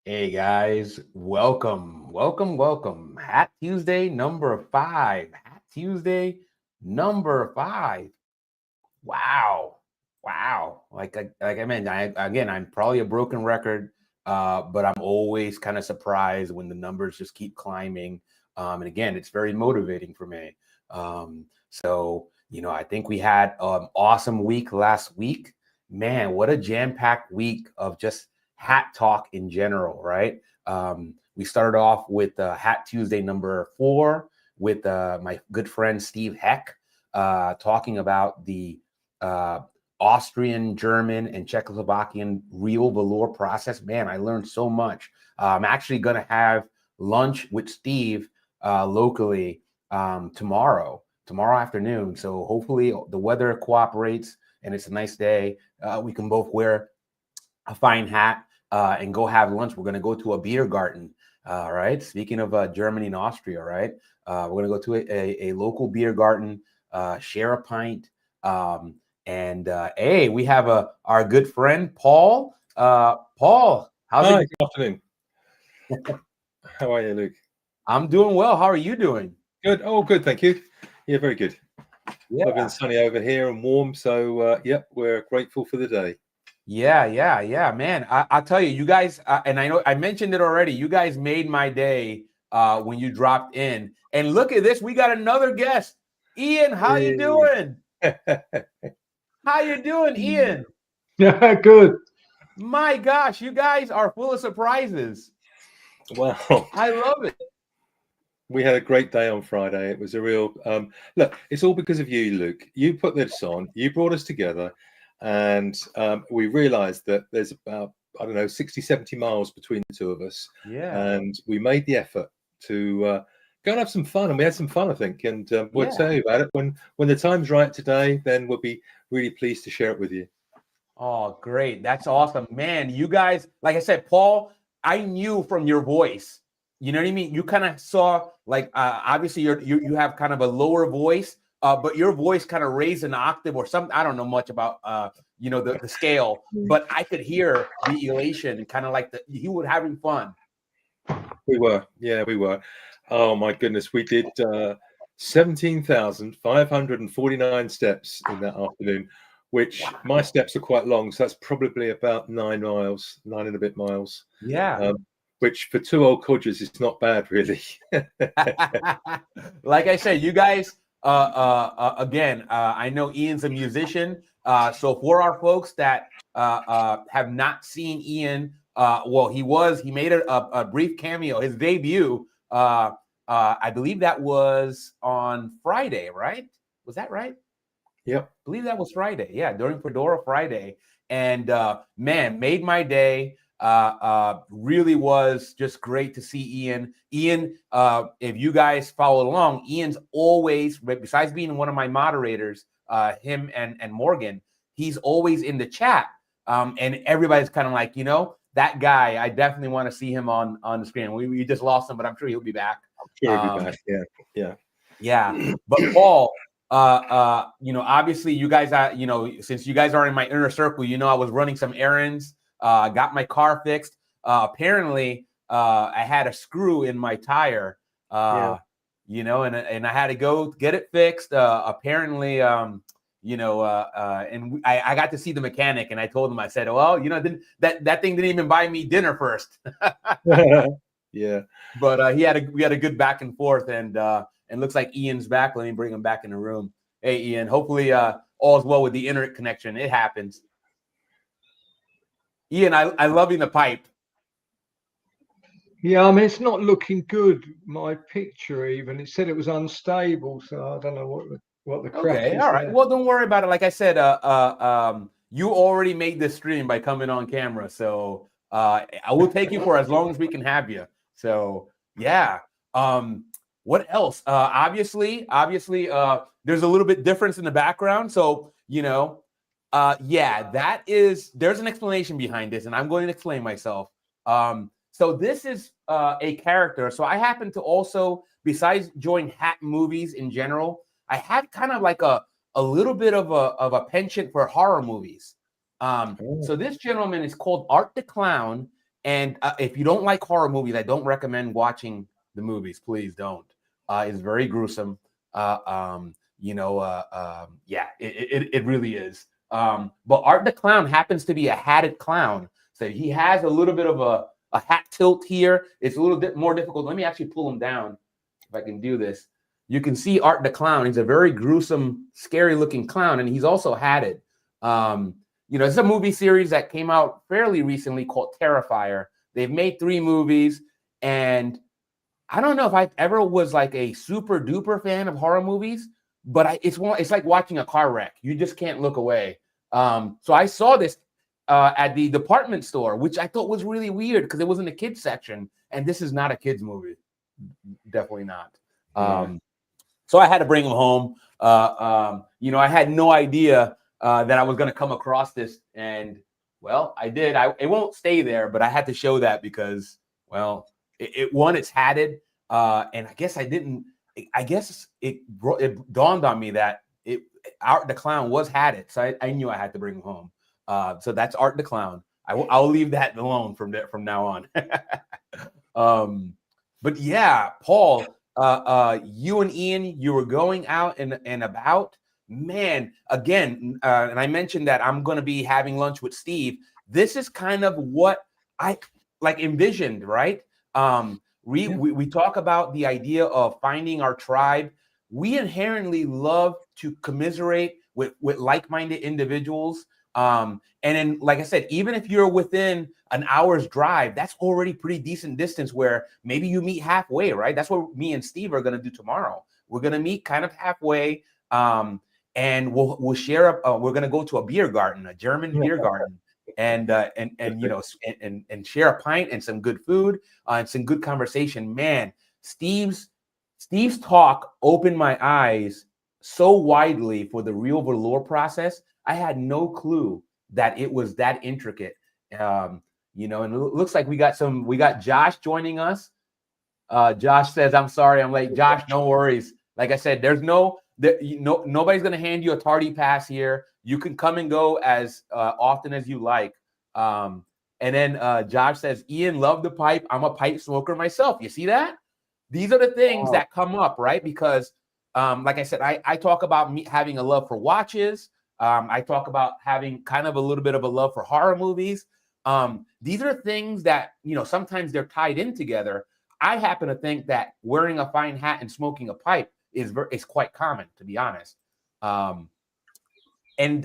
Hey guys, welcome. Hat Tuesday number 5. Hat Tuesday number 5. Wow. Wow. Like I mentioned, I'm probably a broken record, but I'm always kind of surprised when the numbers just keep climbing. And again, it's very motivating for me. I think we had an awesome week last week. Man, what a jam-packed week of just hat talk in general, right? We started off with Hat Tuesday number 4 with my good friend Steve Heck talking about the uh, Austrian, German, and Czechoslovakian real velour process. Man, I learned so much. I'm actually going to have lunch with Steve locally tomorrow afternoon. So hopefully the weather cooperates and it's a nice day. We can both wear a fine hat and go have lunch. We're going to go to a beer garden. Right. Speaking of Germany and Austria, right? We're going to go to a local beer garden, share a pint. Hey, we have our good friend Paul. Paul, how's Hi, it? good afternoon. How are you, Luke? I'm doing well. How are you doing? Good. Oh, good. Thank you. Yeah, very good. Yeah, Lovely and sunny over here and warm. So, yep, we're grateful for the day. yeah, man. I'll tell you, you guys, and I know I mentioned it already. You guys made my day when you dropped in. And look at this, we got another guest. Ian, how you doing? How you doing, Ian? Yeah, good. My gosh, you guys are full of surprises. Well, I love it. we had a great day on Friday. It was a real look. It's all because of you, Luke. You put this on. You brought us together, and we realised that there's about 60, 70 miles between the two of us, Yeah, and we made the effort to go and have some fun, and we had some fun, I think. And we'll yeah. tell you about it when the time's right today. Then we'll be really pleased to share it with you. Oh, great. That's awesome. Man, you guys, like I said, Paul, I knew from your voice. You know what I mean? You kind of saw like obviously you have kind of a lower voice, but your voice kind of raised an octave or something. I don't know much about the scale, but I could hear the elation and kind of like you were having fun. We were, yeah, we were. Oh my goodness, we did 17,549 steps in that afternoon, which Wow. my steps are quite long, so that's probably about 9 miles, 9 and a bit miles. Yeah. Which for two old codgers is not bad, really. Like I said, you guys, again, I know Ian's a musician. So for our folks that have not seen Ian, he made a brief cameo, his debut. I believe that was on Friday, right? Was that right? Yep. I believe that was Friday. Yeah, during Fedora Friday. And man, made my day. Really was just great to see Ian. Ian, if you guys follow along, Ian's always, besides being one of my moderators, him and Morgan, he's always in the chat. And everybody's kind of like, that guy, I definitely want to see him on the screen. We just lost him, but I'm sure he'll be back. Sure, he'll be back. Yeah. Yeah. But Paul, obviously you guys, since you guys are in my inner circle, I was running some errands, got my car fixed. Apparently, I had a screw in my tire, Yeah. And I had to go get it fixed. Apparently, and I got to see the mechanic, and I told him, I said, well, that thing didn't even buy me dinner first. Yeah. But we had a good back and forth, and looks like Ian's back. Let me bring him back in the room. Hey, Ian. Hopefully, all's well with the internet connection. It happens. Ian, I love you in the pipe. Yeah, I mean, it's not looking good, my picture even. It said it was unstable, so I don't know what the crack Okay, is all right. there. Well, don't worry about it. Like I said, you already made this stream by coming on camera, so I will take you for as long as we can have you. So yeah. What else? Obviously, there's a little bit difference in the background. So there's an explanation behind this, and I'm going to explain myself. So this is a character. So I happen to also, besides enjoying hat movies in general, I had kind of like a little bit of a penchant for horror movies. So this gentleman is called Art the Clown, And if you don't like horror movies, I don't recommend watching the movies. Please don't. It's very gruesome. Yeah, it really is. But Art the Clown happens to be a hatted clown. So he has a little bit of a hat tilt here. It's a little bit more difficult. Let me actually pull him down if I can do this. You can see Art the Clown. He's a very gruesome, scary looking clown, and he's also hatted. It's a movie series that came out fairly recently called Terrifier. They've made 3 movies, and I don't know if I ever was like a super duper fan of horror movies, but it's like watching a car wreck. You just can't look away. So I saw this at the department store, which I thought was really weird because it was in the kids section, and this is not a kids movie. Definitely not. So I had to bring him home. I had no idea that I was going to come across this, and well, I did. It won't stay there, but I had to show that because, well, it's hatted, and I guess it dawned on me that Art the Clown was hatted, so I knew I had to bring him home. So that's Art the Clown. I'll leave that alone from now on. But yeah, Paul, you and Ian, you were going out and about. Man, again, and I mentioned that I'm going to be having lunch with Steve. This is kind of what I envisioned, right? We talk about the idea of finding our tribe. We inherently love to commiserate with like-minded individuals. And then, like I said, even if you're within an hour's drive, that's already pretty decent distance where maybe you meet halfway, right? That's what me and Steve are going to do tomorrow. We're going to meet kind of halfway. And we'll share we're going to go to a beer garden, a German beer garden, and share a pint and some good food and some good conversation. Man, Steve's talk opened my eyes so widely for the real velour process. I had no clue that it was that intricate. And it looks like we got Josh joining us. Josh says, "I'm sorry, I'm late." Josh, no worries. Like I said, nobody's going to hand you a tardy pass here. You can come and go as often as you like. And then Josh says, "Ian, love the pipe. I'm a pipe smoker myself." You see that? These are the things that come up, right? Because, like I said, I talk about me having a love for watches. I talk about having kind of a little bit of a love for horror movies. These are things that, sometimes they're tied in together. I happen to think that wearing a fine hat and smoking a pipe is quite common, to be honest. And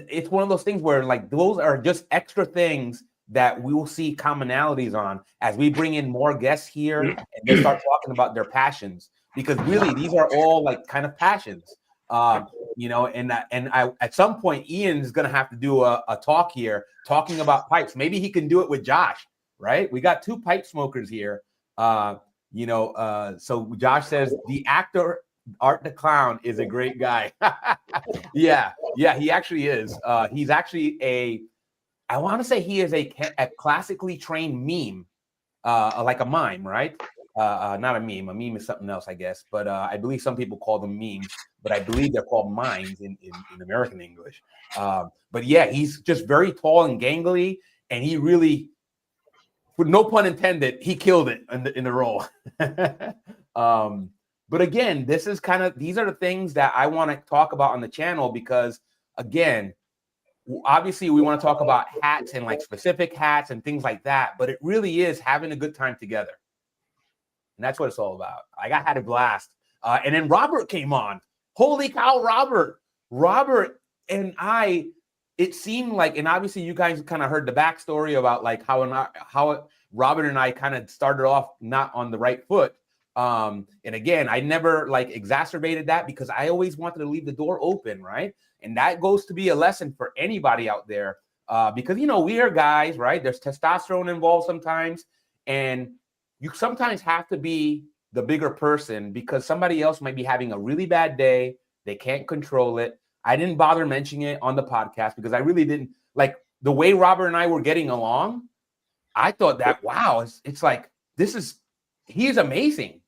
it's one of those things where those are just extra things that we will see commonalities on as we bring in more guests here and they start talking about their passions, because really these are all kind of passions. And I at some point Ian's gonna have to do a talk here talking about pipes. Maybe he can do it with Josh, right? We got 2 pipe smokers here. So Josh says the actor Art the Clown is a great guy. yeah, he actually is. He's actually I want to say he is a classically trained mime, like a mime, right? Not a meme. A meme is something else, I guess. But I believe some people call them memes, but I believe they're called mimes in American English. But yeah, he's just very tall and gangly, and he really, with no pun intended, he killed it in the role. But again, these are the things that I want to talk about on the channel because, again, obviously we want to talk about hats and specific hats and things like that, but it really is having a good time together. And that's what it's all about. I had a blast. And then Robert came on. Holy cow, Robert. Robert and I, it seemed like, and obviously you guys kind of heard the backstory about how Robert and I kind of started off not on the right foot. And again, I never exacerbated that because I always wanted to leave the door open, right? And that goes to be a lesson for anybody out there, because we are guys, right? There's testosterone involved sometimes, and you sometimes have to be the bigger person because somebody else might be having a really bad day. They can't control it. I didn't bother mentioning it on the podcast because I really didn't like the way Robert and I were getting along. I thought that, wow, it's like, he is amazing.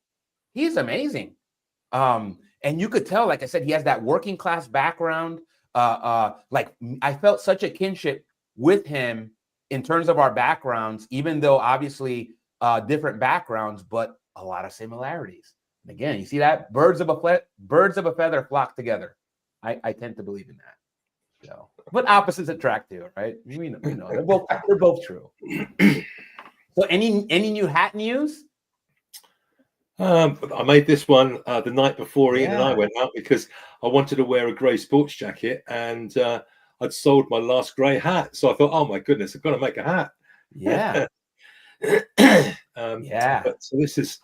He is amazing. And you could tell, like I said, he has that working class background. I felt such a kinship with him in terms of our backgrounds, even though obviously different backgrounds, but a lot of similarities. And again, you see that birds of a feather flock together. I tend to believe in that. So, but opposites attract too, right? We know they're both true. So, any new hat news? I made this one the night before Ian and I Yeah. went out because I wanted to wear a grey sports jacket, and I'd sold my last grey hat. So I thought, oh my goodness, I've got to make a hat. Yeah. Yeah. But so this is,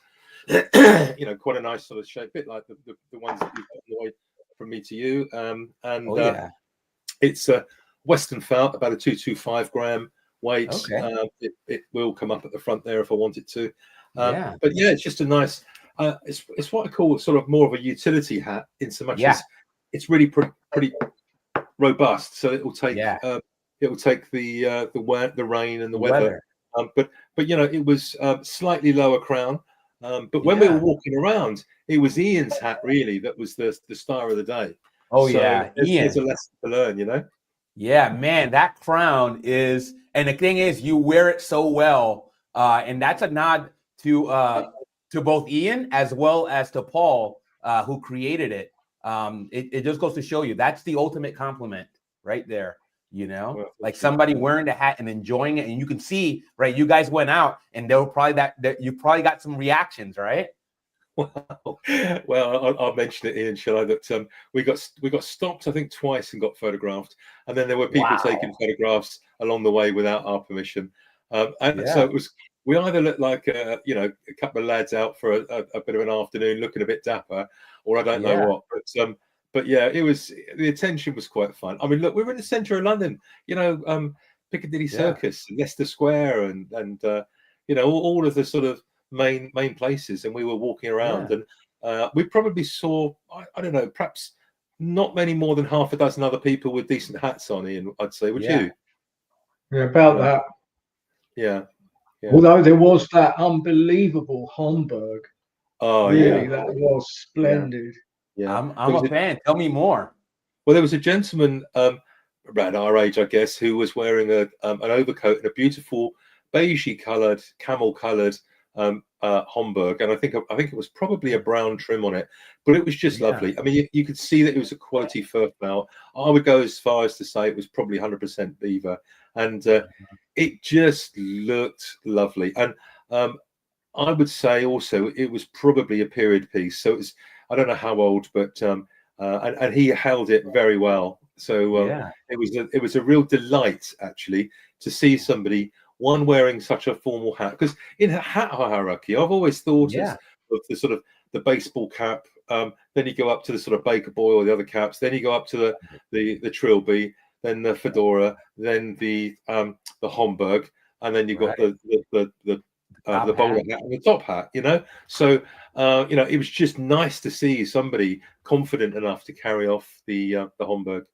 quite a nice sort of shape, bit like the ones that you've got on the way from me to you. It's a Western felt, about a 225 gram weight. Okay. It will come up at the front there if I want it to. Yeah. But yeah, it's just a nice. It's what I call sort of more of a utility hat, in so much as it's really pretty robust. So it will take the rain and the weather. But it was slightly lower crown. But when we were walking around, it was Ian's hat really that was the star of the day. Oh, so yeah. There's a lesson to learn, Yeah, man, that crown is, and the thing is, you wear it so well, and that's a nod to both Ian as well as to Paul, who created it. It just goes to show you that's the ultimate compliment right there. Well, like somebody wearing the hat and enjoying it, and you can see, right? You guys went out, and there were probably that you probably got some reactions, right? Well, I'll mention it, Ian, shall I? That we got stopped, I think, twice and got photographed, and then there were people taking photographs along the way without our permission. So it was. We either looked like a couple of lads out for a bit of an afternoon, looking a bit dapper, or I don't know what. But yeah, it was, the attention was quite fun. I mean, look, we were in the centre of London, Piccadilly Circus, Leicester Square, and all of the sort of main places, and we were walking around, and we probably saw, I don't know, perhaps not many more than half a dozen other people with decent hats on, Ian, I'd say. Would you? Yeah, about that. Yeah. Although there was that unbelievable Homburg. Oh, really, that was splendid. Yeah, I'm a fan. Tell me more. Well, there was a gentleman around our age, I guess, who was wearing an overcoat and a beautiful beigey coloured, camel coloured Homburg, and I think it was probably a brown trim on it, but it was just lovely. I mean, you could see that it was a quality fur felt. I would go as far as to say it was probably 100% beaver, and it just looked lovely. And I would say also it was probably a period piece, so it was, I don't know how old, but and he held it very well. So it was a real delight actually to see somebody wearing such a formal hat, because in a hat hierarchy I've always thought of the sort of the baseball cap, then you go up to the sort of Baker Boy or the other caps, then you go up to the trilby, then the fedora, then the Homburg, and then you've got the bowler hat and the top hat, So it was just nice to see somebody confident enough to carry off the Homburg.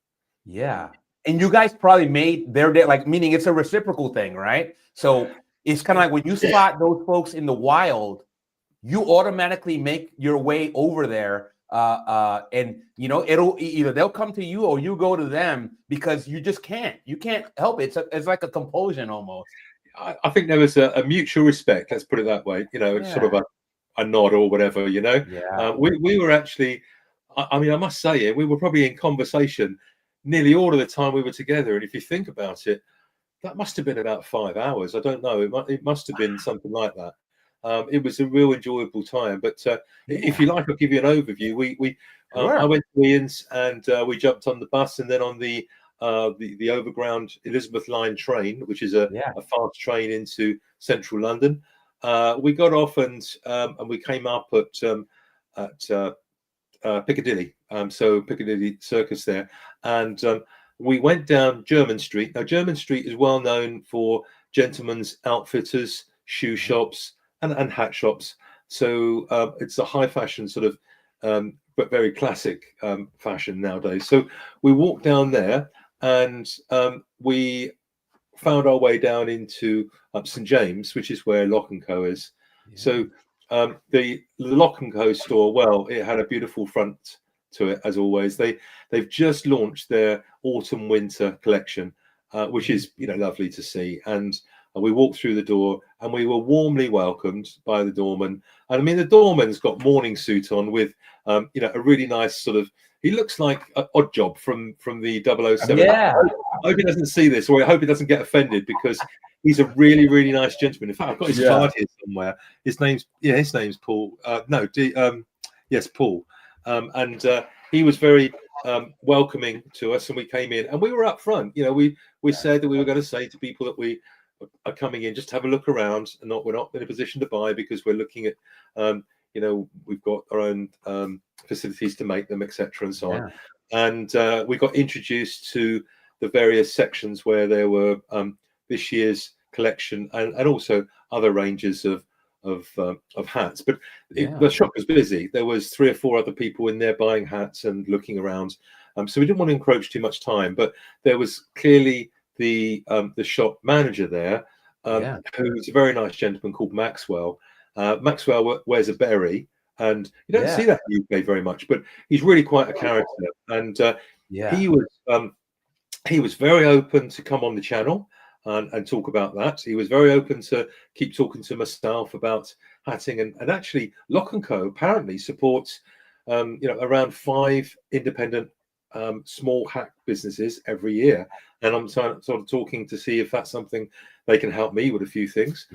Yeah. And you guys probably made their day, like, meaning it's a reciprocal thing, right? So it's kind of like when you spot those folks in the wild, you automatically make your way over there. And it'll either they'll come to you or you go to them, because you just can't help it. It's like a compulsion almost. I think there was a mutual respect. Let's put it that way. Sort of a nod or whatever. We were actually. I mean, I must say, we were probably in conversation nearly all of the time we were together. And if you think about it, that must have been about 5 hours. I don't know. It must have been something like that. It was a real enjoyable time. But if you like, I'll give you an overview. I went to Ian's, and we jumped on the bus, and then on the overground Elizabeth Line train, which is a fast train into central London. We got off and we came up at Piccadilly, so Piccadilly Circus there, and we went down Jermyn Street. Now, Jermyn Street is well known for gentlemen's outfitters, shoe shops, and hat shops. So it's a high fashion sort of, but very classic fashion nowadays. So we walked down there, and we found our way down into St James, which is where Lock & Co is. So the Lock & Co store, well, it had a beautiful front to it, as always. They've just launched their autumn winter collection, which is lovely to see. And we walked through the door, and we were warmly welcomed by the doorman. And I mean, the doorman's got morning suit on with a really nice sort of. He looks like an odd job from the 007. Yeah. I hope he doesn't see this, or I hope he doesn't get offended, because he's a really, really nice gentleman. In fact, I've got his card here somewhere. His name's Paul. Yes, Paul. And he was very welcoming to us, and we came in, and we were up front. We said that we were going to say to people that we are coming in just to have a look around, and we're not in a position to buy, because we're looking at we've got our own facilities to make them, etc., and so on. And we got introduced to the various sections where there were this year's collection, and also other ranges of hats. But the shop was busy. There was 3 or 4 other people in there buying hats and looking around. So we didn't want to encroach too much time. But there was clearly the shop manager there, who's a very nice gentleman called Maxwell. Maxwell wears a berry, and you don't see that in the UK very much, but he's really quite a character. And he was very open to come on the channel and talk about that. He was very open to keep talking to myself about hatting, and actually Lock & Co apparently supports around 5 independent small hat businesses every year, and I'm sort of talking to see if that's something they can help me with a few things.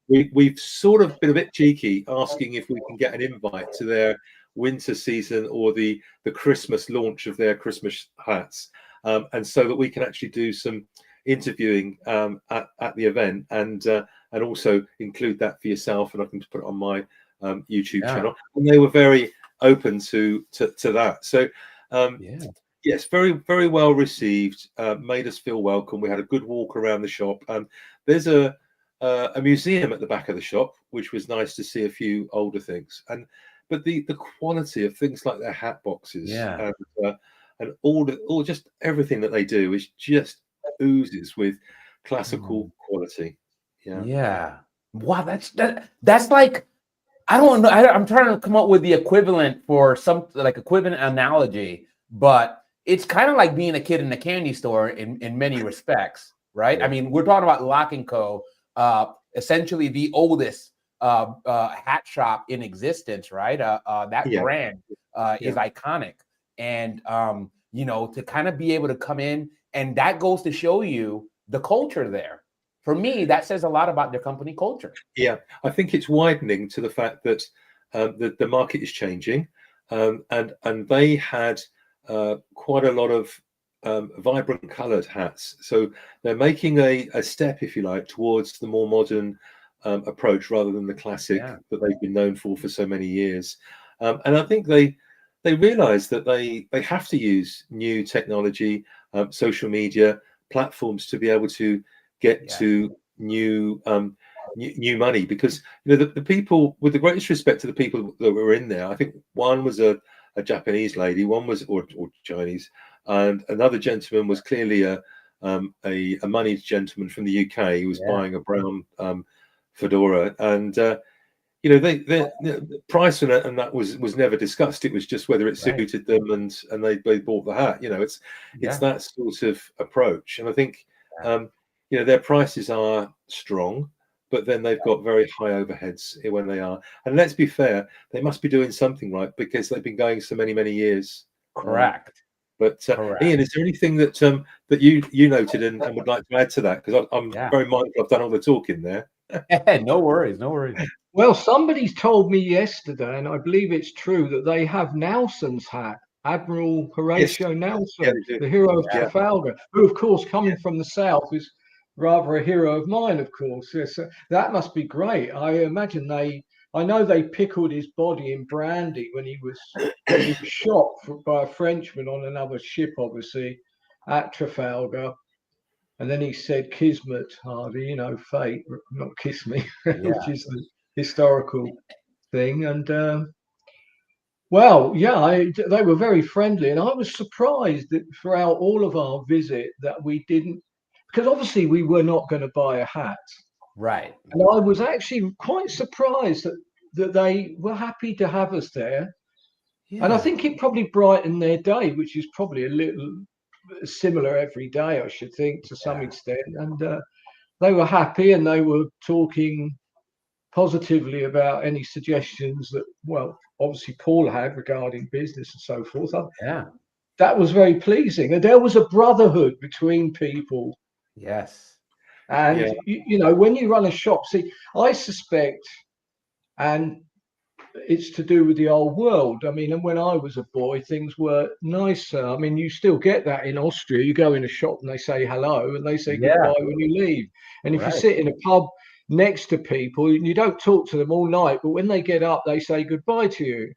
We've sort of been a bit cheeky, asking if we can get an invite to their winter season or the Christmas launch of their Christmas hats, and so that we can actually do some interviewing at the event, and also include that for yourself, and I can put it on my YouTube channel. And they were very open to that. So yes, very, very well received. Made us feel welcome. We had a good walk around the shop. There's a museum at the back of the shop, which was nice to see a few older things. But the quality of things like their hat boxes, and all just everything that they do is just oozes with classical quality. Wow, that's like, I don't know, I'm trying to come up with the equivalent for some equivalent analogy, but it's kind of like being a kid in a candy store in many respects, right? I mean, we're talking about Lock & Co, essentially the oldest hat shop in existence, right? That brand is iconic, and to kind of be able to come in, and that goes to show you the culture there. For me, that says a lot about their company culture. Yeah, I think it's widening to the fact that the market is changing, and they had quite a lot of vibrant coloured hats. So they're making a step, if you like, towards the more modern approach, rather than the classic that they've been known for so many years. And I think they realise that they have to use new technology, social media platforms, to be able to get to new money, because the people, with the greatest respect to the people that were in there, I think one was a Japanese lady, one was or Chinese, and another gentleman was clearly a moneyed gentleman from the UK. He was buying a brown Fedora, and the price and that was never discussed. It was just whether it suited them, and they bought the hat. It's that sort of approach, and I think their prices are strong, but then they've got very high overheads when they are. And let's be fair, they must be doing something right, because they've been going so many years. Correct. But Ian, is there anything that that you noted and would like to add to that? Because I'm very mindful I've done all the talking there. No worries. Well, somebody told me yesterday, and I believe it's true, that they have Nelson's hat, Admiral Horatio Nelson, the hero of Trafalgar, who, of course, coming from the south, is rather a hero of mine, of course. Yes, that must be great. I imagine I know they pickled his body in brandy when he was shot by a Frenchman on another ship, obviously, at Trafalgar. And then he said, "Kismet, Hardy, fate, not kiss me," which is the historical thing. And they were very friendly, and I was surprised that throughout all of our visit that we didn't, because obviously we were not going to buy a hat, right? And I was actually quite surprised that they were happy to have us there. And I think it probably brightened their day, which is probably a little similar every day, I should think, to some extent. And they were happy, and they were talking positively about any suggestions that, well, obviously Paul had regarding business and so forth. That was very pleasing. And there was a brotherhood between people. Yes. And, you know, when you run a shop, see, I suspect, and it's to do with the old world. I mean, and when I was a boy, things were nicer. I mean, you still get that in Austria. You go in a shop and they say hello and they say goodbye when you leave. And if you sit in a pub next to people, you don't talk to them all night, but when they get up, they say goodbye to you.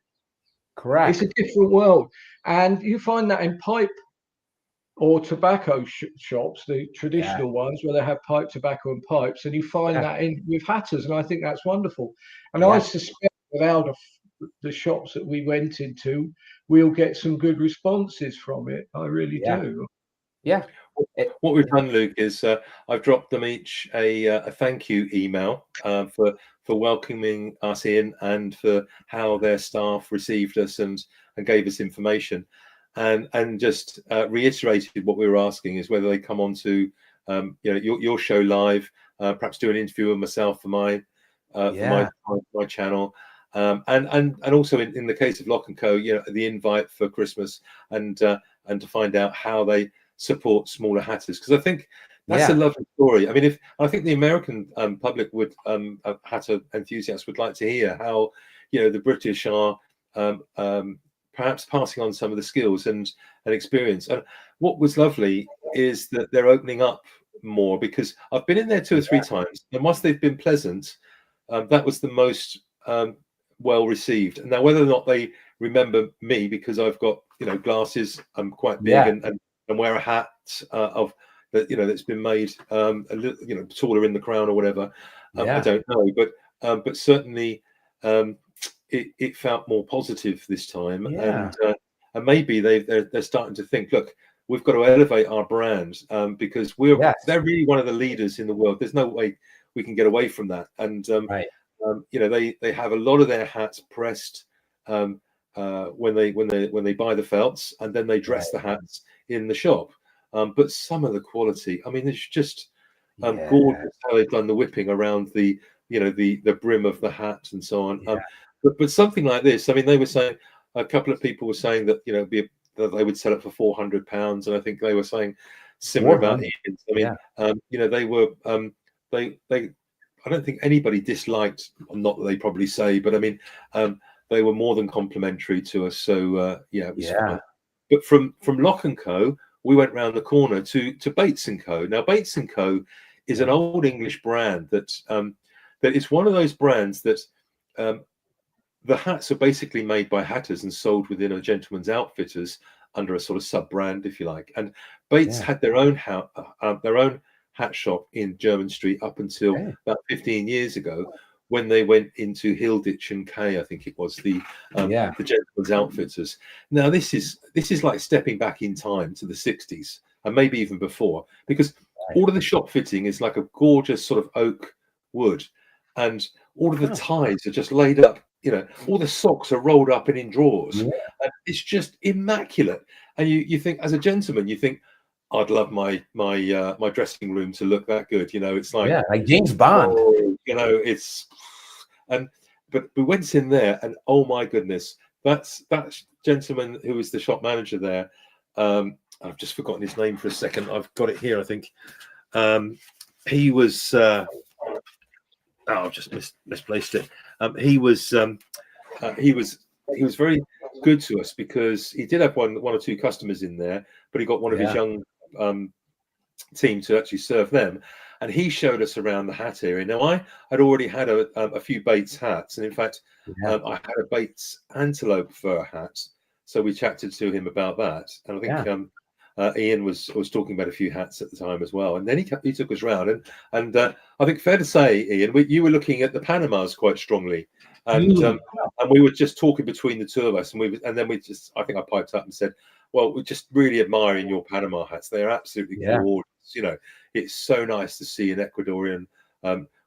Correct. It's a different world. And you find that in pipe or tobacco shops, the traditional ones where they have pipe tobacco and pipes, and you find that in with hatters, and I think that's wonderful. And I suspect without the shops that we went into, we'll get some good responses from it. I really do. Yeah. What we've done, Luke, is I've dropped them each a thank you email for welcoming us in and for how their staff received us and gave us information, and just reiterated what we were asking is whether they come on to you know, your show live, perhaps do an interview with myself for my channel. And also in the case of Lock & Co, you know, the invite for Christmas and to find out how they support smaller hatters, because I think that's a lovely story. I mean, I think the American public would hatter enthusiasts would like to hear how, you know, the British are perhaps passing on some of the skills and experience. And what was lovely is that they're opening up more, because I've been in there 2 or 3 times, and whilst they've been pleasant, that was the most well received. And now whether or not they remember me because I've got, you know, glasses, I'm quite big and wear a hat of that, you know, that's been made a little, you know, taller in the crown or whatever, I don't know, but certainly it felt more positive this time. And maybe they're starting to think, look, we've got to elevate our brand because they're really one of the leaders in the world. There's no way we can get away from that. And you know, they have a lot of their hats pressed when they buy the felts, and then they dress the hats in the shop. But some of the quality, I mean, it's just gorgeous how they've done the whipping around the, you know, the brim of the hat and so on. But something like this, I mean, they were saying, a couple of people were saying that, you know, that they would sell it for £400, and I think they were saying similar about Ian's. I mean, you know, they were I don't think anybody disliked, not that they probably say, but I mean, they were more than complimentary to us. So it was fun. But from Lock & Co, we went round the corner to Bates & Co. Now, Bates & Co is an old English brand that it's one of those brands that the hats are basically made by hatters and sold within a gentleman's outfitters under a sort of sub brand, if you like. And Bates had their own hat shop in Jermyn Street up until about 15 years ago, when they went into Hilditch and Kay, I think it was, the gentleman's outfitters. Now this is like stepping back in time to the 60s and maybe even before, because all of the shop fitting is like a gorgeous sort of oak wood, and all of the ties are just laid up. You know, all the socks are rolled up and in drawers. And it's just immaculate. And you think, as a gentleman, you think, I'd love my dressing room to look that good. You know, it's like James Bond. You know, but we went in there, and oh my goodness, that gentleman who was the shop manager there. I've just forgotten his name for a second. I've got it here, I think. He was. I've just misplaced it. He was very good to us, because he did have one or two customers in there, but he got one of his young team to actually serve them, and he showed us around the hat area. Now, I had already had a few Bates hats, and in fact, I had a Bates antelope fur hat, so we chatted to him about that, and I think Ian was talking about a few hats at the time as well, and then he took us round, and I think fair to say, Ian, you were looking at the Panamas quite strongly, and we were just talking between the two of us, and I think I piped up and said, well, we're just really admiring your Panama hats. They are absolutely gorgeous. You know, it's so nice to see an Ecuadorian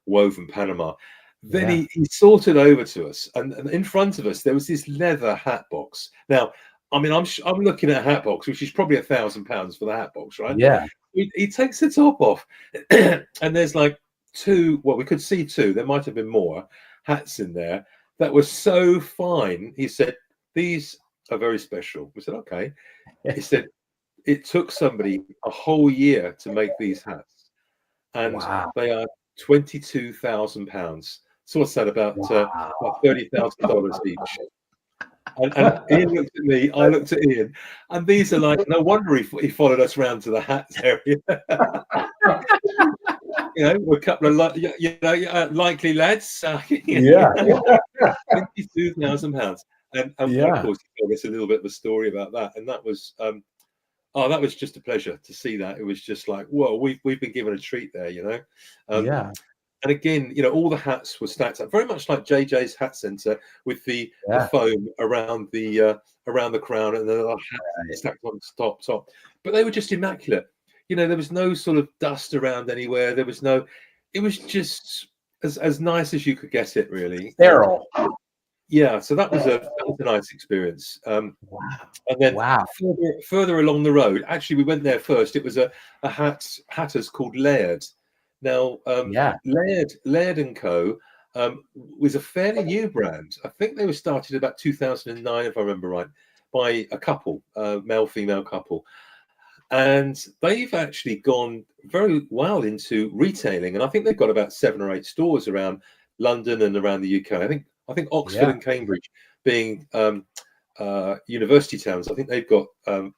woven Panama. Then he sorted over to us, and in front of us there was this leather hat box. Now, I mean, I'm looking at a hat box, which is probably £1,000 for the hat box, right? Yeah. He takes the top off, and there's like two. Well, we could see two. There might have been more hats in there that were so fine. He said, "These are very special." We said, "Okay." He said, "It took somebody a whole year to make these hats, and Wow. they are £22,000. So what's that, about $30,000 each?" And Ian looked at me, I looked at Ian, and these are like, no wonder he followed us round to the hats area. We're a couple of likely lads. Yeah. £22,000. And of course, he told us a little bit of a story about that. And that was, that was just a pleasure to see that. It was just like, whoa, we've been given a treat there, Yeah. And again, all the hats were stacked up, very much like JJ's Hat Centre, with the foam around the crown and the hat stacked on top. But they were just immaculate. There was no sort of dust around anywhere. There was no. It was just as nice as you could get it, really. Sterile. Yeah, so that was a nice experience. And then further along the road, actually, we went there first. It was a hatter's called Laird. Now, Laird and Co. Was a fairly new brand. I think they were started about 2009, if I remember right, by a couple, male-female couple. And they've actually gone very well into retailing. And I think they've got about 7 or 8 stores around London and around the UK. I think Oxford and Cambridge being university towns. I think they've got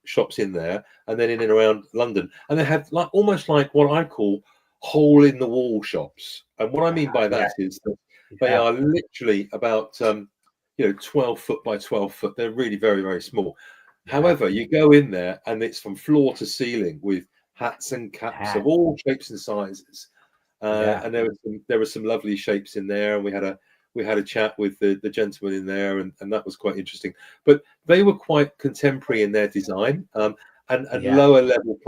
shops in there, and then in and around London. And they have almost like what I call hole in the wall shops. And what I mean by that is that they are literally about 12 foot by 12 foot. They're really very, very small. However, you go in there and it's from floor to ceiling with hats and caps of all shapes and sizes. And there were some lovely shapes in there, and we had a chat with the gentleman in there, and that was quite interesting. But they were quite contemporary in their design, and lower level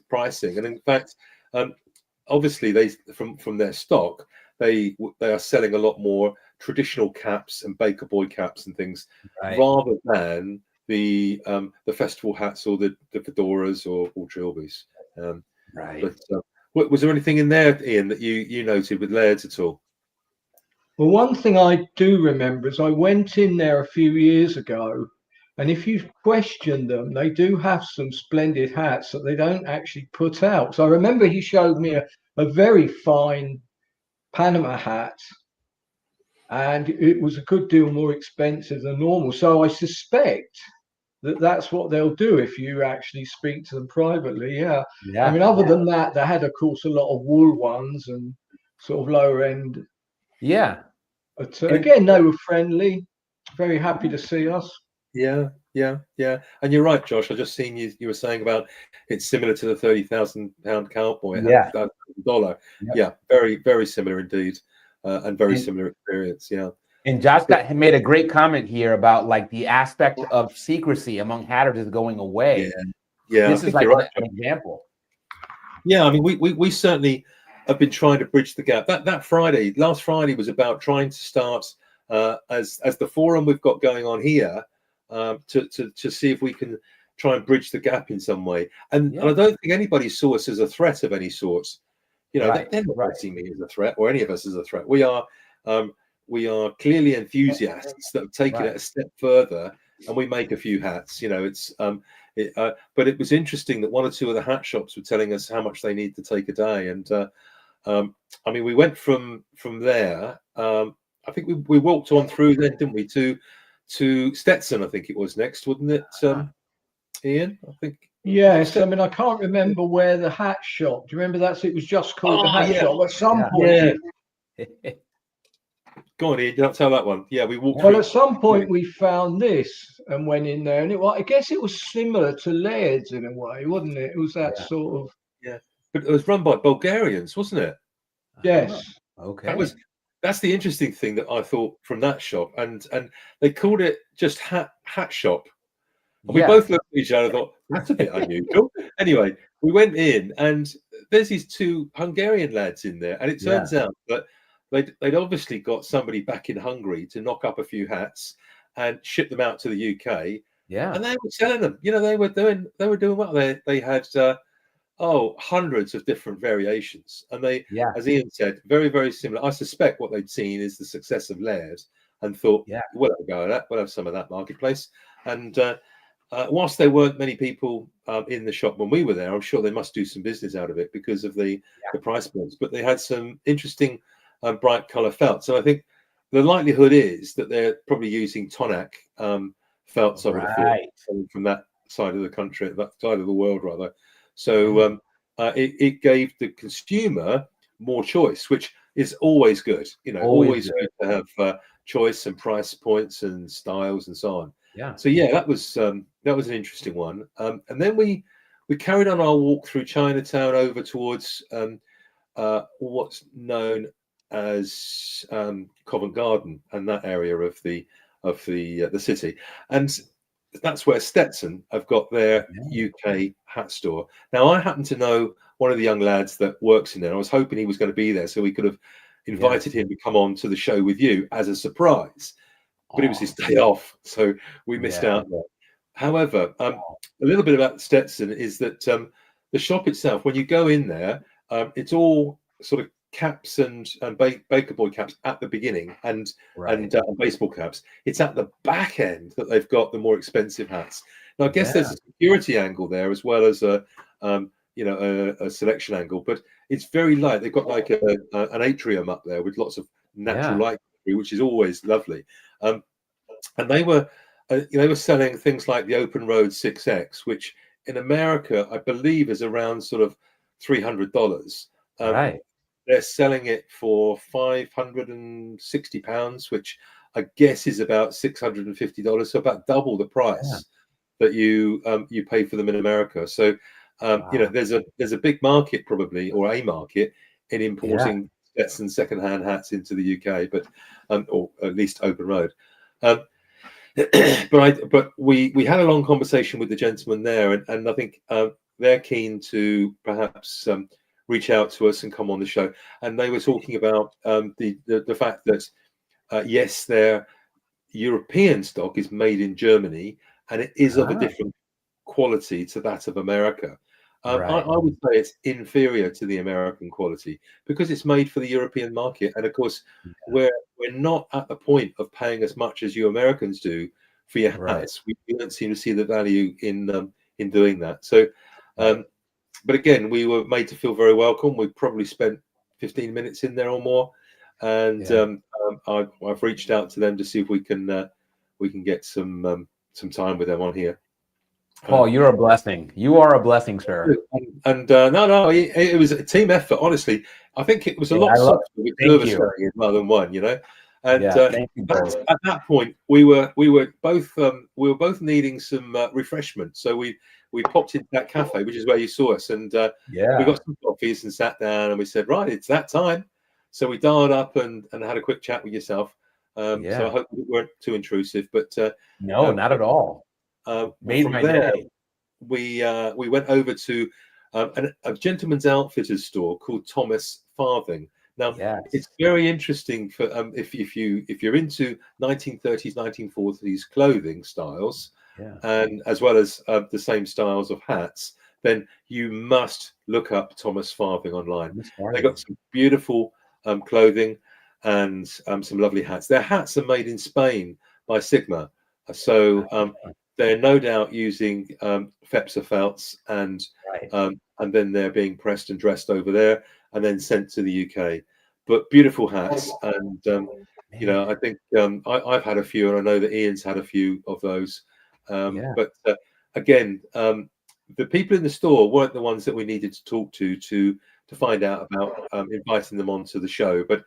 pricing. And in fact, obviously, they from their stock, they are selling a lot more traditional caps and baker boy caps and things, rather than the festival hats or the fedoras or trilbies. But was there anything in there, Ian, that you noted with Laird's at all? Well, one thing I do remember is I went in there a few years ago, and if you question them, they do have some splendid hats that they don't actually put out. So I remember he showed me a very fine Panama hat, and it was a good deal more expensive than normal. So I suspect that's what they'll do if you actually speak to them privately. I mean, other than that, they had, of course, a lot of wool ones and sort of lower end. But again, they were friendly, very happy to see us. Yeah. And you're right, Josh. I just seen you were saying about it's similar to the £30,000 cowboy. $1,000. Yeah, very, very similar indeed, and very similar experience. Yeah. And Josh made a great comment here about like the aspect of secrecy among hatters is going away. This is like an example. Yeah, I mean, we certainly have been trying to bridge the gap. Last Friday was about trying to start as the forum we've got going on here to see if we can try and bridge the gap in some way. And I don't think anybody saw us as a threat of any sort. They're not seeing me as a threat or any of us as a threat. We are clearly enthusiasts that have taken it a step further, and we make a few hats. But it was interesting that 1 or 2 of the hat shops were telling us how much they need to take a day. And I mean, we went from there. I think we walked on through then, didn't we, to Stetson? I think it was next, wasn't it, Ian? I think. Yes, I mean, I can't remember where the hat shop. Do you remember that? It was just called the hat shop at some point. Go on, Ian. You have to tell that one. Yeah, we walked. Well, at some point we found this and went in there, and I guess it was similar to Laird's in a way, wasn't it? It was that sort of. Yeah, but it was run by Bulgarians, wasn't it? Yes. Okay. That's the interesting thing that I thought from that shop, and they called it just hat shop. And we both looked at each other and thought, that's a bit unusual. Anyway, we went in, and there's these 2 Hungarian lads in there, and it turns out that they'd obviously got somebody back in Hungary to knock up a few hats and ship them out to the UK. Yeah. and they were selling them. You know, they were doing well. They had hundreds of different variations, and they, Yeah. as Ian said, very, very similar. I suspect what they'd seen is the success of layers and thought, Yeah. we'll have a go at that. We'll have some of that marketplace. And whilst there weren't many people in the shop when we were there, I'm sure they must do some business out of it because of the price points. But they had some interesting bright color felt. So I think the likelihood is that they're probably using Tonac felts, I would have thought, from that side of the country, that side of the world, rather. So it gave the consumer more choice, which is always good. You know, always good to have choice and price points and styles and so on. Yeah. So yeah, that was an interesting one. And then we carried on our walk through Chinatown over towards what's known as Covent Garden and that area of the city, and that's where Stetson have got their UK hat store. Now, I happen to know one of the young lads that works in there. I was hoping he was going to be there, so we could have invited him to come on to the show with you as a surprise. But it was his day off, so we missed out there. However, a little bit about Stetson is that the shop itself, when you go in there, it's all sort of caps and baker boy caps at the beginning and baseball caps. It's at the back end that they've got the more expensive hats. Now, I guess there's a security angle there as well as a selection angle, but it's very light. They've got like an atrium up there with lots of natural light, which is always lovely. And they were selling things like the Open Road 6X, which in America I believe is around sort of $300. They're selling it for £560, which I guess is about $650, so about double the price that you pay for them in America. So there's a big market probably, or a market, in importing Stetson secondhand hats into the UK, but or at least Open Road. But we had a long conversation with the gentleman there, and I think they're keen to perhaps reach out to us and come on the show. And they were talking about the fact that yes, their European stock is made in Germany, and it is of a different quality to that of America. I would say it's inferior to the American quality because it's made for the European market, and of course we're not at the point of paying as much as you Americans do for your hats. We don't seem to see the value in doing that. So but again, we were made to feel very welcome. We probably spent 15 minutes in there or more, and I've reached out to them to see if we can get some time with them on here. Paul, you're a blessing. You are a blessing, sir. And no, it was a team effort. Honestly, I think it was a lot softer with service in rather than one. You know, and thank you, at that point, we were both needing some refreshment. So we popped into that cafe, which is where you saw us, and we got some coffees and sat down, and we said, right, it's that time. So we dialed up and had a quick chat with yourself. So I hope we weren't too intrusive, but no, not at all. Made my day. We went over to a gentleman's outfitters store called Thomas Farthing. Now, it's very interesting for if you're into 1930s, 1940s clothing styles, and as well as the same styles of hats, then you must look up Thomas Farthing online. They got some beautiful clothing and some lovely hats. Their hats are made in Spain by Sigma, so they're no doubt using Fepsa felts, and then they're being pressed and dressed over there and then sent to the UK. But beautiful hats, and I think I've had a few, and I know that Ian's had a few of those. But again, the people in the store weren't the ones that we needed to talk to find out about inviting them onto the show. But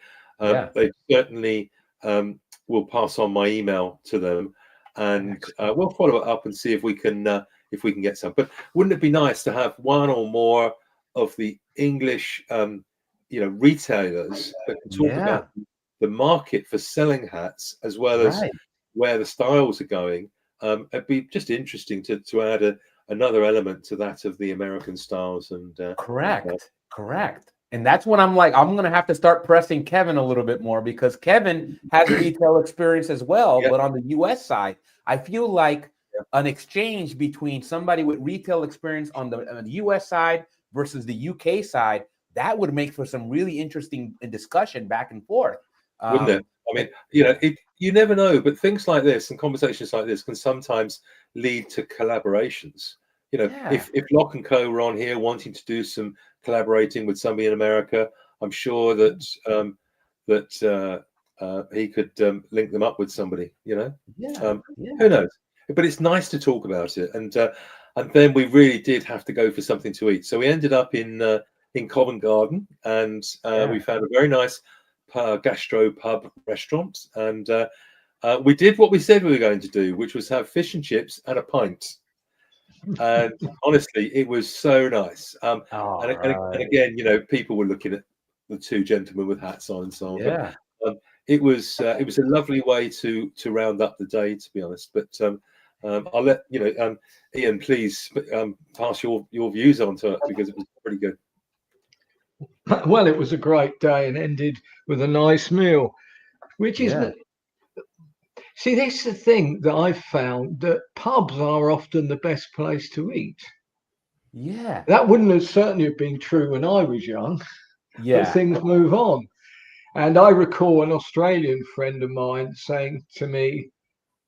they certainly will pass on my email to them, and we'll follow it up and see if we can get some. But wouldn't it be nice to have one or more of the English retailers that can talk about the market for selling hats as well as where the styles are going? It'd be just interesting to add another element to that of the American styles. And correct. And that's when I'm like, I'm going to have to start pressing Kevin a little bit more, because Kevin has retail experience as well. But on the US side, I feel like an exchange between somebody with retail experience on the US side versus the UK side, that would make for some really interesting discussion back and forth. Wouldn't it? I mean, you never know, but things like this and conversations like this can sometimes lead to collaborations. If Locke and Co were on here wanting to do some collaborating with somebody in America, I'm sure that he could link them up with somebody. Who knows? But it's nice to talk about it, and then we really did have to go for something to eat. So we ended up in Covent Garden, and we found a very nice gastro pub restaurant, and we did what we said we were going to do, which was have fish and chips and a pint. And honestly, it was so nice. And again, people were looking at the two gentlemen with hats on and so on. Yeah. But it was a lovely way to round up the day, to be honest. But I'll let Ian, please pass your views on to it, because it was pretty good. Well, it was a great day and ended with a nice meal, which is see, this is the thing that I've found, that pubs are often the best place to eat. Yeah, that wouldn't have certainly have been true when I was young. But things move on. And I recall an Australian friend of mine saying to me,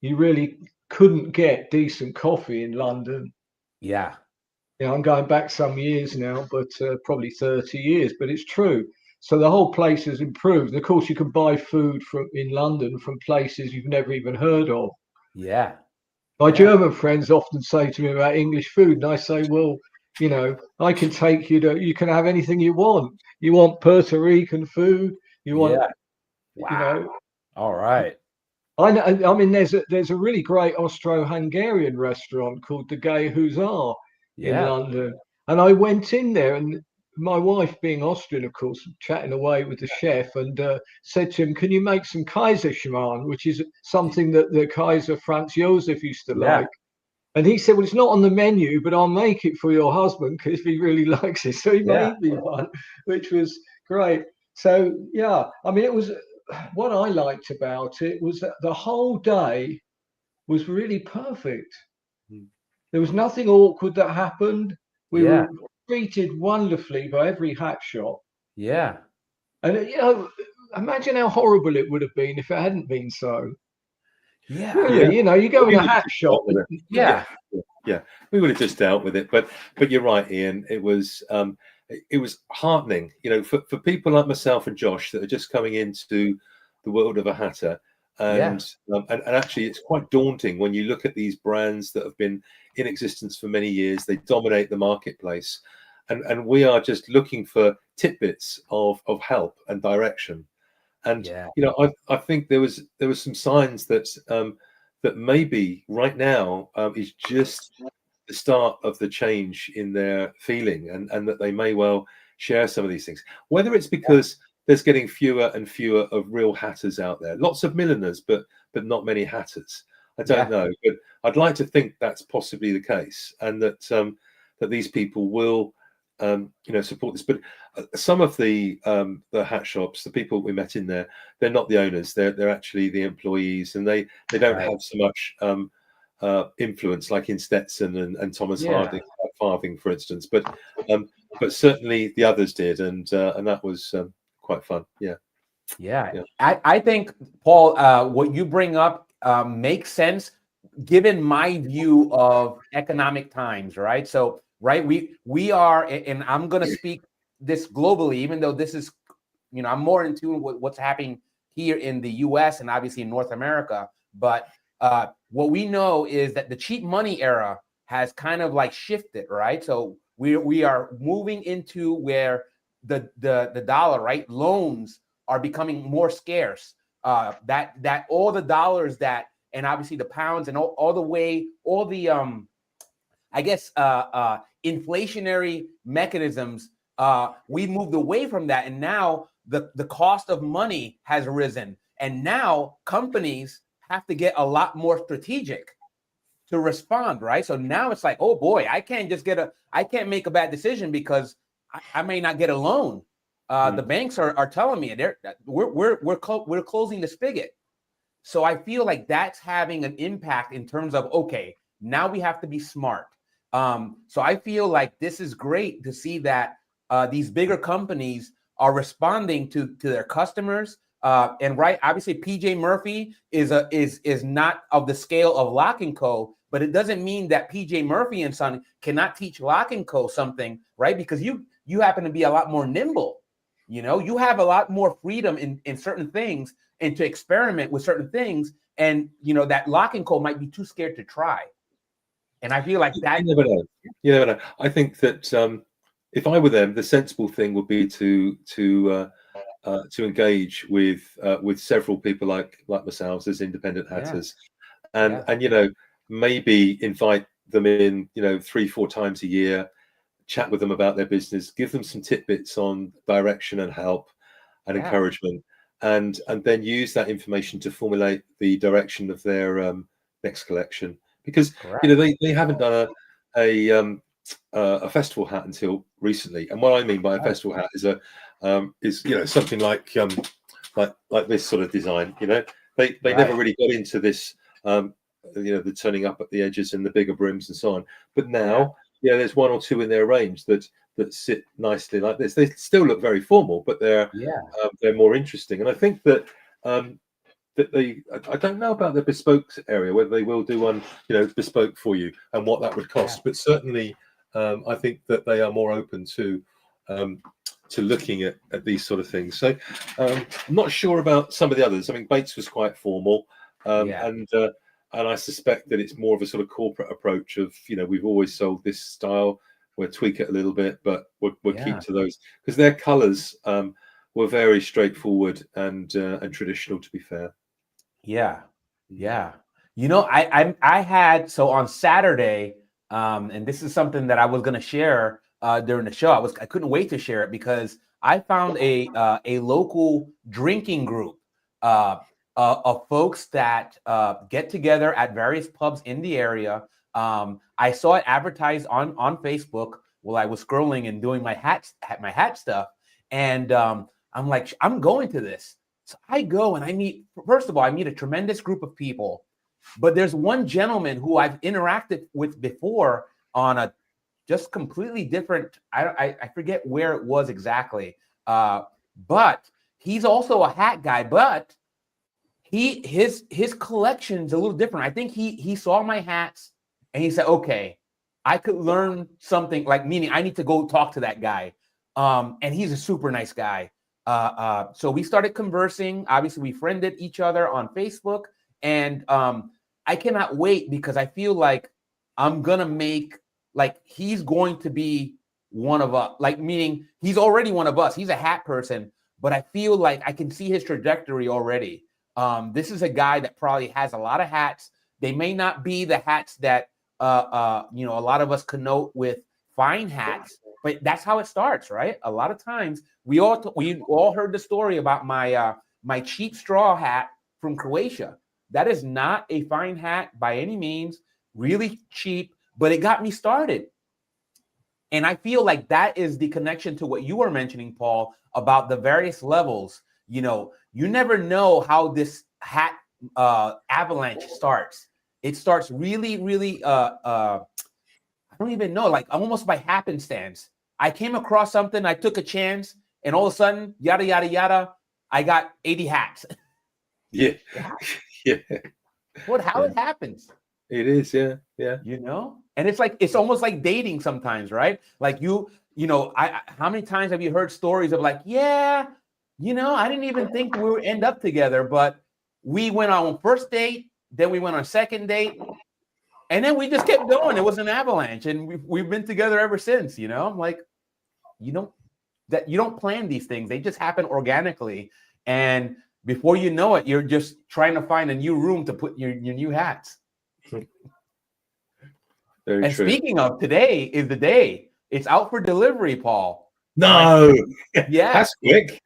you really couldn't get decent coffee in London. Yeah. I'm going back some years now, but probably 30 years, but it's true. So the whole place has improved. And of course, you can buy food in London from places you've never even heard of. Yeah. My German friends often say to me about English food, and I say, well, I can take you to, you can have anything you want. You want Puerto Rican food, you want, All right. I know. I mean, there's a really great Austro-Hungarian restaurant called the Gay Hussar in London, and I went in there, and my wife, being Austrian, of course, chatting away with the chef, and said to him, "Can you make some Kaiserschmarrn, which is something that the Kaiser Franz Josef used to like?" And he said, "Well, it's not on the menu, but I'll make it for your husband because he really likes it." So he made me one, which was great. So I mean, it was. What I liked about it was that the whole day was really perfect. There was nothing awkward that happened. We were treated wonderfully by every hat shop. Yeah. And, imagine how horrible it would have been if it hadn't been so. Yeah. Really, you go in a hat shop. Yeah. We would have just dealt with it. But you're right, Ian. It was heartening, for people like myself and Josh that are just coming into the world of a hatter. And actually, it's quite daunting when you look at these brands that have been in existence for many years. They dominate the marketplace, and we are just looking for tidbits of help and direction. And I think there was some signs that that maybe right now is just the start of the change in their feeling, and that they may well share some of these things. Whether it's because there's getting fewer and fewer of real hatters out there, lots of milliners, but not many hatters. I don't know, but I'd like to think that's possibly the case, and that that these people will support this. But some of the hat shops, the people we met in there, they're not the owners. They're actually the employees, and they don't have so much influence like in Stetson and Thomas Harding, Farthing, for instance. But certainly the others did, and that was quite fun. I think, Paul, what you bring up makes sense given my view of economic times, right? So we are, and I'm going to speak this globally, even though this is, I'm more in tune with what's happening here in the US and obviously in North America. But what we know is that the cheap money era has kind of like shifted, right? So we are moving into where the dollar, right? Loans are becoming more scarce. That all the dollars that, and obviously the pounds and all the inflationary mechanisms, we moved away from that, and now the cost of money has risen, and now companies have to get a lot more strategic to respond, right? So now it's like, oh boy, I can't make a bad decision because I may not get a loan. The banks are telling me we're closing the spigot. So I feel like that's having an impact in terms of, okay, Now we have to be smart. So I feel like this is great to see that these bigger companies are responding to their customers. And right, obviously, PJ Murphy is not of the scale of Lock & Co., but it doesn't mean that PJ Murphy and Son cannot teach Lock & Co. something, right? Because you happen to be a lot more nimble. You have a lot more freedom in certain things and to experiment with certain things. And, that Lock & Co. might be too scared to try. And I feel like that. You never know. You never know. I think that if I were them, the sensible thing would be to engage with several people like myself as independent hatters, and maybe invite them in 3-4 times a year, chat with them about their business, give them some tidbits on direction and help and encouragement, and then use that information to formulate the direction of their next collection. Because they haven't done a festival hat until recently, and what I mean by a festival hat is something like this sort of design. They never really got into this, the turning up at the edges and the bigger brims and so on. But now, there's one or two in their range that sit nicely like this. They still look very formal, but they're more interesting. And I think that I don't know about the bespoke area, whether they will do one, bespoke for you and what that would cost. But certainly, I think that they are more open to looking at these sort of things. So I'm not sure about some of the others. I mean, Bates was quite formal, and I suspect that it's more of a sort of corporate approach of, we've always sold this style. We'll tweak it a little bit, but we'll keep to those, because their colours were very straightforward and traditional, to be fair. Yeah. I had, so on Saturday, and this is something that I was going to share during the show. I couldn't wait to share it because I found a local drinking group of folks that get together at various pubs in the area. I saw it advertised on Facebook while I was scrolling and doing my hat stuff, and I'm like, I'm going to this. So I go and I meet a tremendous group of people, but there's one gentleman who I've interacted with before on a just completely different, I forget where it was exactly, but he's also a hat guy, but his collection's a little different. I think he saw my hats and he said, okay, I could learn something, like, meaning I need to go talk to that guy. And he's a super nice guy. So we started conversing. Obviously, we friended each other on Facebook, and I cannot wait because I feel like I'm gonna make, like, he's going to be one of us, like, meaning he's already one of us. He's a hat person, but I feel like I can see his trajectory already. This is a guy that probably has a lot of hats. They may not be the hats that a lot of us connote with fine hats, but that's how it starts, right? A lot of times we all heard the story about my cheap straw hat from Croatia. That is not a fine hat by any means, really cheap, but it got me started. And I feel like that is the connection to what you were mentioning, Paul, about the various levels. You never know how this hat avalanche starts. It starts really, really, I don't even know, like almost by happenstance. I came across something, I took a chance, and all of a sudden, yada, yada, yada, I got 80 hats. Yeah. How it happens. It is, yeah. And it's like, it's almost like dating sometimes, right? Like how many times have you heard stories of like, I didn't even think we would end up together, but we went on first date, then we went on second date, and then we just kept going. It was an avalanche, and we've been together ever since. I'm like, you don't plan these things; they just happen organically, and before you know it, you're just trying to find a new room to put your new hats. Very true. Speaking of, today is the day. It's out for delivery, Paul. No, yeah, that's quick.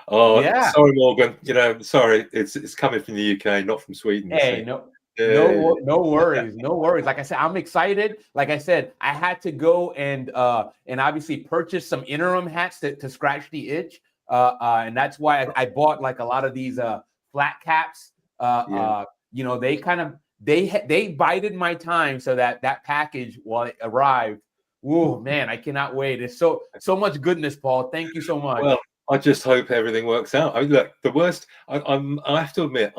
Oh, yeah. Sorry, Morgan. Sorry, it's coming from the UK, not from Sweden. Hey, no worries, no worries. Like I said, I'm excited. Like I said, I had to go and obviously purchase some interim hats to scratch the itch, and that's why I bought like a lot of these flat caps. They kind of they bided my time so that package, while it arrived, oh man, I cannot wait. It's so much goodness, Paul. Thank you so much. Well, I just hope everything works out. I mean, look, the worst. I have to admit,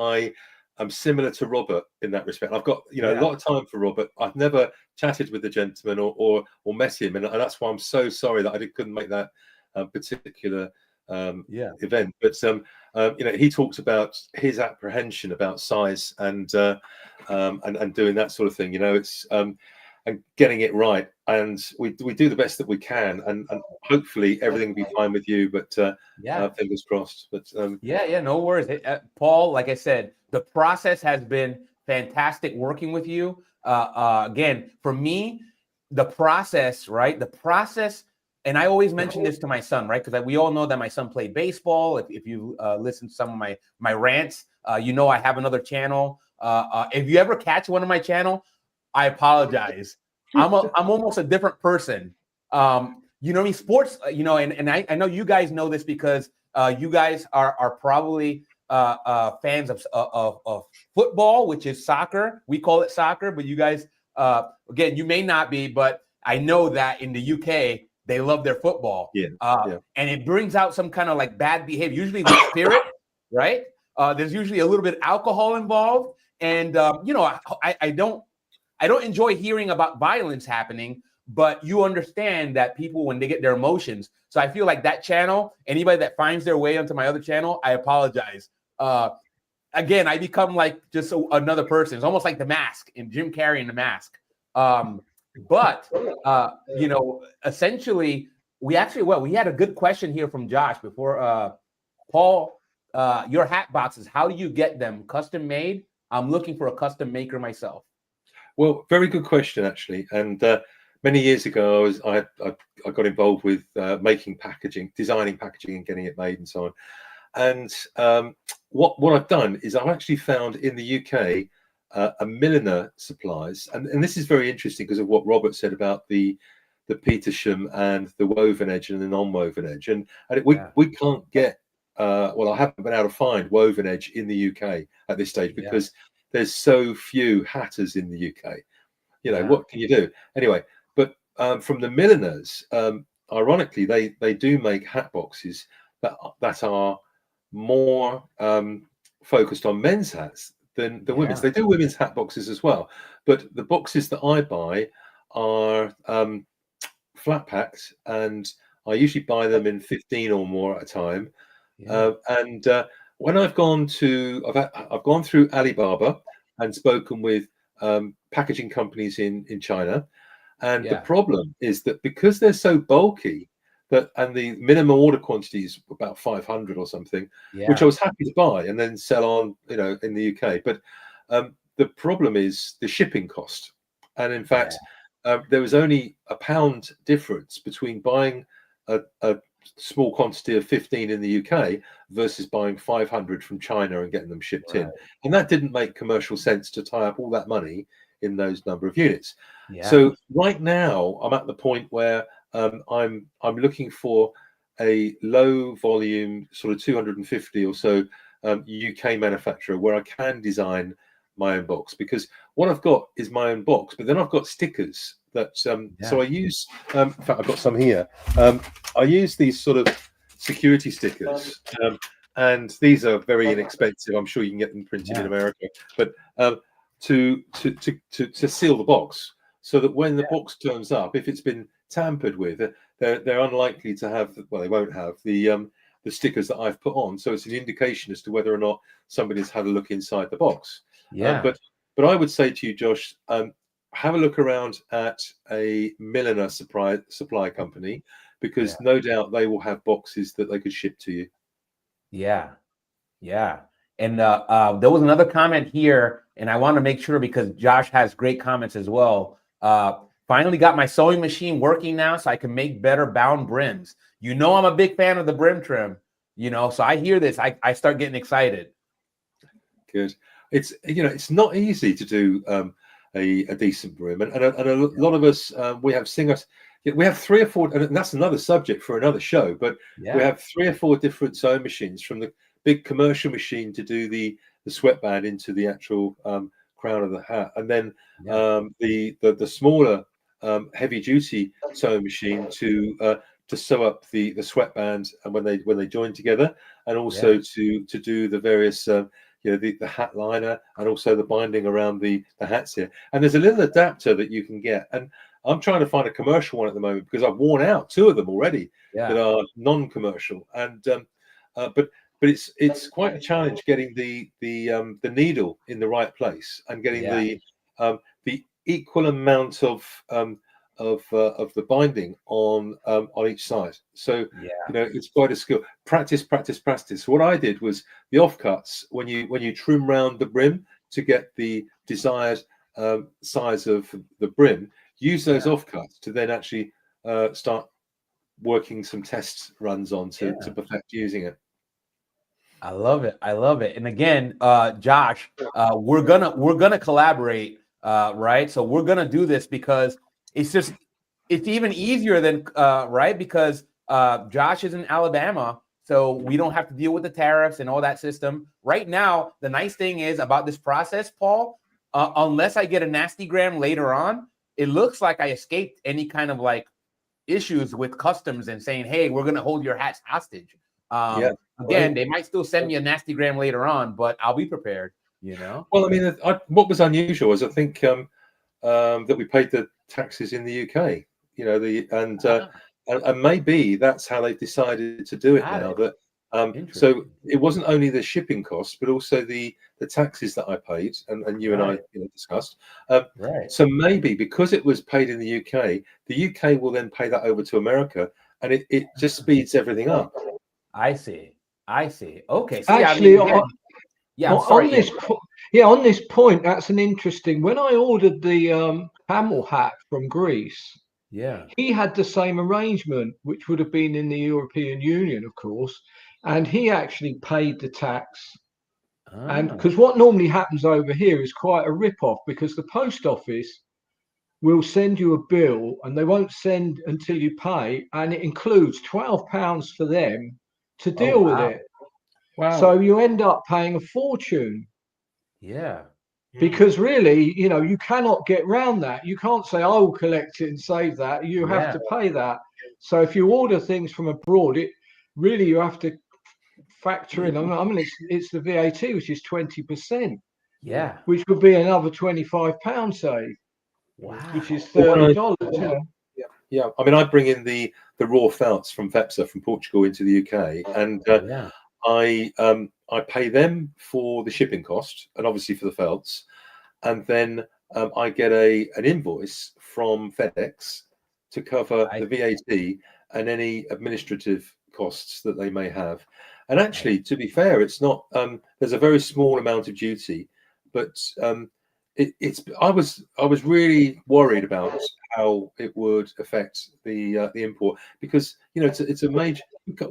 I'm similar to Robert in that respect. I've got a lot of time for Robert. I've never chatted with the gentleman or met him, and that's why I'm so sorry that I couldn't make that particular event. But he talks about his apprehension about size and doing that sort of thing. It's and getting it right, and we do the best that we can, and hopefully everything will be fine with you. But fingers crossed. But no worries, Paul. Like I said, the process has been fantastic working with you. Again, for me, the process, right? The process, and I always mention this to my son, right? Because we all know that my son played baseball. If you listen to some of my rants, I have another channel. If you ever catch one of my channel, I apologize. I'm almost a different person. Sports, and I know you guys know this because you guys are probably fans of football, which is soccer. We call it soccer, but you guys, again, you may not be, but I know that in the UK, they love their football. And it brings out some kind of like bad behavior, usually with spirit, right? There's usually a little bit of alcohol involved. And, I don't enjoy hearing about violence happening, but you understand that people, when they get their emotions. So I feel like that channel, anybody that finds their way onto my other channel, I apologize. Again, I become like just another person. It's almost like The Mask and Jim Carrey in The Mask. Essentially, we had a good question here from Josh before. Paul, your hat boxes, how do you get them custom made? I'm looking for a custom maker myself. Well, very good question, actually. And many years ago, I got involved with making packaging, designing packaging, and getting it made, and so on. And what I've done is I've actually found in the UK a milliner supplies, and this is very interesting because of what Robert said about the Petersham and the woven edge and the non-woven edge, and we can't get. I haven't been able to find woven edge in the UK at this stage because there's so few hatters in the UK. What can you do? Anyway, but from the milliners, ironically, they do make hat boxes that are more focused on men's hats than women's. They do women's hat boxes as well, but the boxes that I buy are flat packed, and I usually buy them in 15 or more at a time. When I've gone through Alibaba and spoken with packaging companies in China, and the problem is that because they're so bulky and the minimum order quantity is about 500 or something, which I was happy to buy and then sell on, in the UK. But the problem is the shipping cost, and in fact, there was only £1 difference between buying a small quantity of 15 in the UK versus buying 500 from China and getting them shipped in, and that didn't make commercial sense to tie up all that money in those number of units. So right now I'm at the point where I'm looking for a low volume, sort of 250 or so UK manufacturer where I can design my own box, because what I've got is my own box, but then I've got stickers that so I use in fact I've got some here. I use these sort of security stickers, and these are very inexpensive. I'm sure you can get them printed in America, but to seal the box, so that when the box turns up, if it's been tampered with, they're unlikely to have, they won't have the stickers that I've put on, so it's an indication as to whether or not somebody's had a look inside the box. But I would say to you, Josh, have a look around at a milliner supply company, because no doubt they will have boxes that they could ship to you. And there was another comment here, and I want to make sure, because Josh has great comments as well. Finally got my sewing machine working now, so I can make better bound brims. I'm a big fan of the brim trim, so I hear this, I start getting excited. Good. It's not easy to do a decent brim, and a lot of us, we have singers. We have 3 or 4, and that's another subject for another show, but we have 3 or 4 different sewing machines, from the big commercial machine to do the sweatband into the actual crown of the hat, and then the smaller heavy duty sewing machine to sew up the sweatband and when they join together, and also to do the various the hat liner and also the binding around the hats here. And there's a little adapter that you can get, and I'm trying to find a commercial one at the moment because I've worn out 2 of them already that are non-commercial, and but it's quite a challenge getting the needle in the right place and getting the equal amount of the binding on each side. So it's quite a skill. Practice. So what I did was the offcuts when you trim round the brim to get the desired size of the brim. Use those offcuts to then actually start working some test runs on to perfect using it. I love it. And again, Josh, we're gonna collaborate, right? So we're gonna do this because it's even easier than right, because Josh is in Alabama, so we don't have to deal with the tariffs and all that system. Right now, the nice thing is about this process, Paul, unless I get a nasty gram later on, it looks like I escaped any kind of like issues with customs and saying, hey, we're going to hold your hats hostage. Again, they might still send me a nasty gram later on, but I'll be prepared, Well, I mean, what was unusual was I think that we paid the taxes in the UK, and maybe that's how they've decided to do it now. That so it wasn't only the shipping costs, but also the taxes that I paid, and you and I discussed. So maybe because it was paid in the UK will then pay that over to America, and it just speeds everything up. I see. Okay. So actually, on this point, that's an interesting. When I ordered the camel hat from Greece, he had the same arrangement, which would have been in the European Union, of course, and he actually paid the tax. And because what normally happens over here is quite a rip-off, because the post office will send you a bill and they won't send until you pay, and it includes £12 for them to deal with it. Wow. So you end up paying a fortune. Because really, you cannot get round that. You can't say, I will collect it and save that. You have to pay that. So if you order things from abroad, you have to factor in. I mean, it's the VAT, which is 20%. Which would be another £25 save. Wow. Which is $30. Yeah. I mean, I bring in the raw felts from FEPSA from Portugal into the UK, and I pay them for the shipping cost and obviously for the felts, and then I get an invoice from FedEx to cover the VAT and any administrative costs that they may have. And actually, to be fair, it's not. There's a very small amount of duty, but I was really worried about how it would affect the import, because it's a major.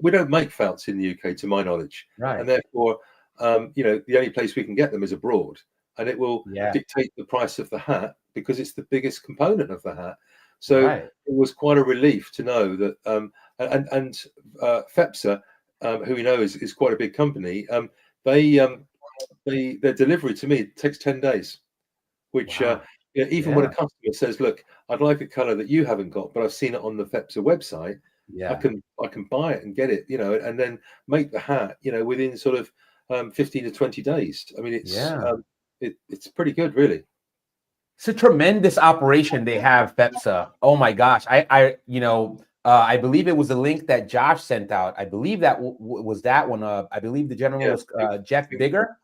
We don't make felts in the UK, to my knowledge, and therefore, the only place we can get them is abroad, and it will dictate the price of the hat because it's the biggest component of the hat. So it was quite a relief to know that, and FEPSA, who we know is quite a big company, their delivery to me takes 10 days, which even when a customer says, look, I'd like a color that you haven't got, but I've seen it on the FEPSA website, I can buy it and get it, and then make the hat, within sort of 15 to 20 days. I mean, it's pretty good, really. It's a tremendous operation they have, FEPSA. Oh my gosh. I believe it was a link that Josh sent out. I believe that was that one. I believe the general was Jeff Bigger.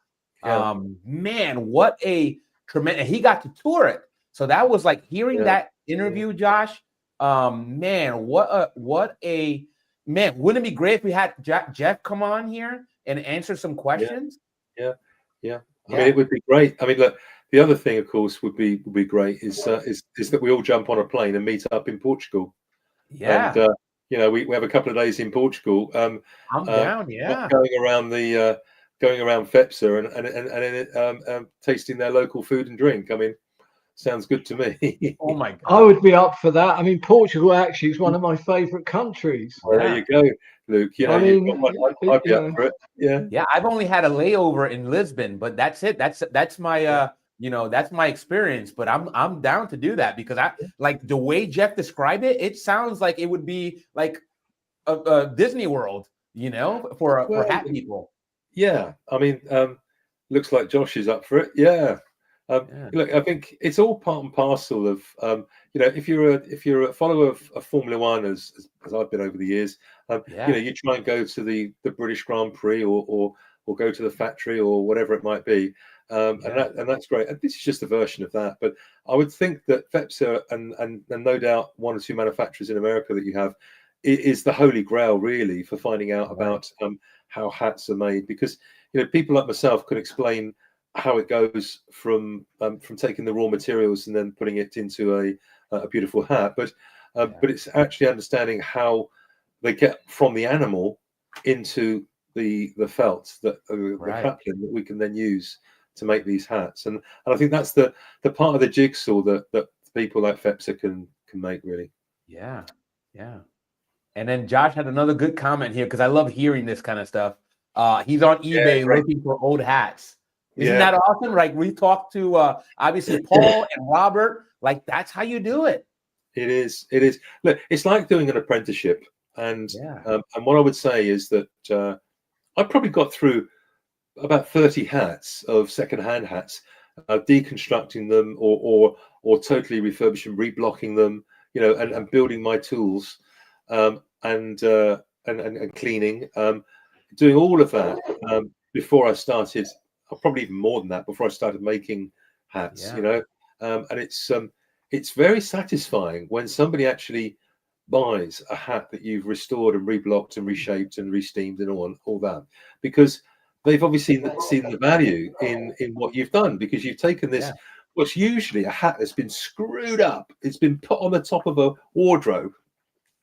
Man, what a tremendous, he got to tour it. So that was like hearing that interview, Josh. Man, wouldn't it be great if we had Jeff come on here and answer some questions? Yeah. I mean, it would be great. I mean, look, the other thing, of course, would be great is that we all jump on a plane and meet up in Portugal. And we have a couple of days in Portugal. I'm down. Going around FEPSA and tasting their local food and drink. I mean, sounds good to me. Oh my God, I would be up for that. I mean, Portugal actually is one of my favorite countries. Well, there you go, Luke. I'd be up for it. Yeah. I've only had a layover in Lisbon, but that's it. That's my you know, that's my experience, but I'm down to do that because I like the way Jeff described it. It sounds like it would be like a Disney World, you know, for hat people. Yeah, I mean, looks like Josh is up for it. Yeah. Look, I think it's all part and parcel of you know, if you're a follower of Formula One, as I've been over the years, you know, you try and go to the British Grand Prix or go to the factory or whatever it might be, and that's great. And this is just a version of that. But I would think that FEPSA and no doubt one or two manufacturers in America that you have is the holy grail really for finding out about how hats are made, because you know, people like myself could explain how it goes from taking the raw materials and then putting it into a beautiful hat, but it's actually understanding how they get from the animal into the felt that the craplin that we can then use to make these hats, and I think that's the part of the jigsaw that people like FEPSA can make really. Yeah. And then Josh had another good comment here because I love hearing this kind of stuff. He's on eBay looking for old hats. Isn't that awesome? Like we talked to obviously Paul and Robert. Like that's how you do it. It is. Look, it's like doing an apprenticeship. And what I would say is that I probably got through about 30 hats of second-hand hats, deconstructing them or totally refurbishing, reblocking them, you know, and building my tools, and cleaning, doing all of that before I started. Probably even more than that before I started making hats, you know, and it's very satisfying when somebody actually buys a hat that you've restored and reblocked and reshaped and re-steamed and all that, because they've obviously seen the value in what you've done, because you've taken this what's usually a hat that's been screwed up, it's been put on the top of a wardrobe,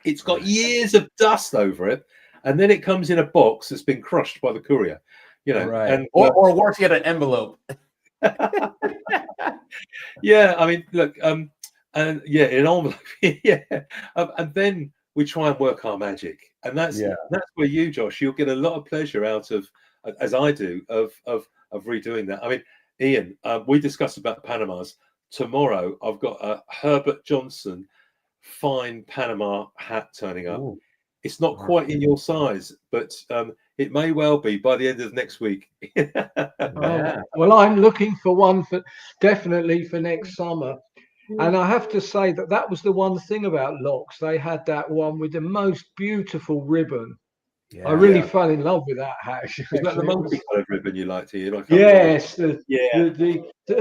it's got years of dust over it, and then it comes in a box that's been crushed by the courier. You know, and or worse yet, an envelope. Yeah, I mean, look, and an envelope, and then we try and work our magic, and that's where you, Josh, you'll get a lot of pleasure out of, as I do, of redoing that. I mean, Ian, we discussed about Panamas. Tomorrow, I've got a Herbert Johnson fine Panama hat turning up. Ooh. It's not quite in your size, but it may well be by the end of next week. Well, I'm looking for one definitely for next summer. And I have to say that was the one thing about Locks. They had that one with the most beautiful ribbon. I really fell in love with that hat. Is that the multi-coloured ribbon you liked, Ian? Yes, the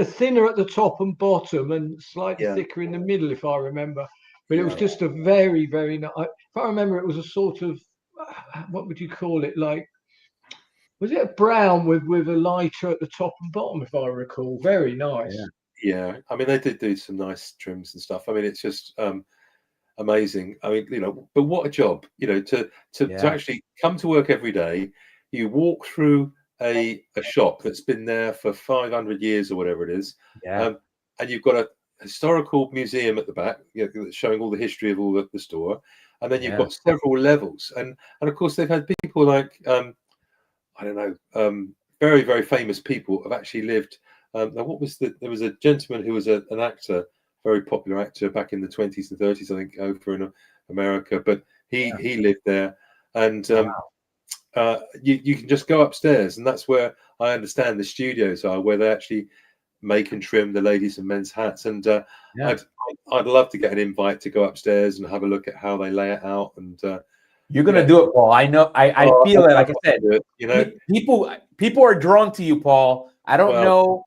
thinner at the top and bottom and slightly thicker in the middle, if I remember. But it was just a very, very nice. If I remember, it was a sort of, what would you call it? Like, was it a brown with a lighter at the top and bottom, if I recall? Very nice. Yeah. I mean, they did do some nice trims and stuff. I mean, it's just amazing. I mean, you know, but what a job, you know, to actually come to work every day. You walk through a shop that's been there for 500 years or whatever it is, and you've got a historical museum at the back, you know, showing all the history of all the store, and then you've got several levels, and of course they've had people like I don't know, very, very famous people have actually lived. Now, there was a gentleman who was an actor, very popular actor back in the 20s and 30s, I think, over in America, but he lived there, and you can just go upstairs, and that's where I understand the studios are, where they actually make and trim the ladies and men's hats, and I'd love to get an invite to go upstairs and have a look at how they lay it out. And you're gonna do it, Paul. I know. I feel it. Like I said, you know, people are drawn to you, Paul. I don't know.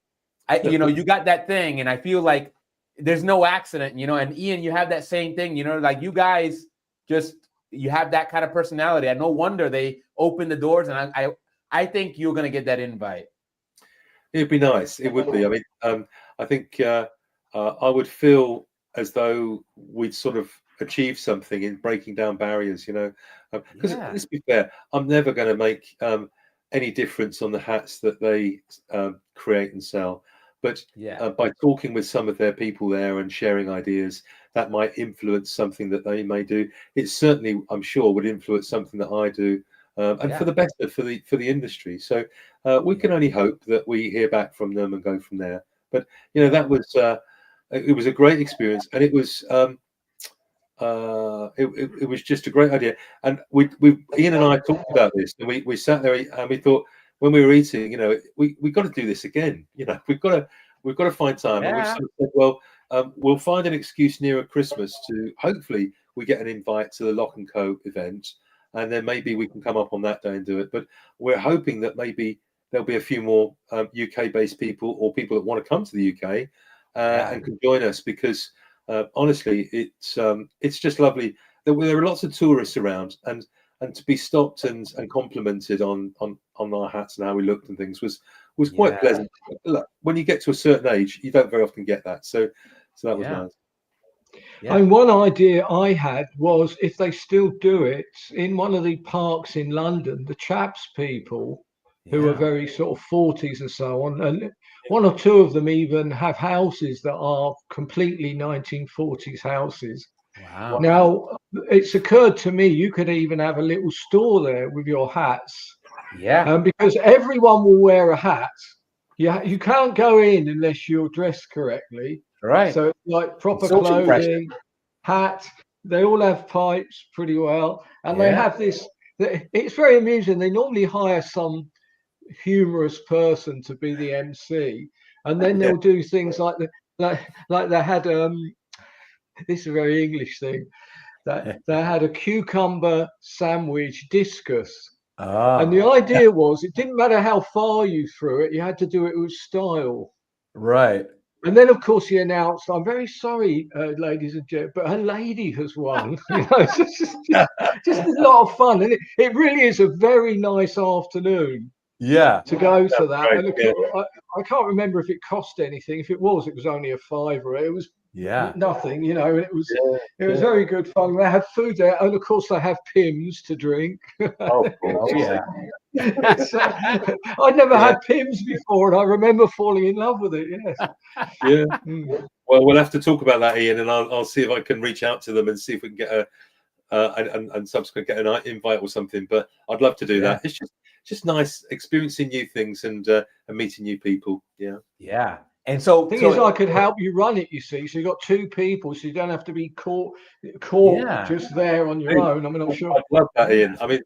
You know, you got that thing, and I feel like there's no accident. You know, and Ian, you have that same thing. You know, like you guys you have that kind of personality. And no wonder they open the doors, and I think you're gonna get that invite. It'd be nice. It would be. I mean, I think I would feel as though we'd sort of achieved something in breaking down barriers, you know. Because let's be fair, I'm never going to make any difference on the hats that they create and sell. But by talking with some of their people there and sharing ideas, that might influence something that they may do. It certainly, I'm sure, would influence something that I do. And for the better for the industry. So we can only hope that we hear back from them and go from there. But that was it was a great experience, and it was it was just a great idea. And we Ian and I talked about this, and we sat there and we thought, when we were eating, we got to do this again. We've got to find time. And we sort of said, well, we'll find an excuse nearer Christmas to hopefully we get an invite to the Lock and Co event, and then maybe we can come up on that day and do it. But we're hoping that maybe there'll be a few more UK-based people, or people that want to come to the UK and can join us, because honestly, it's just lovely. There are lots of tourists around, and to be stopped and complimented on our hats and how we looked and things was quite pleasant. Look, when you get to a certain age, you don't very often get that. So that was nice. Yeah. And one idea I had was, if they still do it in one of the parks in London, the chaps people who are very sort of 40s and so on, and one or two of them even have houses that are completely 1940s houses. Wow. Now, it's occurred to me, you could even have a little store there with your hats. Yeah. Because everyone will wear a hat. You can't go in unless you're dressed correctly. Right. So it's like proper clothing, hat. They all have pipes pretty well. And they have this, it's very amusing. They normally hire some humorous person to be the MC. And then they'll do things like they had, this is a very English thing, that they had a cucumber sandwich discus. And the idea was, it didn't matter how far you threw it, you had to do it with style. Right. And then, of course, he announced, "I'm very sorry, ladies and gentlemen, but a lady has won." It's just a lot of fun. And it really is a very nice afternoon. Yeah. To go to that. Right. And of course, I can't remember if it cost anything. If it was only a £5. It was nothing, and it was very good fun. They had food there, and of course they have Pims to drink. Oh, yeah. I'd never had Pims before, and I remember falling in love with it. Yes. Yeah. Well, we'll have to talk about that, Ian, and I'll see if I can reach out to them and see if we can get and subsequently get an invite or something. But I'd love to do that. It's just nice experiencing new things and meeting new people. Yeah. And so the thing is, I could help you run it, you see. So you've got two people, so you don't have to be caught just there on your own. I mean, I'm sure. I'd love that, Ian. I mean,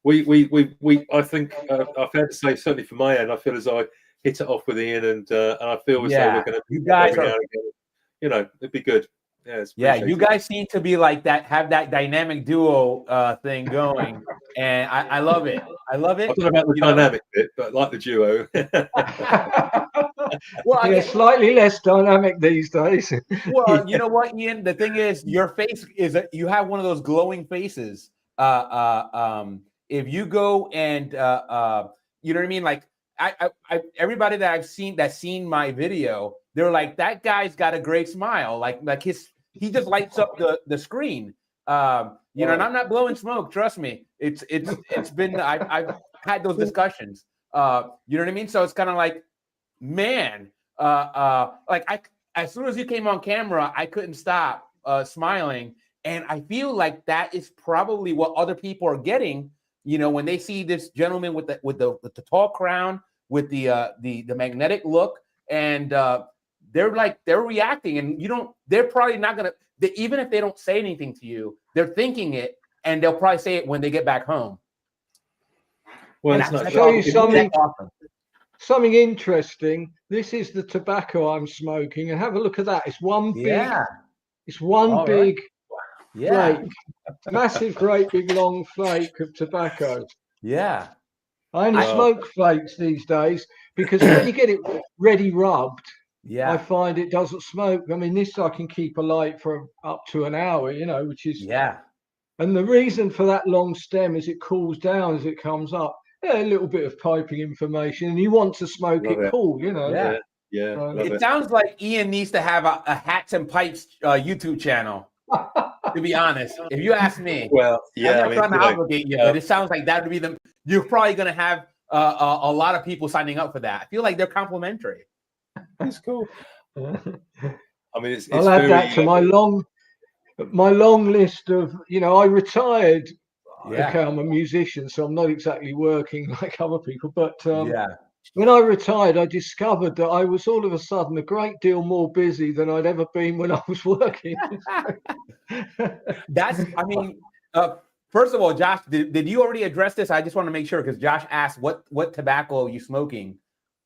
we I think I fair to say, certainly from my end, I feel as though I hit it off with Ian, and I feel as though we're going to. You guys it'd be good. Yeah, you guys seem to be like that, have that dynamic duo thing going, and I love it. I love it. I don't know about the dynamic bit, but I like the duo. Well, slightly less dynamic these days. Well, you know what, Ian? The thing is, your face is you have one of those glowing faces. If you go and you know what I mean, like I everybody that I've seen that's seen my video, they're like, that guy's got a great smile, like he just lights up the screen. And I'm not blowing smoke. Trust me, it's been I've had those discussions. You know what I mean? So it's kind of like, man, like as soon as you came on camera, I couldn't stop smiling, and I feel like that is probably what other people are getting. When they see this gentleman with the tall crown, with the magnetic look, and they're reacting, and they're probably not gonna. Even if they don't say anything to you, they're thinking it, and they'll probably say it when they get back home. Well, I'll show you something interesting. This is the tobacco I'm smoking, and have a look at that. It's one big. It's one big flake, massive, great big long flake of tobacco. Yeah. I only smoke flakes these days because when you get it ready rubbed, I find it doesn't smoke. I mean, this I can keep alight for up to an hour, which is And the reason for that long stem is it cools down as it comes up. A little bit of piping information, and you want to smoke it cool, Yeah. It sounds like Ian needs to have a Hats and Pipes YouTube channel. To be honest, if you ask me, well, I'm not trying to obligate you, but it sounds like that would be you're probably going to have a lot of people signing up for that. I feel like they're complimentary. That's cool. I mean, it's I'll add that to my long list of, I retired. Okay, I'm a musician, so I'm not exactly working like other people, but when I retired, I discovered that I was all of a sudden a great deal more busy than I'd ever been when I was working. I mean, first of all, Josh, did you already address this? I just want to make sure, because Josh asked what tobacco are you smoking?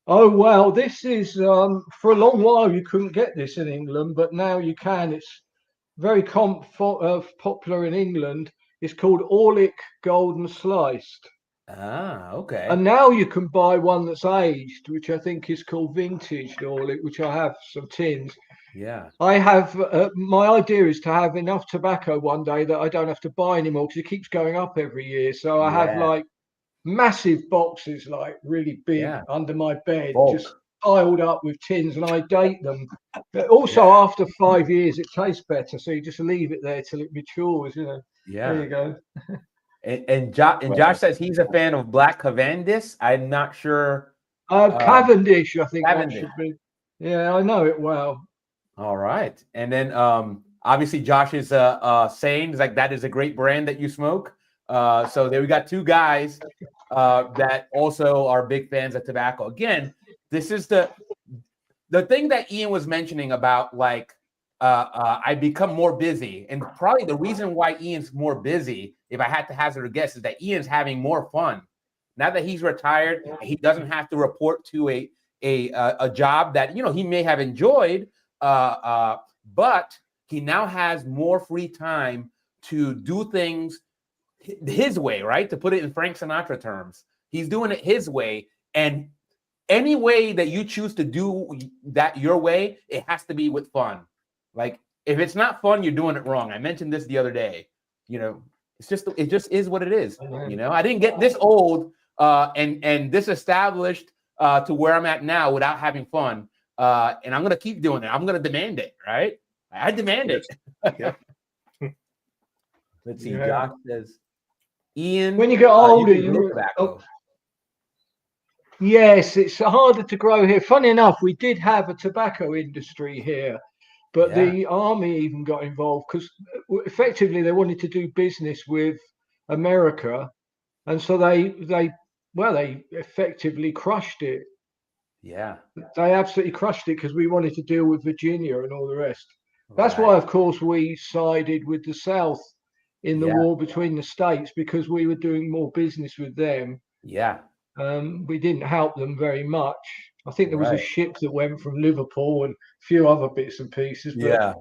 Oh, well, this is for a long while you couldn't get this in England, but now you can. It's very popular in England. It's called Orlick Golden Sliced. Ah, okay. And now you can buy one that's aged, which I think is called vintage Orlick, which I have some tins. Yeah. I have, my idea is to have enough tobacco one day that I don't have to buy anymore, because it keeps going up every year. So I have like massive boxes, like really big, under my bed, just piled up with tins, and I date them. But also, after 5 years, it tastes better, so you just leave it there till it matures. You know. Yeah. There you go. And Josh says he's a fan of Black Cavendish. I'm not sure. Cavendish, I think Cavendish. that should be. Yeah, I know it well. All right, and then obviously Josh is saying like that is a great brand that you smoke. So there we got two guys that also are big fans of tobacco. Again, this is the thing that Ian was mentioning about, like, I become more busy, and probably the reason why Ian's more busy, if I had to hazard a guess, is that Ian's having more fun now that he's retired. He doesn't have to report to a job that, you know, he may have enjoyed, but he now has more free time to do things his way, right? To put it in Frank Sinatra terms, he's doing it his way, and any way that you choose to do that your way, it has to be with fun. Like, if it's not fun, you're doing it wrong. I mentioned this the other day. You know, it just is what it is. You know, I didn't get this old and this established to where I'm at now without having fun. And I'm gonna keep doing it. I'm gonna demand it, right? I demand it. Yeah. Let's see. Josh says, Ian, when you get older, yes, it's harder to grow here. Funny enough, we did have a tobacco industry here, but the army even got involved, because effectively they wanted to do business with America, and so they effectively crushed it. Yeah, they absolutely crushed it, because we wanted to deal with Virginia and all the rest. That's why, of course, we sided with the South in the war between the states, because we were doing more business with them. Yeah. We didn't help them very much. I think there was a ship that went from Liverpool and a few other bits and pieces. But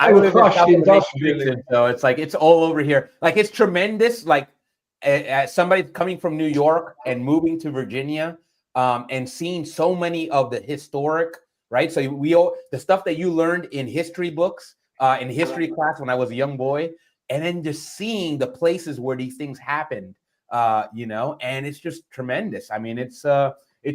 I live in South industrially, so it's like it's all over here. Like, it's tremendous. Like, as somebody coming from New York and moving to Virginia, and seeing so many of the historic, right? So the stuff that you learned in history books, in history class when I was a young boy, and then just seeing the places where these things happened, you know, and it's just tremendous. I mean, it's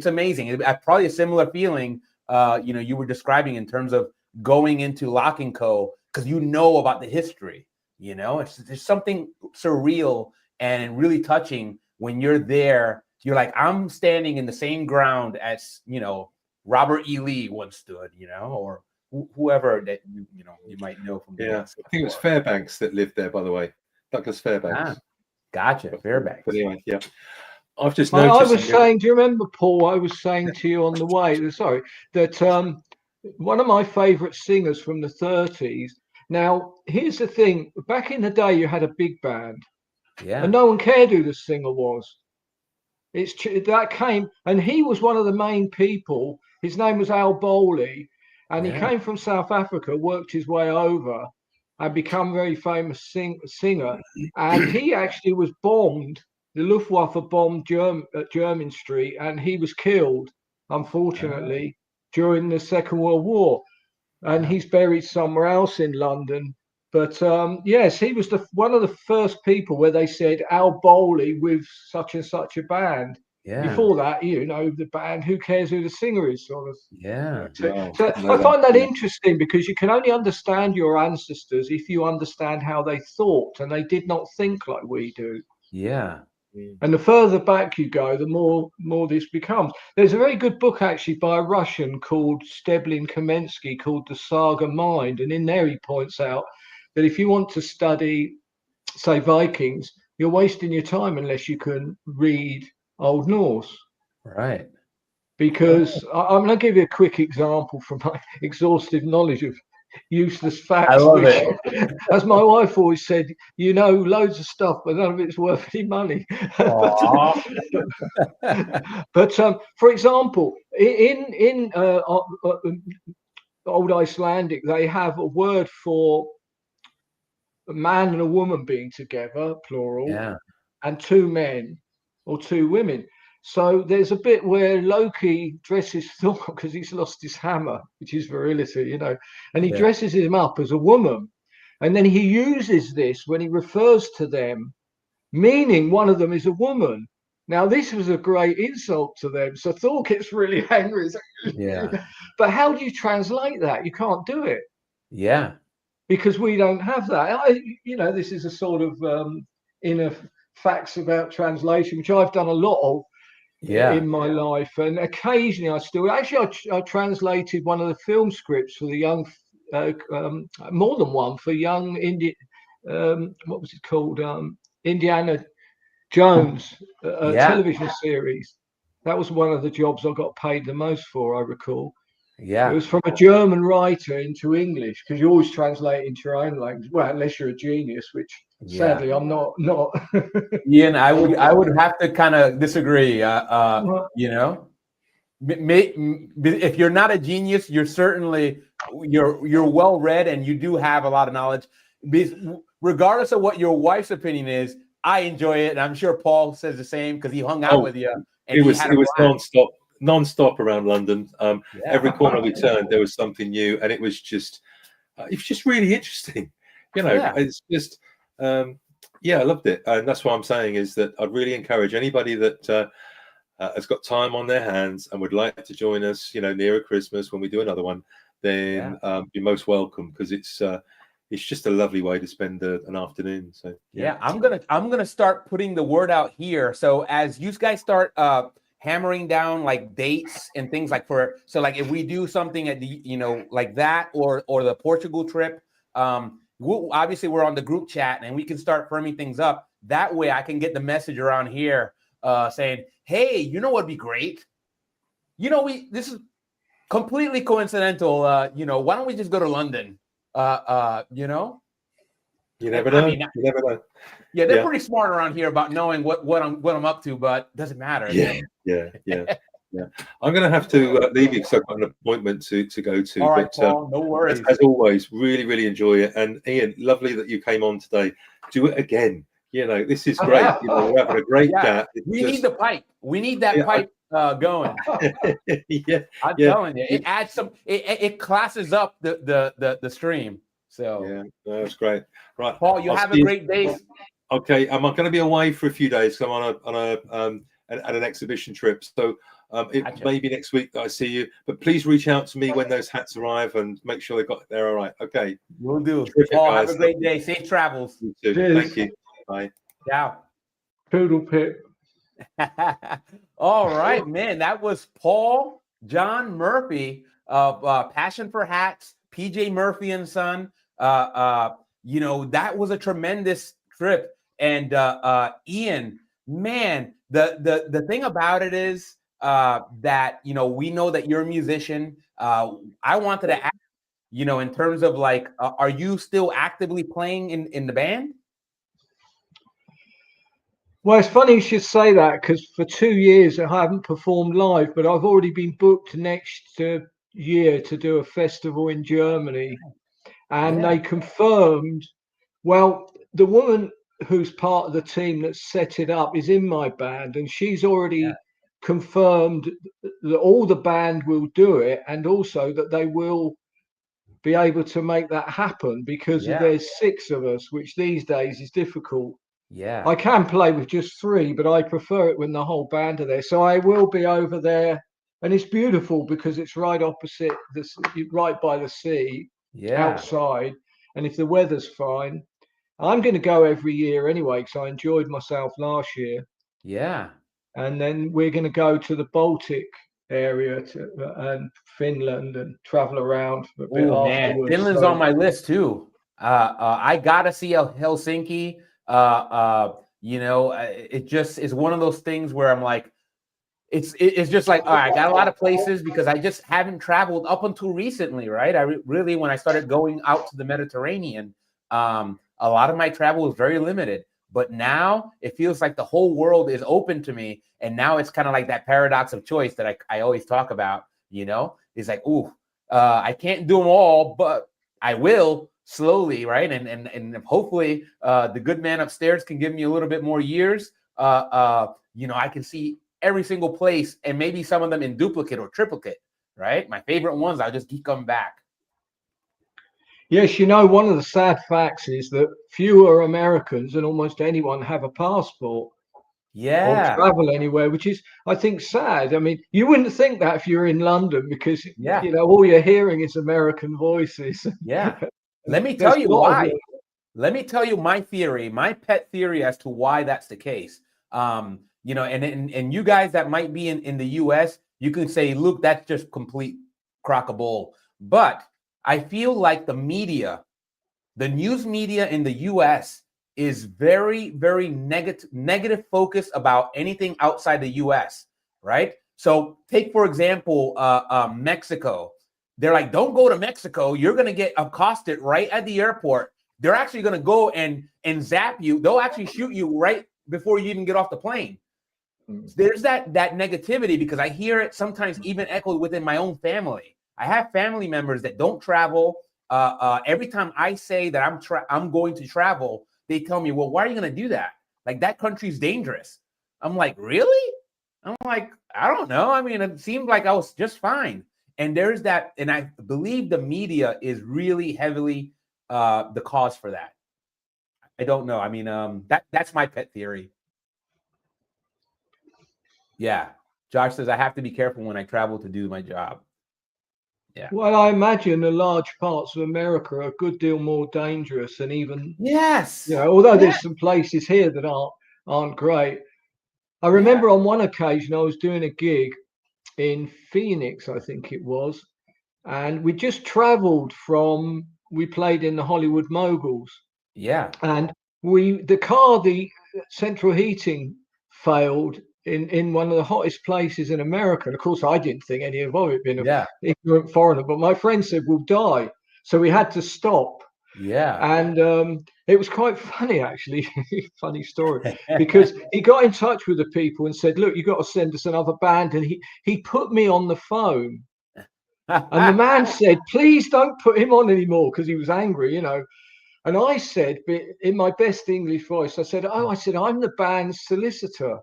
amazing. Probably a similar feeling, you know, you were describing in terms of going into Lock & Co, because you know about the history. You know, there's something surreal and really touching when you're there. You're like, I'm standing in the same ground as, you know, Robert E. Lee once stood, you know, or whoever that you know you might know from. I think it was Fairbanks that lived there, by the way. Douglas Fairbanks. Gotcha, Fairbanks. But anyway, I've just noticed. I was saying, do you remember, Paul? I was saying to you on the way, sorry, that one of my favourite singers from the 30s. Now, here's the thing: back in the day, you had a big band, and no one cared who the singer was. That came, and he was one of the main people. His name was Al Bowley, and he came from South Africa, worked his way over, and become a very famous singer. And he actually was bombed. The Luftwaffe bombed Jermyn Street, and he was killed, unfortunately, during the Second World War. And he's buried somewhere else in London. But yes, he was one of the first people where they said Al Bowley with such and such a band. Before that, you know, the band, who cares who the singer is, sort of. So I find that interesting, because you can only understand your ancestors if you understand how they thought, and they did not think like we do. And the further back you go, the more this becomes. There's a very good book actually by a Russian called Steblin Kamensky called The Saga Mind, and in there he points out that if you want to study, say, Vikings, you're wasting your time unless you can read Old Norse. Right. Because I'm going to give you a quick example from my exhaustive knowledge of useless facts. I love it. As my wife always said, you know loads of stuff, but none of it's worth any money. but for example, in Old Icelandic, they have a word for a man and a woman being together, plural, and two men or two women. So there's a bit where Loki dresses Thor because he's lost his hammer, which is virility, you know, and he dresses him up as a woman. And then he uses this when he refers to them, meaning one of them is a woman. Now, this was a great insult to them. So Thor gets really angry. But how do you translate that? You can't do it. Yeah. Because we don't have that. You know, this is a sort of inner facts about translation, which I've done a lot of in my life. And occasionally I still, actually, I translated one of the film scripts for the young, more than one, for young Indian, what was it called? Indiana Jones, television series. That was one of the jobs I got paid the most for, I recall. Yeah. It was from a German writer into English, because you always translate into your own language. Well, unless you're a genius, which sadly I'm not. Ian, I would have to kind of disagree. You know, if you're not a genius, you're certainly you're well read and you do have a lot of knowledge. Regardless of what your wife's opinion is, I enjoy it, and I'm sure Paul says the same because he hung out with you. And it was non-stop around London. Every corner we turned, there was something new, and it was just really interesting. You know, it's just I loved it, and that's what I'm saying is that I'd really encourage anybody that has got time on their hands and would like to join us, you know, nearer Christmas when we do another one, then be most welcome, because it's just a lovely way to spend an afternoon. So I'm gonna start putting the word out here. So as you guys start hammering down like dates and things like like if we do something at the, you know, like that or the Portugal trip, obviously we're on the group chat and we can start firming things up. That way I can get the message around here saying, hey, you know what'd be great? You know, this is completely coincidental. You know, why don't we just go to London? You know, you never know. You never know. Yeah, they're pretty smart around here about knowing what I'm up to, but it doesn't matter. Yeah. I'm going to have to leave you because I've got an appointment to go to. All right, Paul, no worries. As always, really enjoy it. And Ian, lovely that you came on today. Do it again. You know, this is great. You know, we're having a great chat. We need the pipe. We need that pipe going. I'm telling you, it adds some. It classes up the stream. So that's great. Right, Paul, you have a great day. Okay, I'm going to be away for a few days. I'm on an exhibition trip, so it may be next week that I see you. But please reach out to me when those hats arrive and make sure they got there all right. Okay, we'll do. Paul, have a great day. Safe travels. You too. Thank you. Bye. Ciao. Poodle pip. All right, man. That was Paul John Murphy of Passion for Hats, PJ Murphy and Son. You know, that was a tremendous trip. And Ian, man, the thing about it is that, you know, we know that you're a musician. I wanted to ask, you know, in terms of like, are you still actively playing in the band? Well, it's funny you should say that, because for 2 years I haven't performed live, but I've already been booked next year to do a festival in Germany. And they confirmed, well, the woman who's part of the team that set it up is in my band, and she's already confirmed that all the band will do it, and also that they will be able to make that happen, because there's 6 of us, which these days is difficult. I can play with just 3, but I prefer it when the whole band are there. So I will be over there, and it's beautiful because it's right opposite right by the sea, outside. And if the weather's fine, I'm going to go every year anyway, because I enjoyed myself last year. And then we're going to go to the Baltic area and Finland and travel around a bit afterwards. Finland's on my list too. I gotta see Helsinki. You know, it just is one of those things where I'm like, it's just like, all right, I got a lot of places because I just haven't traveled up until recently, right? Really, when I started going out to the Mediterranean, a lot of my travel was very limited. But now it feels like the whole world is open to me. And now it's kind of like that paradox of choice that I always talk about, It's like, I can't do them all, but I will slowly, right? And hopefully the good man upstairs can give me a little bit more years. I can see every single place, and maybe some of them in duplicate or triplicate, right? My favorite ones, I'll just keep coming back. Yes, one of the sad facts is that fewer Americans than almost anyone have a passport. Yeah. Or travel anywhere, which is, I think, sad. I mean, you wouldn't think that if you're in London because, all you're hearing is American voices. Yeah. Let me tell you why. Let me tell you my theory, my pet theory as to why that's the case. And you guys that might be in the US, you can say, look, that's just complete crock of bull. But I feel like the news media in the US is very, very negative focus about anything outside the US, right? So take, for example, Mexico. They're like, don't go to Mexico. You're going to get accosted right at the airport. They're actually going to go and zap you. They'll actually shoot you right before you even get off the plane. There's that negativity because I hear it sometimes even echoed within my own family. I have family members that don't travel. Every time I say that I'm going to travel, they tell me, well, why are you going to do that? Like, that country's dangerous. I'm like, really? I'm like, I don't know. I mean, it seemed like I was just fine. And there's that. And I believe the media is really heavily the cause for that. I don't know. I mean, that's my pet theory. Yeah. Josh says, I have to be careful when I travel to do my job. Yeah. Well, I imagine the large parts of America are a good deal more dangerous than even. Yes. Although there's some places here that aren't great. I remember on one occasion I was doing a gig in Phoenix, I think it was, and we just traveled we played in the Hollywood Moguls. Yeah. And the central heating failed in one of the hottest places in America. And of course, I didn't think any of it, being an ignorant foreigner, but my friend said, we'll die. So we had to stop. Yeah. And it was quite funny, actually. Funny story, because he got in touch with the people and said, look, you got to send us another band. And he put me on the phone. And the man said, please don't put him on anymore, because he was angry, And I said, in my best English voice, I said, I'm the band's solicitor.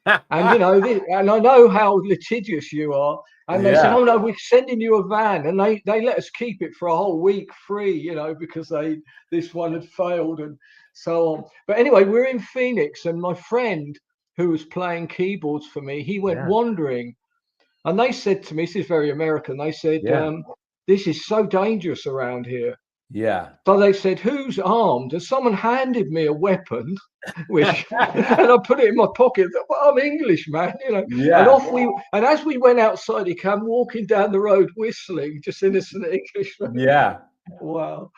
And, and I know how litigious you are. And they said, oh, no, we're sending you a van. And they let us keep it for a whole week free, because this one had failed and so on. But anyway, we're in Phoenix, and my friend who was playing keyboards for me, he went wandering. And they said to me, this is very American, they said, this is so dangerous around here. Yeah. So they said, who's armed? And someone handed me a weapon, and I put it in my pocket. Well, I'm English, man, Yeah. And as we went outside, he came walking down the road whistling, just innocent English. Yeah. Wow.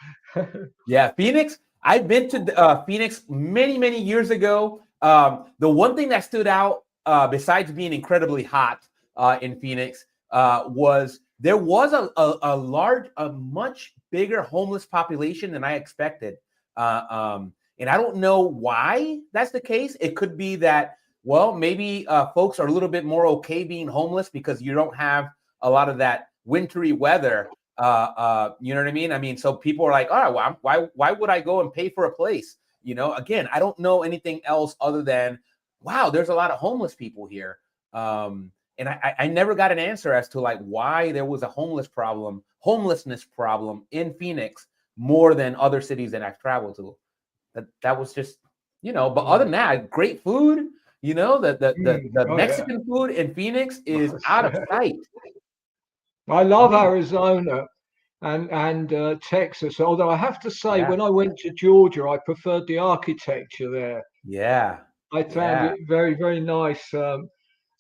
Yeah. Phoenix. I've been to Phoenix many, many years ago. The one thing that stood out, besides being incredibly hot in Phoenix, was there was a much bigger homeless population than I expected. And I don't know why that's the case. It could be that, well, maybe folks are a little bit more okay being homeless because you don't have a lot of that wintry weather. You know what I mean? I mean, so people are like, all right, well, why would I go and pay for a place? Again, I don't know anything else other than, wow, there's a lot of homeless people here. And I never got an answer as to like why there was a homelessness problem in Phoenix more than other cities that I've traveled to. That was just, but other than that, great food, the Mexican food in Phoenix is out of sight. I love Arizona and Texas, although I have to say, when I went to Georgia, I preferred the architecture there. Yeah. I found it very, very nice.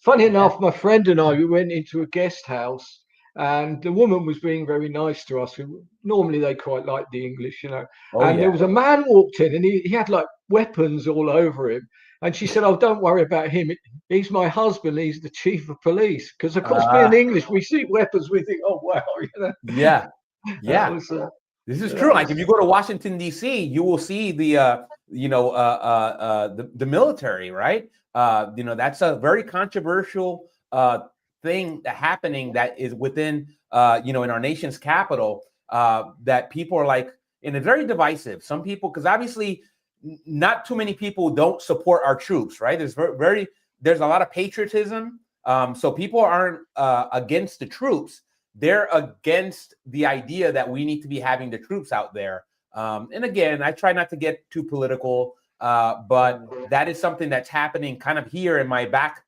Funny enough, my friend and I, we went into a guest house, and the woman was being very nice to us. Normally they quite like the English, Oh and yeah. there was a man walked in, and he had like weapons all over him. And she said, "Oh, don't worry about him. He's my husband. He's the chief of police." Because of course, being English, we see weapons, we think, "Oh wow," Yeah. Yeah. That was, This is that true. Like was- if you go to Washington D.C., you will see the the military, right? That's a very controversial thing happening that is within in our nation's capital, that people are like, and it's very divisive. Some people, because obviously not too many people don't support our troops, right? There's a lot of patriotism. So people aren't against the troops. They're against the idea that we need to be having the troops out there. And again, I try not to get too political, but that is something that's happening kind of here in my back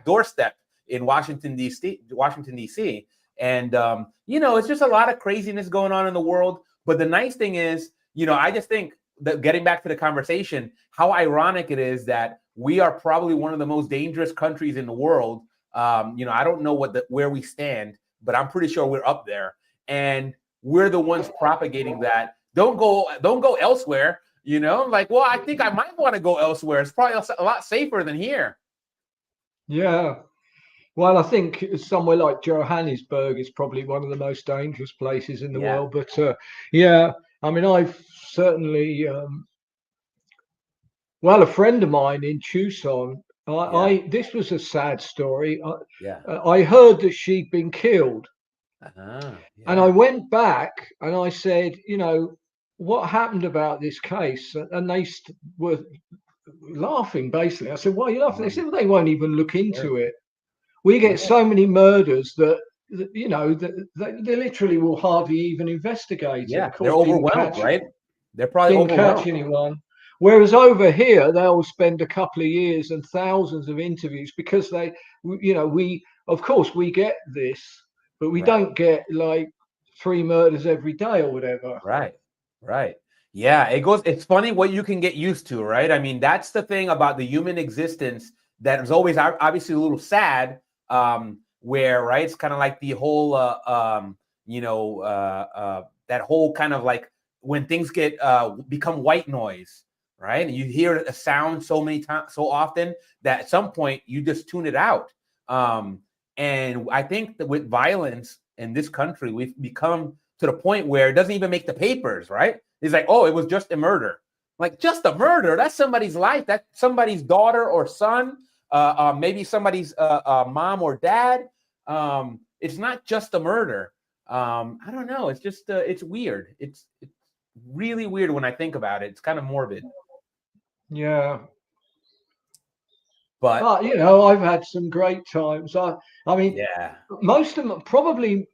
doorstep in Washington D.C. And it's just a lot of craziness going on in the world. But the nice thing is, I just think that, getting back to the conversation, how ironic it is that we are probably one of the most dangerous countries in the world. I don't know where we stand, but I'm pretty sure we're up there, and we're the ones propagating that. Don't go elsewhere. Like, well, I think I might want to go elsewhere. It's probably a lot safer than here. Yeah. Well, I think somewhere like Johannesburg is probably one of the most dangerous places in the world. But yeah, I mean, I've certainly, a friend of mine in Tucson, this was a sad story. I heard that she'd been killed. And I went back and I said, what happened about this case? And they were laughing, basically. I said, why are you laughing? They said, well, they won't even look into it. We get so many murders that they literally will hardly even investigate it. Yeah, they're overwhelmed, right? They're probably didn't overwhelmed. catch anyone. Whereas over here, they'll spend a couple of years and thousands of interviews, because we of course we get this, but we don't get like 3 murders every day or whatever. Right. Yeah, it's funny what you can get used to, right? I mean, that's the thing about the human existence that is always obviously a little sad, where, right, it's kind of like the whole, that whole kind of like when things get become white noise, right? And you hear a sound so many times, so often, that at some point you just tune it out. And I think that with violence in this country, we've become to the point where it doesn't even make the papers, right? It's like, oh, it was just a murder. Like, just a murder? That's somebody's life. That's somebody's daughter or son, maybe somebody's mom or dad. It's not just a murder. I don't know. It's just, it's weird. It's really weird when I think about it. It's kind of morbid. Yeah. But I've had some great times. I mean, most of them, probably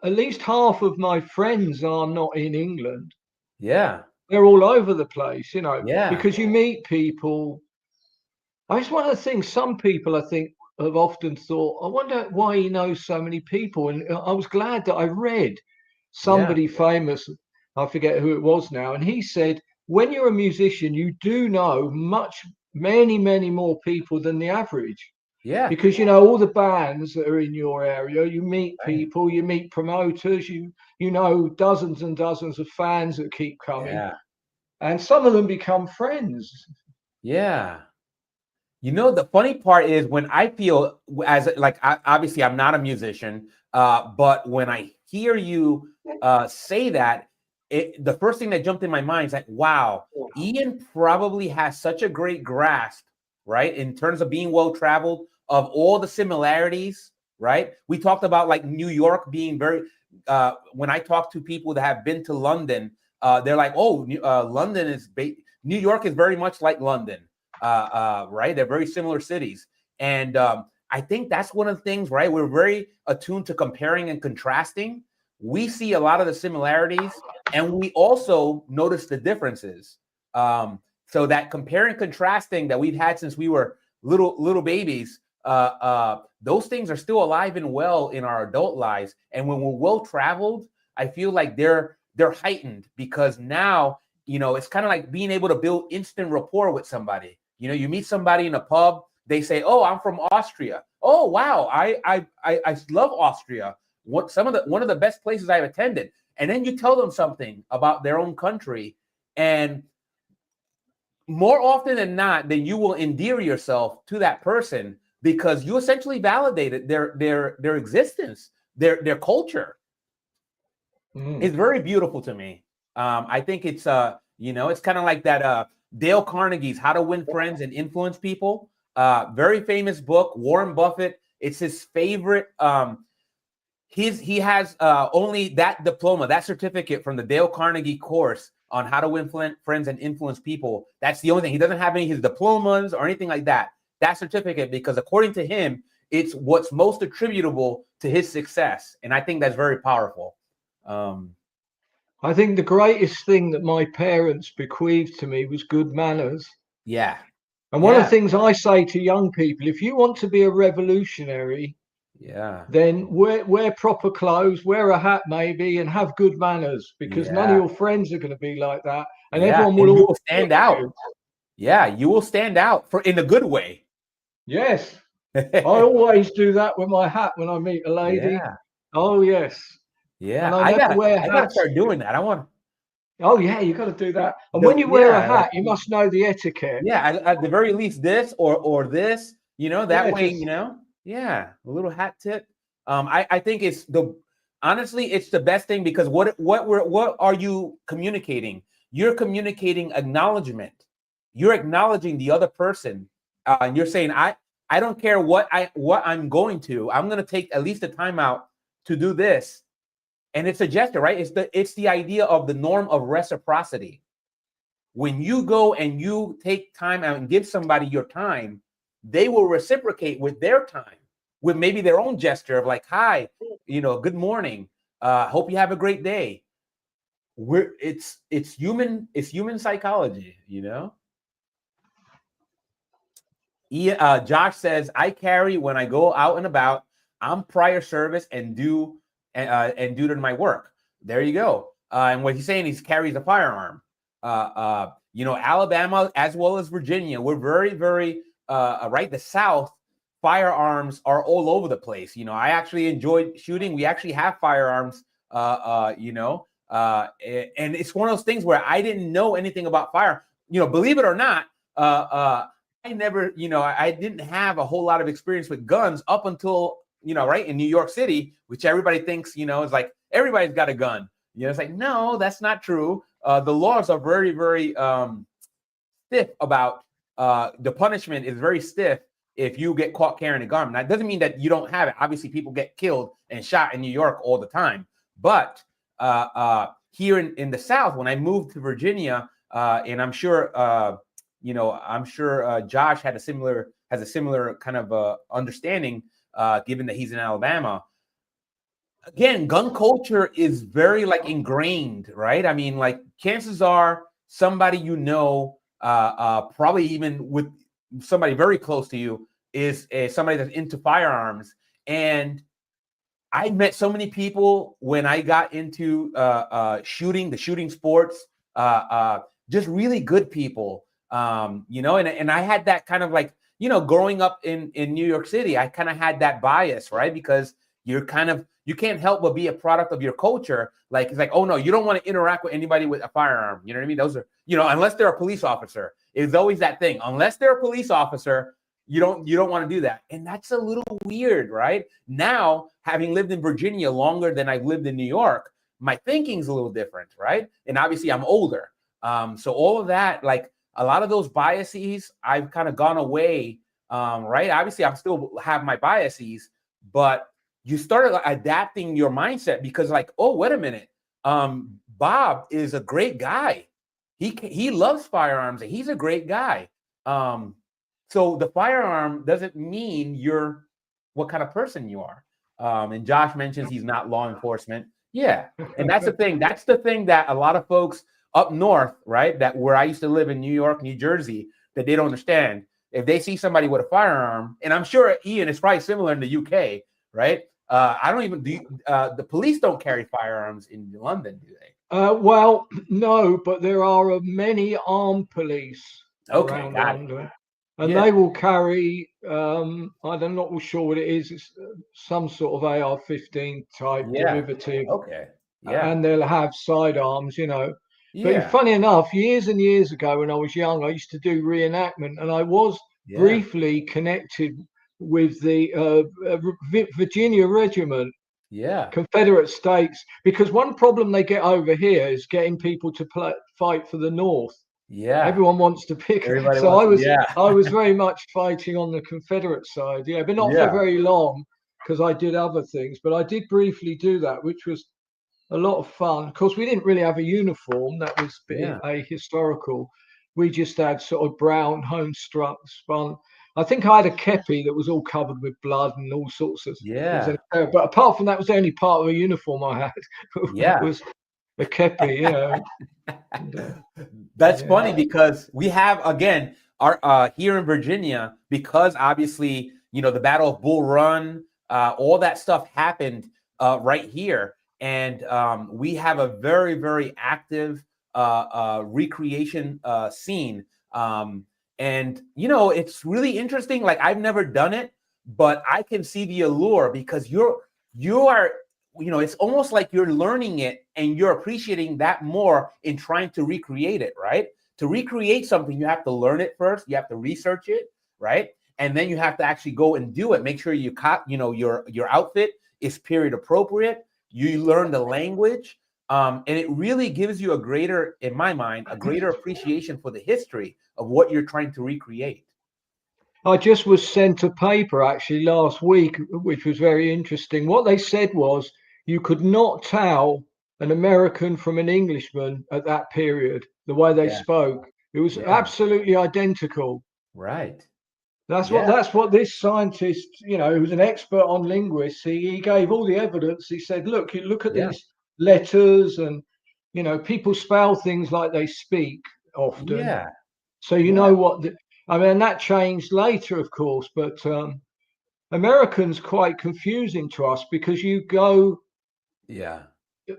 at least half of my friends are not in England. Yeah. They're all over the place, Yeah. because you meet people. It's one of the things some people, I think, have often thought, I wonder why he knows so many people. And I was glad that I read somebody famous, I forget who it was now, and he said, when you're a musician, you do know many, many more people than the average. Yeah. Because, all the bands that are in your area, you meet people, you meet promoters, you know dozens and dozens of fans that keep coming. Yeah. And some of them become friends. Yeah. The funny part is when I feel obviously I'm not a musician, but when I hear you say that, the first thing that jumped in my mind is like, wow, Ian probably has such a great grasp, right, in terms of being well-traveled, of all the similarities, right? We talked about like New York being very, when I talk to people that have been to London, they're like, oh, New York is very much like London. Right? They're very similar cities. And I think that's one of the things, right? We're very attuned to comparing and contrasting. We see a lot of the similarities, and we also notice the differences. So that comparing and contrasting that we've had since we were little babies, those things are still alive and well in our adult lives. And when we're well-traveled, I feel like they're heightened, because now, it's kind of like being able to build instant rapport with somebody. You meet somebody in a pub, they say, "Oh, I'm from Austria." Oh, wow, I love Austria. One of the best places I've attended. And then you tell them something about their own country, and more often than not, then you will endear yourself to that person because you essentially validated their existence, their culture. It's very beautiful to me. I think it's it's kind of like that Dale Carnegie's How to Win Friends and Influence People. Very famous book. Warren Buffett. It's his favorite. He has only that diploma, that certificate from the Dale Carnegie course on how to win friends and influence people. That's the only thing. He doesn't have any of his diplomas or anything like that. That certificate, because according to him, it's what's most attributable to his success. And I think that's very powerful. I think the greatest thing that my parents bequeathed to me was good manners. Yeah. And one of the things I say to young people, if you want to be a revolutionary, then wear proper clothes, wear a hat maybe, and have good manners, because none of your friends are going to be like that, and everyone will you will stand out. Yeah, you will stand out in a good way. Yes, I always do that with my hat when I meet a lady. Yeah. Oh yes. Yeah, and I gotta start doing that. I want. Oh yeah, you got to do that. And when you wear a hat, you must know the etiquette. Yeah, at the very least, this or this. That way, Yeah, a little hat tip. I think honestly, it's the best thing, because what are you communicating? You're communicating acknowledgement. You're acknowledging the other person, and you're saying, I don't care what I'm going to. I'm going to take at least a time out to do this, and it's a gesture, right? It's the idea of the norm of reciprocity. When you go and you take time out and give somebody your time, they will reciprocate with their time, with maybe their own gesture of like, hi, good morning. Hope you have a great day. It's human psychology, Josh says, I carry when I go out and about. I'm prior service and due to my work. There you go. And what he's saying is carries a firearm. Alabama as well as Virginia, we're very, very right. The South, firearms are all over the place. I actually enjoyed shooting. We actually have firearms. And it's one of those things where I didn't know anything about fire. Believe it or not, I never, I didn't have a whole lot of experience with guns up until, right, in New York City, which everybody thinks, is like everybody's got a gun. It's like, no, that's not true. The laws are very, very stiff about the punishment is very stiff if you get caught carrying a gun. That doesn't mean that you don't have it. Obviously, people get killed and shot in New York all the time. But here in the South, when I moved to Virginia, and I'm sure, Josh has a similar kind of understanding, given that he's in Alabama. Again, gun culture is very ingrained, right? I mean, chances are somebody probably even with somebody very close to you is somebody that's into firearms. And I met so many people when I got into the shooting sports, just really good people, and I had that kind of growing up in New York City, I kind of had that bias, right? Because you can't help but be a product of your culture. It's like, oh no, you don't want to interact with anybody with a firearm. You know what I mean? Those are, unless they're a police officer. It's always that thing. Unless they're a police officer, you don't want to do that. And that's a little weird, right? Now, having lived in Virginia longer than I've lived in New York, my thinking's a little different, right? And obviously I'm older. So all of that, a lot of those biases, I've kind of gone away, right? Obviously, I still have my biases, but you started adapting your mindset because oh, wait a minute. Bob is a great guy. He loves firearms and he's a great guy. So the firearm doesn't mean you're what kind of person you are. And Josh mentions he's not law enforcement. Yeah. And that's the thing. That's the thing that a lot of folks up north, right, that where I used to live in New York, New Jersey, that they don't understand. If they see somebody with a firearm, and I'm sure, Ian, it's probably similar in the UK, right? The police don't carry firearms in London, do they? Well, no, but there are many armed police around London. and they will carry, I'm not sure what it is. It's some sort of AR-15 type derivative. Okay. Yeah. And they'll have sidearms, you know. But Yeah. funny enough, years and years ago when I was young, I used to do reenactment, and I was briefly connected with the Virginia Regiment, Confederate States, because one problem they get over here is getting people to fight for the North. Yeah. Everyone wants to pick. Everybody so wants, I was very much fighting on the Confederate side, but not for very long, because I did other things. But I did briefly do that, which was a lot of fun. Of course, we didn't really have a uniform. That was a historical. We just had sort of brown homespun. I think I had a kepi that was all covered with blood and all sorts of things. But apart from that, was the only part of a uniform I had. Was a kepi, you know. That's funny, because we have, again, our here in Virginia, because obviously, you know, the Battle of Bull Run, all that stuff happened right here. And we have a very, very active recreation scene. And, you know, it's really interesting. Like, I've never done it, but I can see the allure, because you are, you know, it's almost like you're learning it and you're appreciating that more in trying to recreate it, right? To recreate something, you have to learn it first. You have to research it, right? And then you have to actually go and do it. Make sure you your outfit is period appropriate. You learn the language, and it really gives you a greater, in my mind, a greater appreciation for the history of what you're trying to recreate. I just was sent a paper actually last week, which was very interesting. What they said was you could not tell an American from an Englishman at that period, the way they spoke. It was absolutely identical. Right. That's what this scientist, you know, who's an expert on linguists, he gave all the evidence. He said, look at these letters, and, you know, people spell things like they speak often. Yeah. So you know what, I mean, that changed later, of course, but Americans quite confusing to us, because you go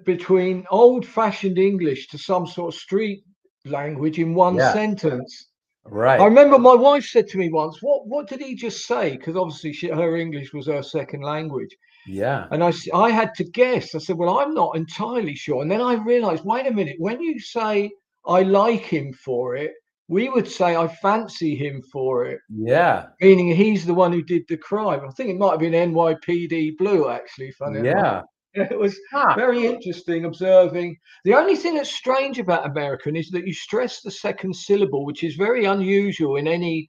between old-fashioned English to some sort of street language in one sentence. Right. I remember my wife said to me once, what did he just say? Because obviously her English was her second language. Yeah. And I had to guess. I said, well, I'm not entirely sure. And then I realized, wait a minute, when you say I like him for it, we would say I fancy him for it. Yeah. Meaning he's the one who did the crime. I think it might have been NYPD Blue, actually, funny enough. It was very interesting observing. The only thing that's strange about American is that you stress the second syllable, which is very unusual in any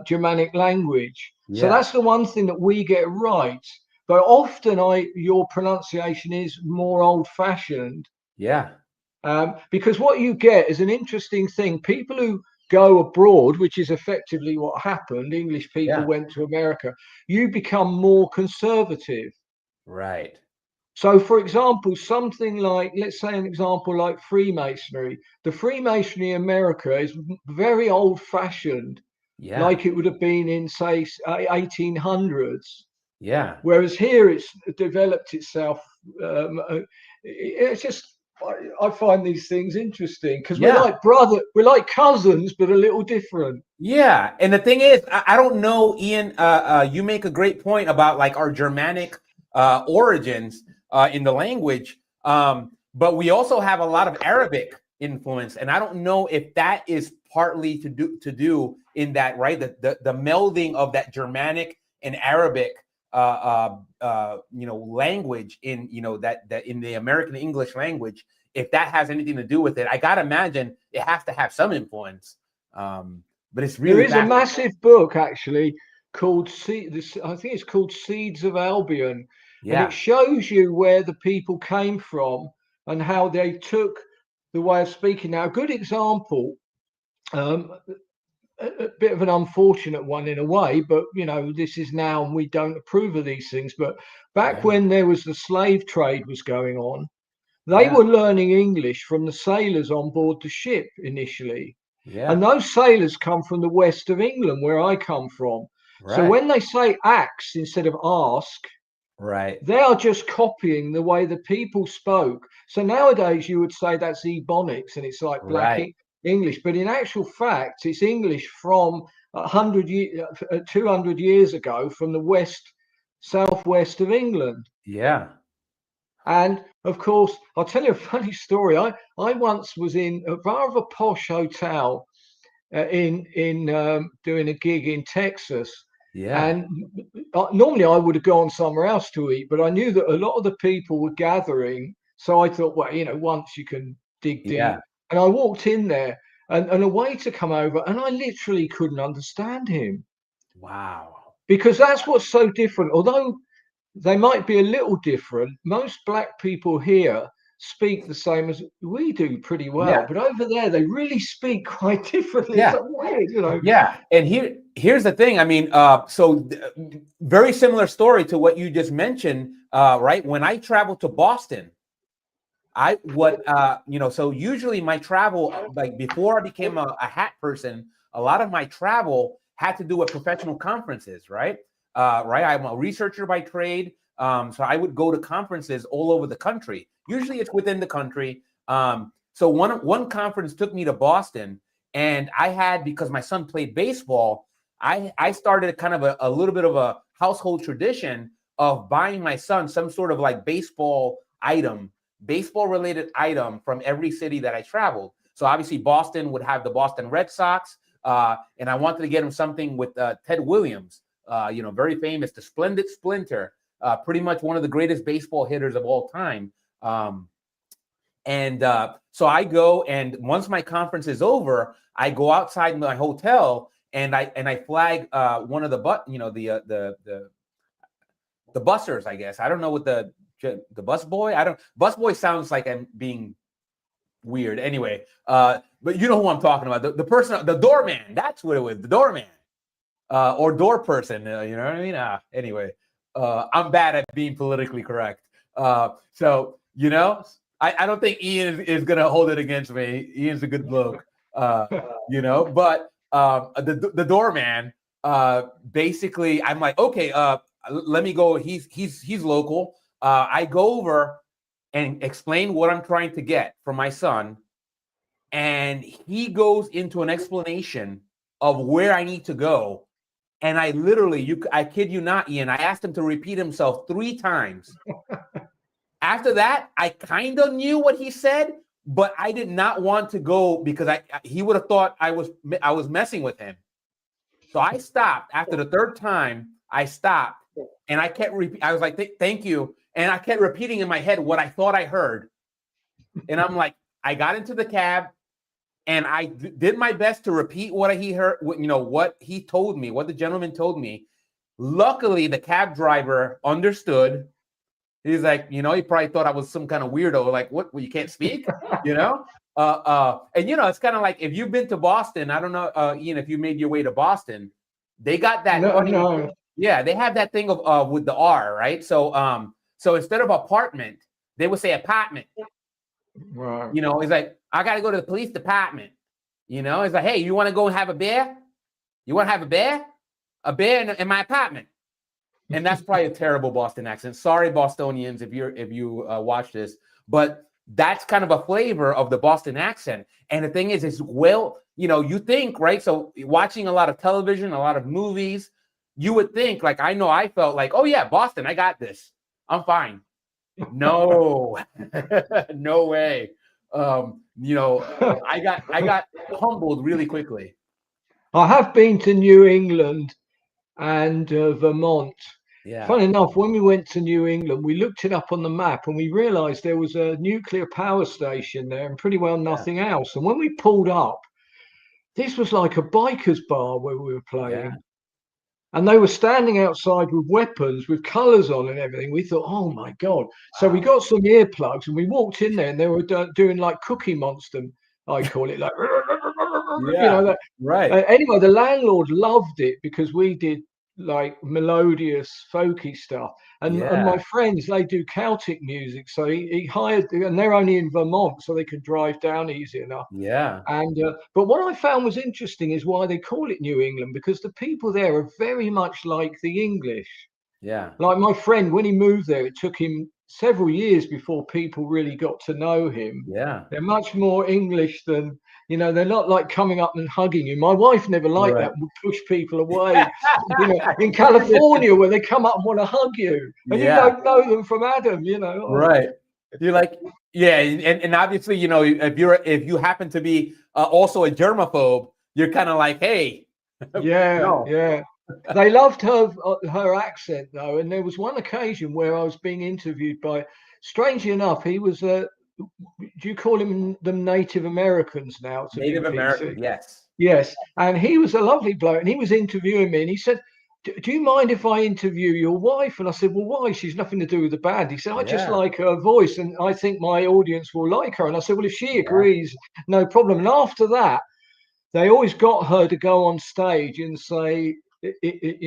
Germanic language. So that's the one thing that we get right. But often your pronunciation is more old-fashioned. Yeah. Because what you get is an interesting thing. People who go abroad, which is effectively what happened, English people went to America, you become more conservative. Right. So, for example, something like, let's say an example like Freemasonry. The Freemasonry in America is very old-fashioned, like it would have been in, say, 1800s. Yeah. Whereas here it's developed itself. It's just, I find these things interesting, because we're like cousins, but a little different. Yeah. And the thing is, I don't know, Ian, you make a great point about like our Germanic origins in the language, but we also have a lot of Arabic influence, and I don't know if that is partly to do in that, right, the melding of that Germanic and Arabic language in, that in the American English language, if that has anything to do with it. I gotta imagine it has to have some influence, but it's really, there is a massive book actually called I think it's called Seeds of Albion. And it shows you where the people came from and how they took the way of speaking. Now, a good example, a bit of an unfortunate one in a way, but, this is now, and we don't approve of these things. But back when there was the slave trade was going on, they were learning English from the sailors on board the ship initially. And those sailors come from the west of England, where I come from. So when they say axe instead of ask, they are just copying the way the people spoke. So nowadays you would say that's Ebonics, and it's like black English, but in actual fact it's English from 200 years ago from the southwest of England. Yeah. And of course, I'll tell you a funny story. I once was in a rather posh hotel doing a gig in Texas. Yeah. And normally I would have gone somewhere else to eat, but I knew that a lot of the people were gathering. So I thought, well, once you can dig Yeah. deep. And I walked in there and a waiter come over and I literally couldn't understand him. Wow. Because that's what's so different. Although they might be a little different, most black people here speak the same as we do pretty well. Yeah. But over there, they really speak quite differently. Yeah. It's weird, Yeah. And here's the thing. I mean, very similar story to what you just mentioned, right? When I traveled to Boston, so usually my travel, like before I became a hat person, a lot of my travel had to do with professional conferences, right? Right. I'm a researcher by trade. So I would go to conferences all over the country. Usually it's within the country. So one conference took me to Boston, and because my son played baseball, I started kind of a little bit of a household tradition of buying my son some sort of like baseball related item from every city that I traveled. So obviously Boston would have the Boston Red Sox, and I wanted to get him something with Ted Williams, very famous, the Splendid Splinter, pretty much one of the greatest baseball hitters of all time. So I go, and once my conference is over, I go outside my hotel and I flag one of the bussers, I guess. I don't know what the busboy. Busboy sounds like I'm being weird. Anyway, but you know who I'm talking about. The person, the doorman. That's what it was. The doorman, or door person. You know what I mean? Anyway, I'm bad at being politically correct. So I don't think Ian is gonna hold it against me. Ian's a good bloke. But the doorman. Basically, I'm like, okay, let me go. He's local. I go over and explain what I'm trying to get for my son, and he goes into an explanation of where I need to go. And I literally, I kid you not, Ian, I asked him to repeat himself 3 times. After that, I kind of knew what he said, but I did not want to go because he would have thought I was messing with him. So I stopped after the 3rd time. I stopped and I kept I was like, thank you. And I kept repeating in my head what I thought I heard. And I'm like, I got into the cab and I did my best to repeat what he heard, what he told me, what the gentleman told me. Luckily, the cab driver understood. He's like, he probably thought I was some kind of weirdo. Like, what? Well, you can't speak, And it's kind of like if you've been to Boston. I don't know, Ian, if you made your way to Boston, they got that. No. Yeah, they have that thing of with the R, right? So instead of apartment, they would say apartment. Right. It's like, I got to go to the police department. It's like, hey, you want to go and have a beer? You want to have a beer? A beer in my apartment. And that's probably a terrible Boston accent. Sorry, Bostonians, if you watch this, but that's kind of a flavor of the Boston accent. And the thing is, you think, right? So watching a lot of television, a lot of movies, you would think, like, I felt like, oh yeah, Boston, I got this. I'm fine. No, no way. I got humbled really quickly. I have been to New England and Vermont. Yeah. Funny enough, when we went to New England, we looked it up on the map and we realized there was a nuclear power station there and pretty well nothing else. And when we pulled up, this was like a biker's bar where we were playing. Yeah. And they were standing outside with weapons, with colors on and everything. We thought, oh my God. So we got some earplugs and we walked in there and they were doing like Cookie Monster, I call it, like, right. Anyway, the landlord loved it because we did like melodious, folky stuff. And my friends, they do Celtic music. So he hired, and they're only in Vermont, so they could drive down easy enough. Yeah. And but what I found was interesting is why they call it New England, because the people there are very much like the English. Yeah. Like my friend, when he moved there, it took him several years before people really got to know him. Yeah. They're much more English than, you know, they're not like coming up and hugging you. My wife never liked that and would push people away. You know, in California where they come up and want to hug you and you don't know them from Adam, you know. Right. You're like, yeah, and obviously, you know, if you happen to be also a germaphobe, you're kind of like, hey. Yeah. They loved her accent though, and there was one occasion where I was being interviewed by, strangely enough, he was do you call them Native Americans now? Native Americans, yes. Yes, and he was a lovely bloke, and he was interviewing me, and he said, do you mind if I interview your wife? And I said, well, why? She's nothing to do with the band. He said, I just like her voice, and I think my audience will like her. And I said, well, if she agrees, no problem. And after that, they always got her to go on stage and say,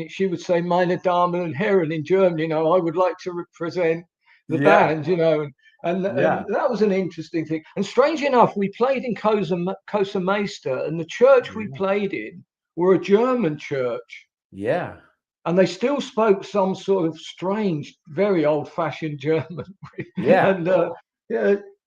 she would say, meine Damen und Herren in German, you know, I would like to represent the band, you know, and that was an interesting thing. And strange enough, we played in Cosa Meister, and the church we played in were a German church. Yeah. And they still spoke some sort of strange, very old-fashioned German. And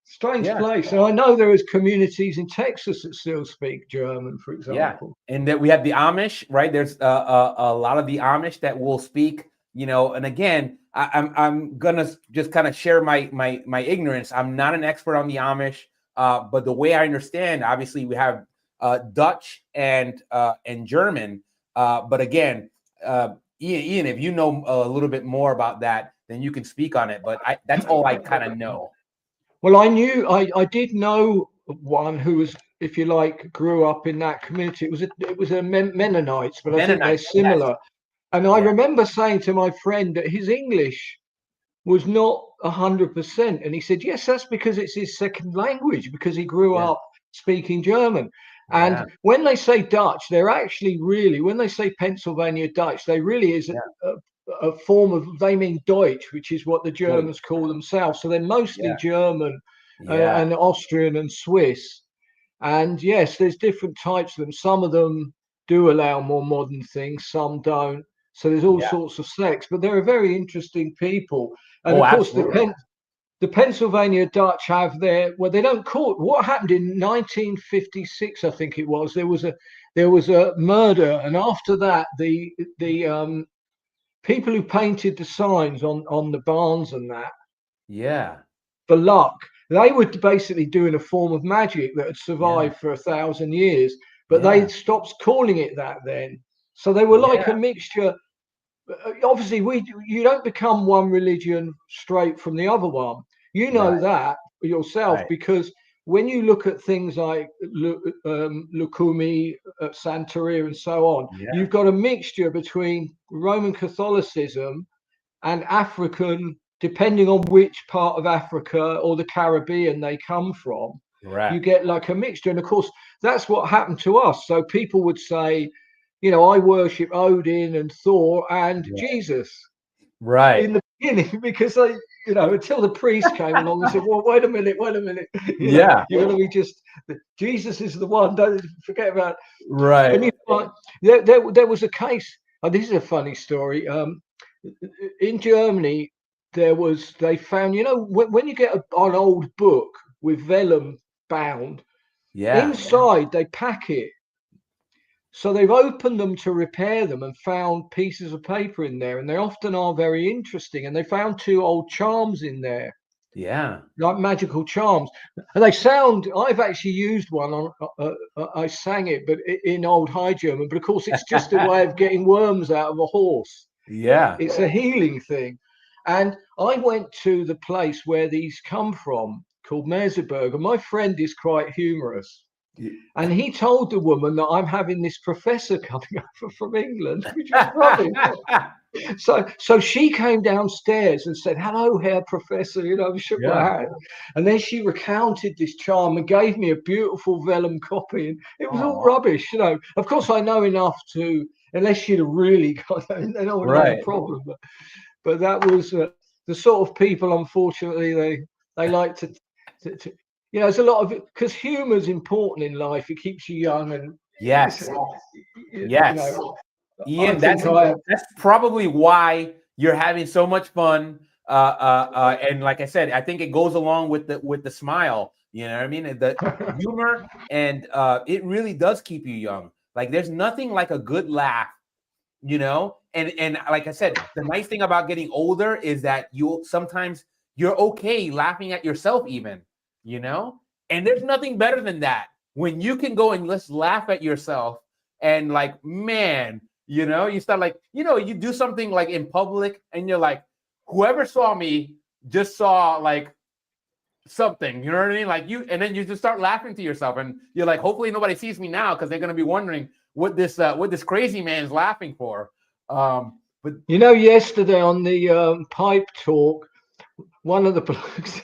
strange place. And I know there is communities in Texas that still speak German, for example. Yeah, and that we have the Amish, right? There's a lot of the Amish that will speak, you know. And again, I'm gonna just kind of share my ignorance. I'm not an expert on the Amish, but the way I understand, obviously, we have Dutch and German. But again, Ian, if you know a little bit more about that, then you can speak on it. But that's all I kind of know. Well, I did know one who was, if you like, grew up in that community. It was a Mennonites, but I think they're similar. Yes. And I remember saying to my friend that his English was not 100%, and he said, yes, that's because it's his second language, because he grew up speaking German. And when they say Dutch, they're actually really, when they say Pennsylvania Dutch, they really is a form of, they mean Deutsch, which is what the Germans call themselves. So they're mostly German and Austrian and Swiss. And yes, there's different types of them. Some of them do allow more modern things, some don't. So there's all sorts of sects, but they're very interesting people. And of course, the Pennsylvania Dutch have their, well, they don't call it, what happened in 1956, I think it was, there was a murder. And after that, the people who painted the signs on the barns and that, for luck, they were basically doing a form of magic that had survived for 1,000 years, but they stopped calling it that then. So they were like a mixture. Obviously, you don't become one religion straight from the other one. You know that yourself, because when you look at things like Lukumi, Santeria, and so on, you've got a mixture between Roman Catholicism and African, depending on which part of Africa or the Caribbean they come from. You get like a mixture. And of course, that's what happened to us. So people would say, you know, I worship Odin and Thor and Jesus. In the beginning, because they, you know, until the priest came along and said, well, wait a minute. You know, you're going to be just, Jesus is the one, don't forget about it. And there was a case, this is a funny story. In Germany, they found, you know, when you get an old book with vellum bound, inside they pack it. So they've opened them to repair them and found pieces of paper in there, and they often are very interesting. And they found 2 old charms in there, like magical charms. And they sound. I've actually used one on. I sang it, but in Old High German. But of course, it's just a way of getting worms out of a horse. It's a healing thing. And I went to the place where these come from, called Merseburg, and my friend is quite humorous. And he told the woman that I'm having this professor coming over from England, which is rubbish. So she came downstairs and said, hello, Herr Professor, you know, shook my hand. And then she recounted this charm and gave me a beautiful vellum copy. And it was all rubbish, you know. Of course, I know enough to, unless she'd have really got that, then I would have a problem. But that was the sort of people, unfortunately, they like to you know, there's a lot of it, because humor is important in life. It keeps you young and you know, Ian, that's probably why you're having so much fun And like I said, I think it goes along with the smile. You know what I mean? The humor, and it really does keep you young. Like there's nothing like a good laugh, you know. And like I said, the nice thing about getting older is that sometimes you're okay laughing at yourself, even, you know. And there's nothing better than that when you can go and let's laugh at yourself, and like, man, you know, you start like, you know, you do something like in public, and you're like, whoever saw me just saw like something, you know what I mean? Like you, and then you just start laughing to yourself, and you're like, hopefully nobody sees me now, because they're going to be wondering what this crazy man's laughing for. But you know, yesterday on the pipe talk, one of the blokes,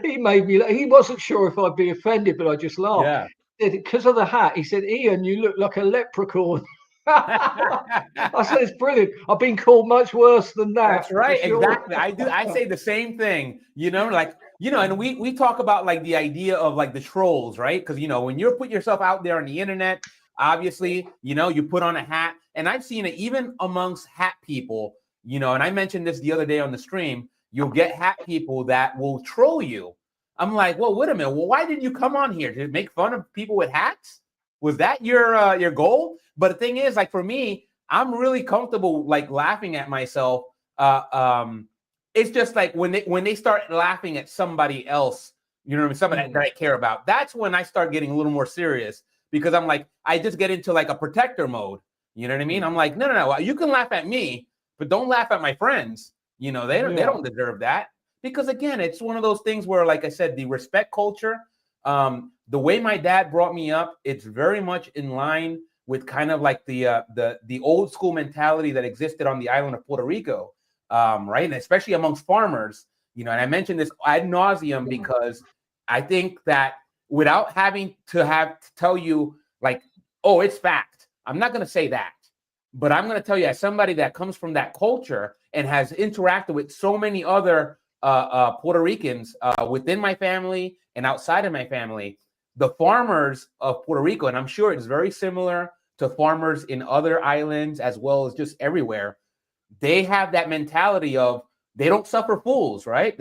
he made me, he wasn't sure if I'd be offended, but I just laughed. yeah. Because of the hat, he said, Ian, you look like a leprechaun. I said, it's brilliant. I've been called much worse than that. That's right. Sure. Exactly. I say the same thing, you know, like, you know, and we talk about like the idea of like the trolls, right? Because, you know, when you put yourself out there on the internet, obviously, you know, you put on a hat, and I've seen it even amongst hat people, you know, and I mentioned this the other day on the stream, you'll get hat people that will troll you. I'm like, well, wait a minute. Well, why didn't you come on here to make fun of people with hats? Was that your goal? But the thing is, like for me, I'm really comfortable like laughing at myself. It's just like when they start laughing at somebody else, you know what I mean, somebody that I care about. That's when I start getting a little more serious, because I'm like, I just get into like a protector mode. You know what I mean? I'm like, no. You can laugh at me, but don't laugh at my friends. You know, they don't deserve that. Because again, it's one of those things where, like I said, the respect culture, the way my dad brought me up, it's very much in line with kind of like the old school mentality that existed on the island of Puerto Rico, right? And especially amongst farmers, you know, and I mentioned this ad nauseum because I think that without having to tell you like, oh, it's fact, I'm not going to say that. But I'm going to tell you, as somebody that comes from that culture and has interacted with so many other Puerto Ricans within my family and outside of my family, the farmers of Puerto Rico, and I'm sure it's very similar to farmers in other islands as well as just everywhere, they have that mentality of they don't suffer fools, right?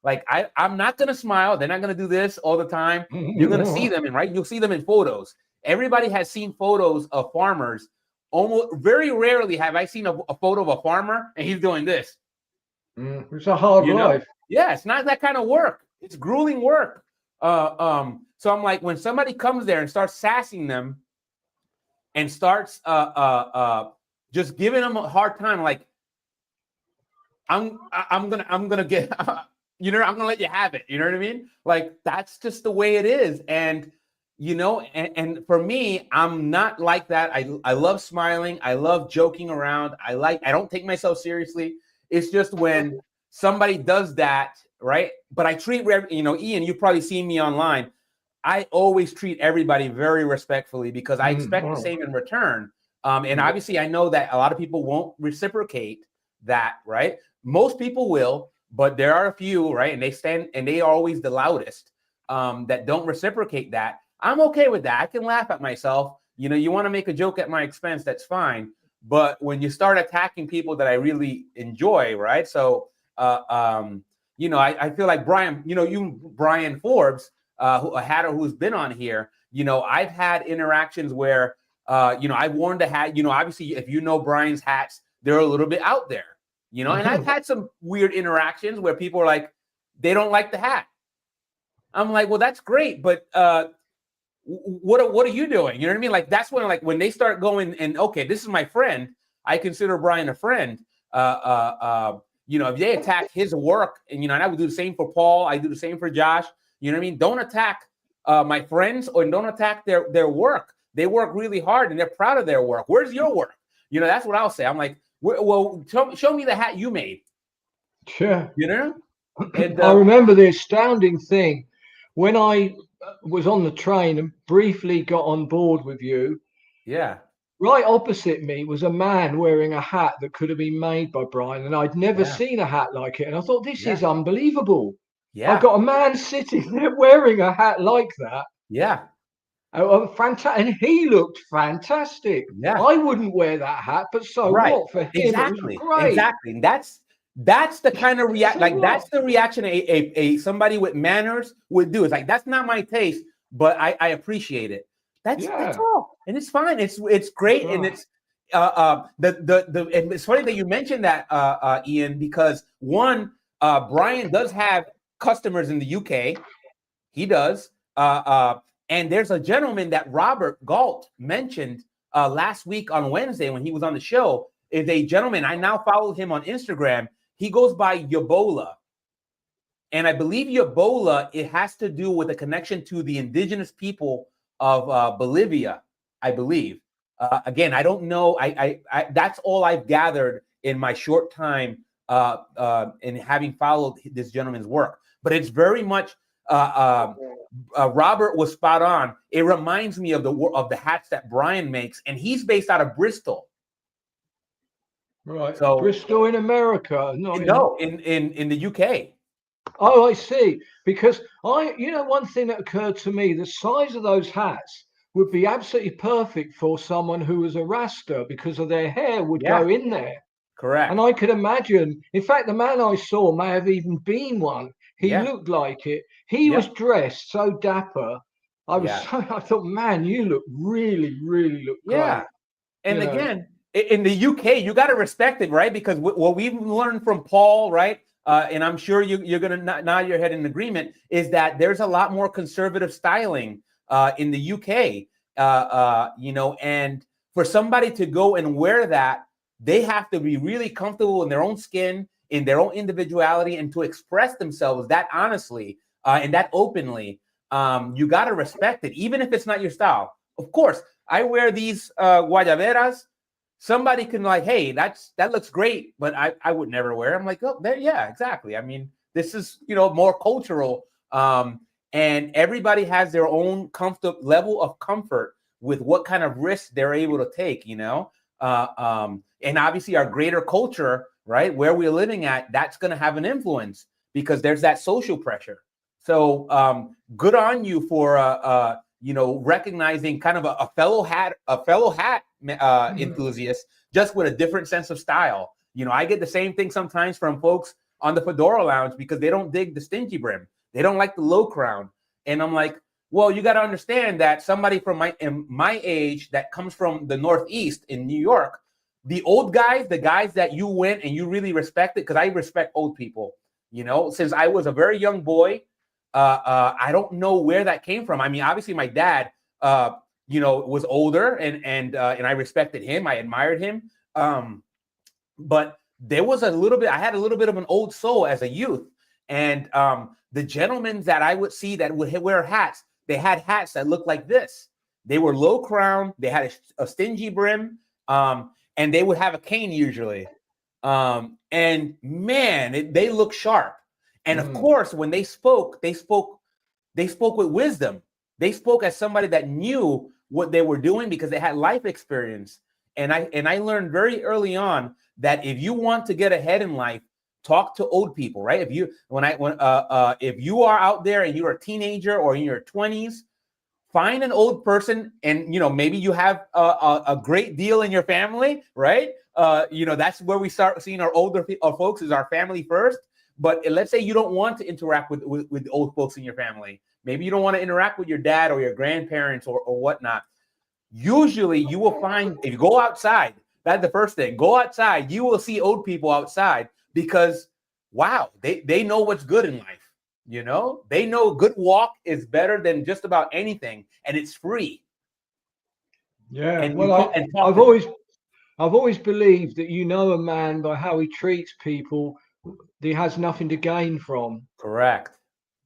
Like I'm not going to smile. They're not going to do this all the time. You're going to see them, and right, you'll see them in photos. Everybody has seen photos of farmers. Almost very rarely have I seen a photo of a farmer and he's doing this. It's a hard life. Yeah, it's not that kind of work. It's grueling work. So I'm like, when somebody comes there and starts sassing them and starts just giving them a hard time, like I'm gonna get you know, I'm gonna let you have it. You know what I mean? Like that's just the way it is. And you know, and for me, I'm not like that. I love smiling. I love joking around. I don't take myself seriously. It's just when somebody does that, right? But I treat, you know, Ian, you've probably seen me online. I always treat everybody very respectfully because I expect the same in return. And obviously, I know that a lot of people won't reciprocate that, right? Most people will, but there are a few, right? And they are always the loudest that don't reciprocate that. I'm okay with that. I can laugh at myself. You know, you want to make a joke at my expense, that's fine. But when you start attacking people that I really enjoy, right? So, you know, I feel like Brian Forbes, a hatter who's been on here, you know, I've had interactions where, you know, I've worn the hat, you know, obviously, if you know Brian's hats, they're a little bit out there, you know, and I've had some weird interactions where people are like, they don't like the hat. I'm like, well, that's great, but what are you doing? You know what I mean? Like that's when, like when they start going and okay, this is my friend. I consider Brian a friend. You know, if they attack his work, and you know, and I would do the same for Paul. I do the same for Josh. You know what I mean? Don't attack my friends, or don't attack their work. They work really hard and they're proud of their work. Where's your work? You know, that's what I'll say. I'm like, well, show me the hat you made. Sure. You know? And I remember the astounding thing when I was on the train and briefly got on board with you. Yeah. Right opposite me was a man wearing a hat that could have been made by Brian, and I'd never seen a hat like it. And I thought, this is unbelievable. Yeah. I've got a man sitting there wearing a hat like that. Yeah. Fantastic, and he looked fantastic. Yeah. I wouldn't wear that hat, but so what? For him, it was great. Exactly. And That's the kind of react, So like what? that's the reaction a somebody with manners would do. It's like, that's not my taste, but I appreciate it. That's all, and it's fine. It's great, and it's and it's funny that you mentioned that, Ian, because one, Brian does have customers in the UK. He does, and there's a gentleman that Robert Galt mentioned last week on Wednesday when he was on the show. Is a gentleman, I now follow him on Instagram. He goes by Yabola. And I believe Yabola, it has to do with a connection to the indigenous people of Bolivia, I believe. Again, I don't know. I that's all I've gathered in my short time in having followed this gentleman's work. But it's very much, Robert was spot on. It reminds me of the hats that Brian makes, and he's based out of Bristol. Right. So Bristol in America. No, in the UK. Oh, I see. Because one thing that occurred to me, the size of those hats would be absolutely perfect for someone who was a Rasta, because of their hair would go in there. Correct. And I could imagine, in fact, the man I saw may have even been one. He looked like it. He was dressed so dapper. I thought, man, you look really, really look great. And again, in the UK, you got to respect it, right? Because what we've learned from Paul, right? And I'm sure you're going to nod your head in agreement, is that there's a lot more conservative styling in the UK, and for somebody to go and wear that, they have to be really comfortable in their own skin, in their own individuality, and to express themselves that honestly and that openly. You got to respect it, even if it's not your style. Of course, I wear these guayaberas. Somebody can like, hey, that looks great, but I would never wear. I'm like, oh, yeah, exactly. I mean, this is more cultural, and everybody has their own level of comfort with what kind of risks they're able to take. And obviously our greater culture, right, where we're living at, that's going to have an influence because there's that social pressure. So good on you for recognizing kind of a fellow hat enthusiast, just with a different sense of style. I get the same thing sometimes from folks on the Fedora Lounge because they don't dig the stingy brim. They don't like the low crown. And I'm like, well, you got to understand that somebody from my age that comes from the Northeast in New York, the old guys, the guys that you went and you really respected, because I respect old people, since I was a very young boy. I don't know where that came from. I mean, obviously my dad, was older and I respected him. I admired him. But there was I had a little bit of an old soul as a youth. And the gentlemen that I would see that would wear hats, they had hats that looked like this. They were low crown. They had a stingy brim, and they would have a cane usually. And man, they look sharp. And of course, when they spoke with wisdom. They spoke as somebody that knew what they were doing because they had life experience. And I learned very early on that if you want to get ahead in life, talk to old people, right? If you are out there and you're a teenager or in your 20s, find an old person, and maybe you have a great deal in your family, right? That's where we start seeing our older folks is our family first. But let's say you don't want to interact with old folks in your family. Maybe you don't want to interact with your dad or your grandparents or whatnot. Usually you will find, if you go outside, that's the first thing. Go outside, you will see old people outside because, wow, they know what's good in life. They know a good walk is better than just about anything, and it's free. Yeah, and I've always believed that a man by how he treats people that he has nothing to gain from. Correct.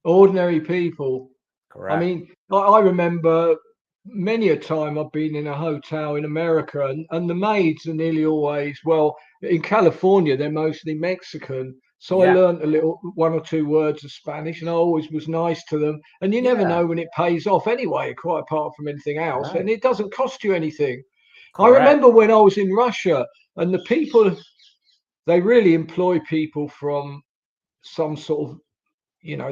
Ordinary people. Correct. I mean, I remember many a time I've been in a hotel in America, and the maids are nearly always, well, in California, they're mostly Mexican. So I learned one or two words of Spanish, and I always was nice to them. And you never know when it pays off anyway, quite apart from anything else. Right. And it doesn't cost you anything. Correct. I remember when I was in Russia, and the people, they really employ people from some sort of,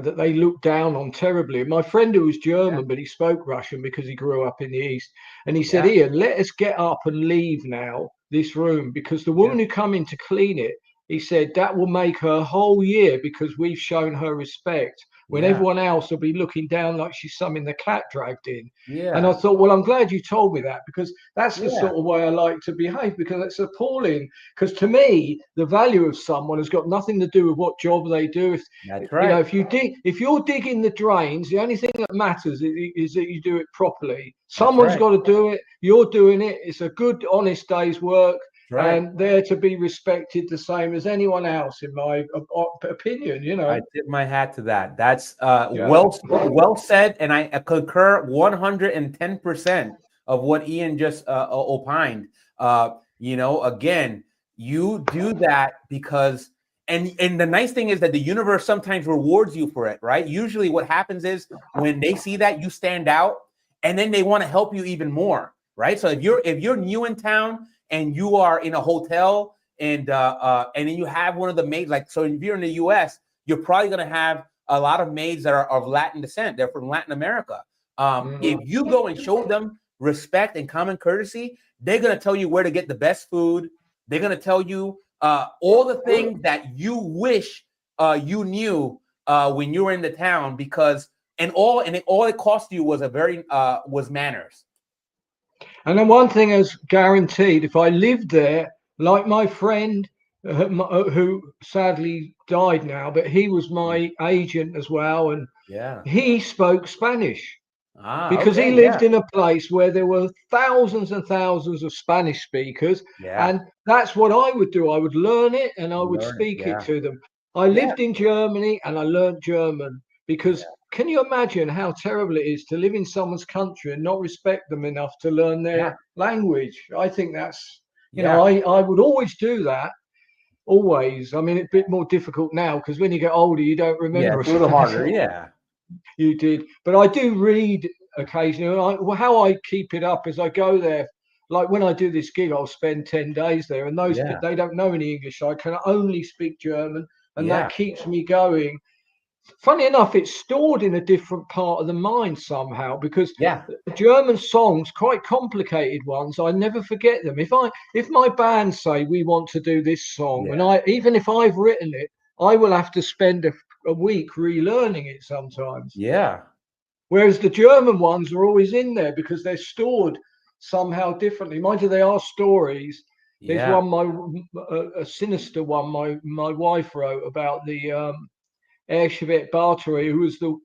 that they look down on terribly. My friend who was German, but he spoke Russian because he grew up in the East. And he said, Ian, let us get up and leave now this room, because the woman who come in to clean it he said that will make her whole year because we've shown her respect when everyone else will be looking down like she's something the cat dragged in. And I thought, well, I'm glad you told me that, because that's the sort of way I like to behave, because it's appalling. Because to me, the value of someone has got nothing to do with what job they do. If, That's right. You know, if you're digging the drains, the only thing that matters is that you do it properly. Someone's got to do it. You're doing it. It's a good, honest day's work. Right. And they're to be respected the same as anyone else, in my opinion. You know, I tip my hat to that. That's well said, and I concur 110% of what Ian just opined. You know, again, you do that because, and the nice thing is that the universe sometimes rewards you for it, right? Usually, what happens is when they see that you stand out, and then they want to help you even more, right? So if you're new in town and you are in a hotel and then you have one of the maids, like, so if you're in the US, you're probably going to have a lot of maids that are of Latin descent. They're from Latin America. If you go and show them respect and common courtesy, they're going to tell you where to get the best food. They're going to tell you all the things that you wish you knew when you were in the town, because all it cost you was was manners. And then one thing is guaranteed: if I lived there, like my friend who sadly died now, but he was my agent as well, and he spoke Spanish because he lived in a place where there were thousands and thousands of Spanish speakers, and that's what I would do. I would learn it and I would speak it to them. I lived in Germany and I learned German because can you imagine how terrible it is to live in someone's country and not respect them enough to learn their language? I think that's, you know, I would always do that. Always. I mean, it's a bit more difficult now because when you get older, you don't remember. Yeah, it's a little harder. Yeah. You did. But I do read occasionally. How I keep it up is I go there. Like when I do this gig, I'll spend 10 days there, and those they don't know any English. So I can only speak German, and that keeps me going. Funny enough, it's stored in a different part of the mind somehow, because German songs, quite complicated ones, I never forget them. If my band say we want to do this song, and even if I've written it, I will have to spend a week relearning it sometimes. Yeah. Whereas the German ones are always in there because they're stored somehow differently. Mind you, they are stories. There's one, a sinister one my wife wrote about the Elizabeth Bathory, who was the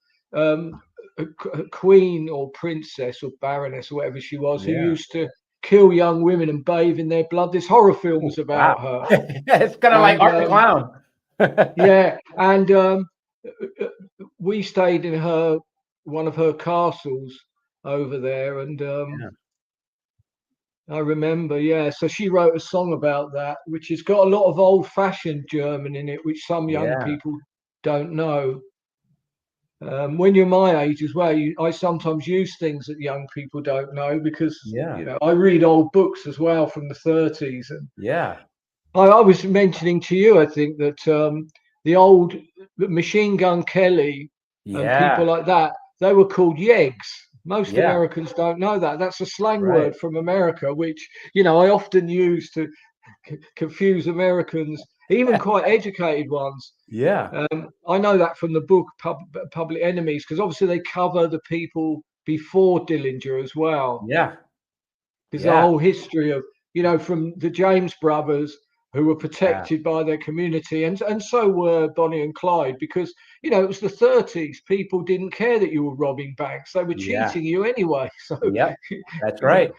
queen or princess or baroness or whatever she was, who used to kill young women and bathe in their blood. There's horror films about her. It's kind of like Art the Clown. And we stayed in one of her castles over there, and I remember, so she wrote a song about that, which has got a lot of old-fashioned German in it, which some young people don't know. When you're my age as well, I sometimes use things that young people don't know because you know, I read old books as well from the 30s, and I was mentioning to you, I think, that the old Machine Gun Kelly and people like that, they were called yeggs. Most Americans don't know that. That's a slang word from America, which, you know, I often use to confuse Americans, even quite educated ones. I know that from the book Public Enemies, because obviously they cover the people before Dillinger as well. There's a whole history of, you know, from the James brothers, who were protected by their community, and so were Bonnie and Clyde, because, you know, it was the 30s. People didn't care that you were robbing banks; they were cheating you anyway. So that's right.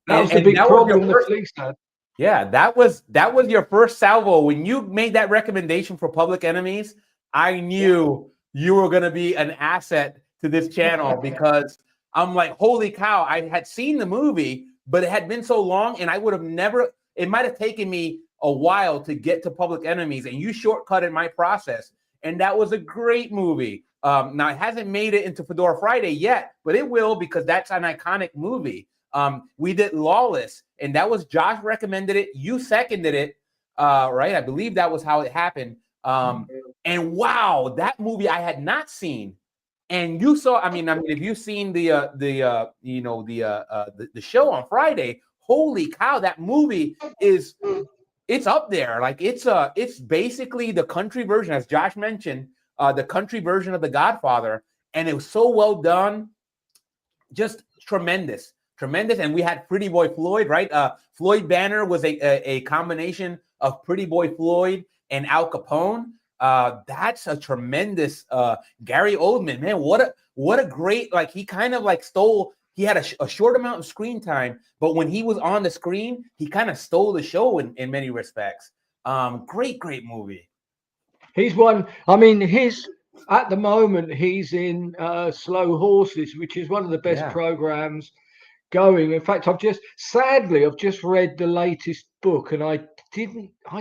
That was the big problem the police had. Yeah, that was your first salvo. When you made that recommendation for Public Enemies, I knew you were going to be an asset to this channel, because I'm like, holy cow! I had seen the movie, but it had been so long, and I would have never. It might have taken me a while to get to Public Enemies, and you shortcutted my process, and that was a great movie. Now it hasn't made it into Fedora Friday yet, but it will, because that's an iconic movie. We did Lawless, and that was Josh recommended it. You seconded it, right? I believe that was how it happened. And wow, that movie I had not seen, and you saw. I mean, if you've seen the show on Friday, holy cow, that movie is It's up there. Like it's basically the country version, as Josh mentioned, the country version of The Godfather, and it was so well done, just tremendous. And we had Pretty Boy Floyd, right? Floyd Banner was a combination of Pretty Boy Floyd and Al Capone. That's a tremendous Gary Oldman, man. What a great, like, he kind of like stole. He had a short amount of screen time, but when he was on the screen, he kind of stole the show in many respects. Great movie. He's one. I mean, at the moment he's in Slow Horses, which is one of the best programs going. In fact, I've just read the latest book, and I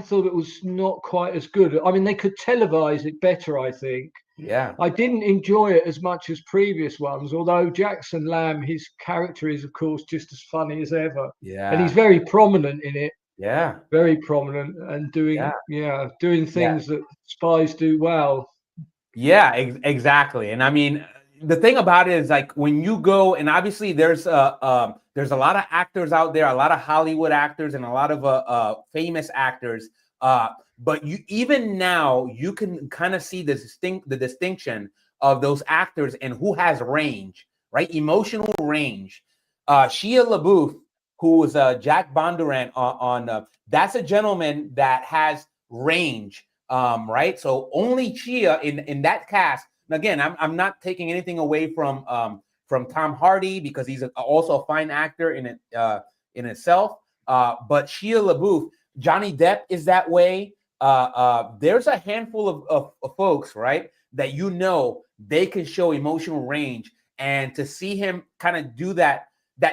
thought it was not quite as good. I mean, they could televise it better, I think. Yeah. I didn't enjoy it as much as previous ones, although Jackson Lamb, his character is, of course, just as funny as ever. Yeah. And he's very prominent in it. Yeah. Very prominent and doing things that spies do well. Yeah, exactly. And I mean, the thing about it is, like, when you go, and obviously there's a lot of actors out there, a lot of Hollywood actors and a lot of famous actors. But even now you can kind of see the distinction of those actors and who has range, right? Emotional range. Shia LaBeouf, who was Jack Bondurant on that's a gentleman that has range, right? So only Shia in that cast. And again, I'm not taking anything away from Tom Hardy, because he's also a fine actor in itself. But Shia LaBeouf, Johnny Depp is that way. There's a handful of folks, right, that they can show emotional range, and to see him kind of do that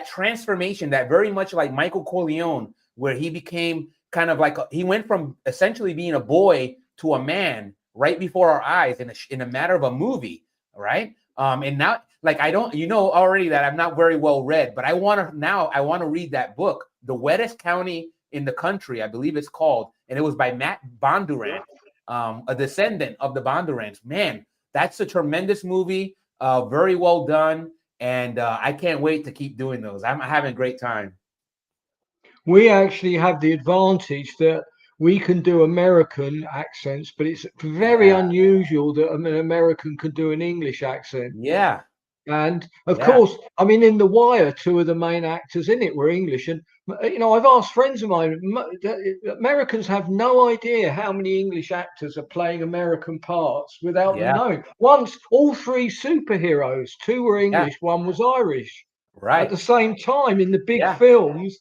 transformation, that very much like Michael Corleone, where he became kind of like he went from essentially being a boy to a man right before our eyes in a matter of a movie, right? And now, like, I don't, already that I'm not very well read, but I want to read that book, The Wettest County in the Country, I believe it's called, and it was by Matt Bondurant, a descendant of the Bondurants. Man, that's a tremendous movie, very well done, and I can't wait to keep doing those. I'm having a great time. We actually have the advantage that we can do American accents, but it's very unusual that an American can do an English accent. Yeah. And of course, I mean, in The Wire, two of the main actors in it were English. And, I've asked friends of mine, Americans have no idea how many English actors are playing American parts without them knowing. Once, all three superheroes, two were English, one was Irish. Right. At the same time in the big films.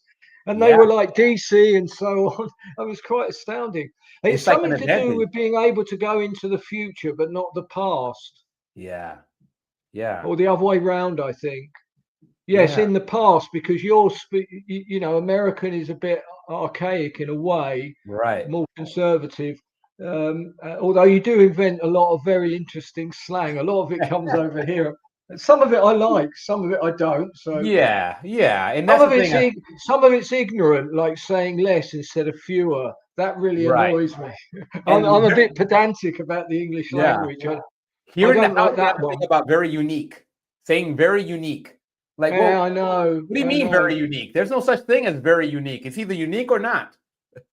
And they were like DC and so on. It was quite astounding. It's something to do with being able to go into the future, but not the past. Yeah. Yeah. Or the other way round, I think. Yes, in the past, because American is a bit archaic in a way, right? More conservative. Although you do invent a lot of very interesting slang. A lot of it comes over here. Some of it I like, some of it I don't. So yeah, and that's some of it's ignorant, like saying less instead of fewer. That really annoys me. I'm a bit pedantic about the English language. Here in the house, that one about very unique, saying very unique. Like, I know. What do you mean very unique? There's no such thing as very unique. It's either unique or not.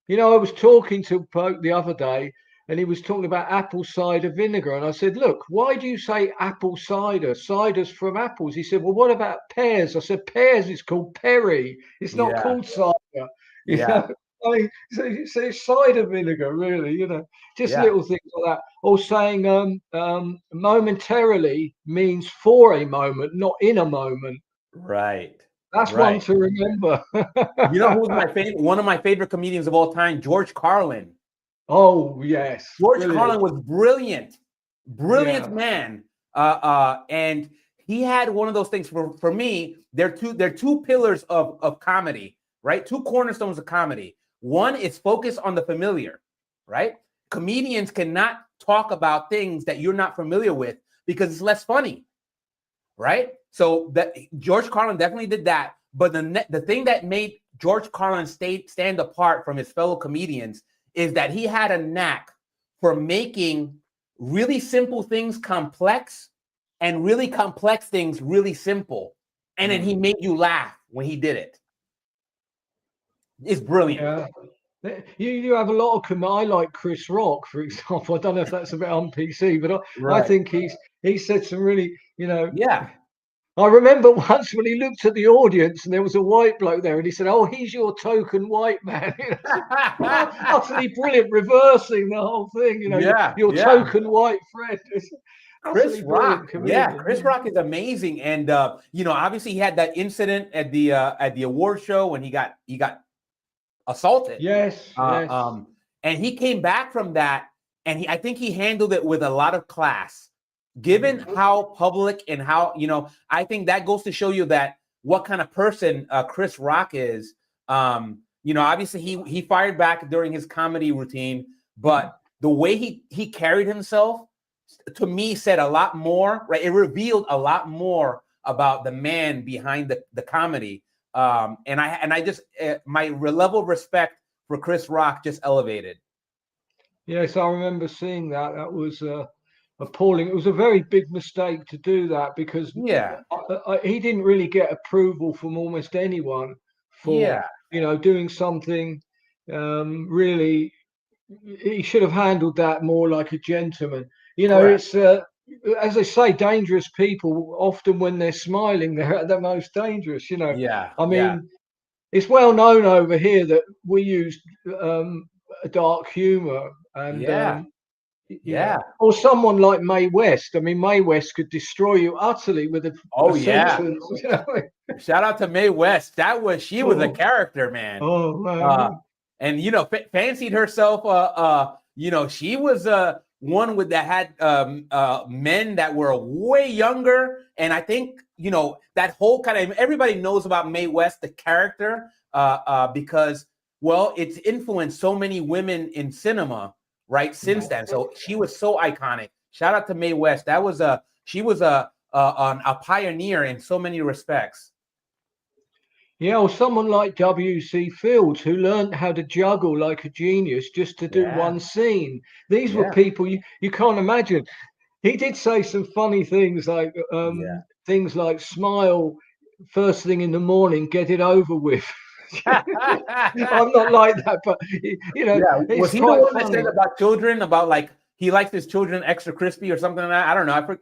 I was talking to Pope the other day, and he was talking about apple cider vinegar. And I said, look, why do you say apple cider? Cider's from apples. He said, well, what about pears? I said, pears is called perry. It's not called cider. You know? I mean, so it's cider vinegar, really, just little things like that. Or saying momentarily means for a moment, not in a moment. Right. That's one to remember. Who's my favorite? One of my favorite comedians of all time, George Carlin. Oh, yes. George Carlin was brilliant man. And he had one of those things for me. They're two pillars of comedy, right? Two cornerstones of comedy. One is focus on the familiar, right? Comedians cannot talk about things that you're not familiar with because it's less funny, right? So that George Carlin definitely did that. But the thing that made George Carlin stand apart from his fellow comedians is that he had a knack for making really simple things complex and really complex things really simple. And then he made you laugh when he did it. It's brilliant. You have a lot of I like Chris Rock, for example. I don't know if that's a bit on PC, but I Right. think he said some really, Yeah. I remember once when he looked at the audience and there was a white bloke there and he said, "Oh, he's your token white man." Utterly brilliant, reversing the whole thing. Yeah. Your Yeah. token white friend. Chris Utterly Rock, brilliant yeah, comedian. Chris Rock is amazing, and obviously he had that incident at the award show when he got assaulted. Yes, yes. And he came back from that, and I think he handled it with a lot of class, given how public and how I think that goes to show you that what kind of person Chris Rock is. Obviously he fired back during his comedy routine, but the way he carried himself, to me, said a lot more, right? It revealed a lot more about the man behind the comedy. And I just, my level of respect for Chris Rock just elevated. Yes, I remember seeing that. That was appalling. It was a very big mistake to do that because Yeah. he didn't really get approval from almost anyone for, Yeah. doing something really. He should have handled that more like a gentleman. Correct. It's as I say, dangerous people often when they're smiling, they're at their most dangerous. Yeah. I Yeah. mean, it's well known over here that we use a dark humor and Yeah. or someone like Mae West. I mean, Mae West could destroy you utterly with a sentence. Shout out to Mae West. She was a character, man. Oh man. And fancied herself. She was one that had men that were way younger, and I think that whole kind of, everybody knows about Mae West, the character, because it's influenced so many women in cinema, right? Since then, so she was so iconic. Shout out to Mae West. She was a pioneer in so many respects. Yeah, or someone like W.C. Fields, who learned how to juggle like a genius just to do one scene. These were people you can't imagine. He did say some funny things like smile first thing in the morning, get it over with. I'm not like that, but was he the one that said about children, about like he likes his children extra crispy or something like that? I don't know.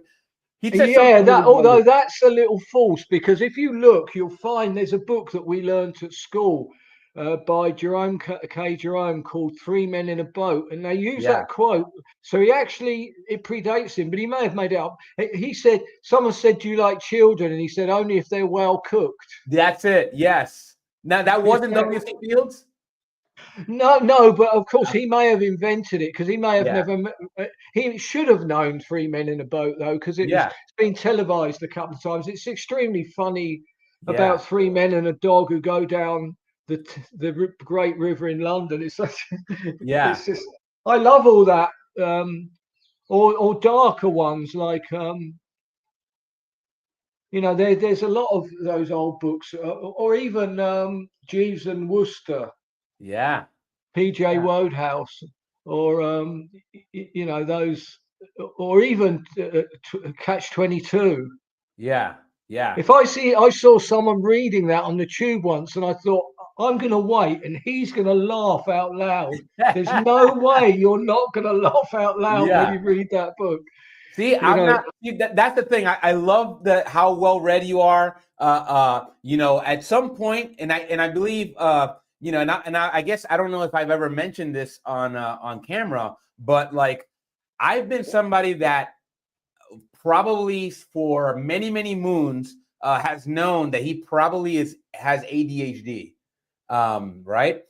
Although that's a little false, because if you look, you'll find there's a book that we learnt at school by Jerome K. Jerome called Three Men in a Boat, and they use that quote. So it predates him, but he may have made it up. He said, someone said, "Do you like children?" And he said, "Only if they're well cooked." That's it. Yes. Now that wasn't W.C. Fields. No, but of course he may have invented it, because he may have never. He should have known Three Men in a Boat, though, because it's been televised a couple of times. It's extremely funny about three men and a dog who go down the great river in London. It's such. It's just, I love all that. Or darker ones like there's a lot of those old books, or even Jeeves and Wooster. Yeah. PJ Wodehouse, or those, or even Catch-22. Yeah. If I saw someone reading that on the tube once, and I thought, I'm going to wait, and he's going to laugh out loud. There's no way you're not going to laugh out loud when you read that book. See, that's the thing. I love how well read you are. At some point, and I believe. And I guess I don't know if I've ever mentioned this on camera, but like I've been somebody that probably for many, many moons has known that he probably has ADHD, right?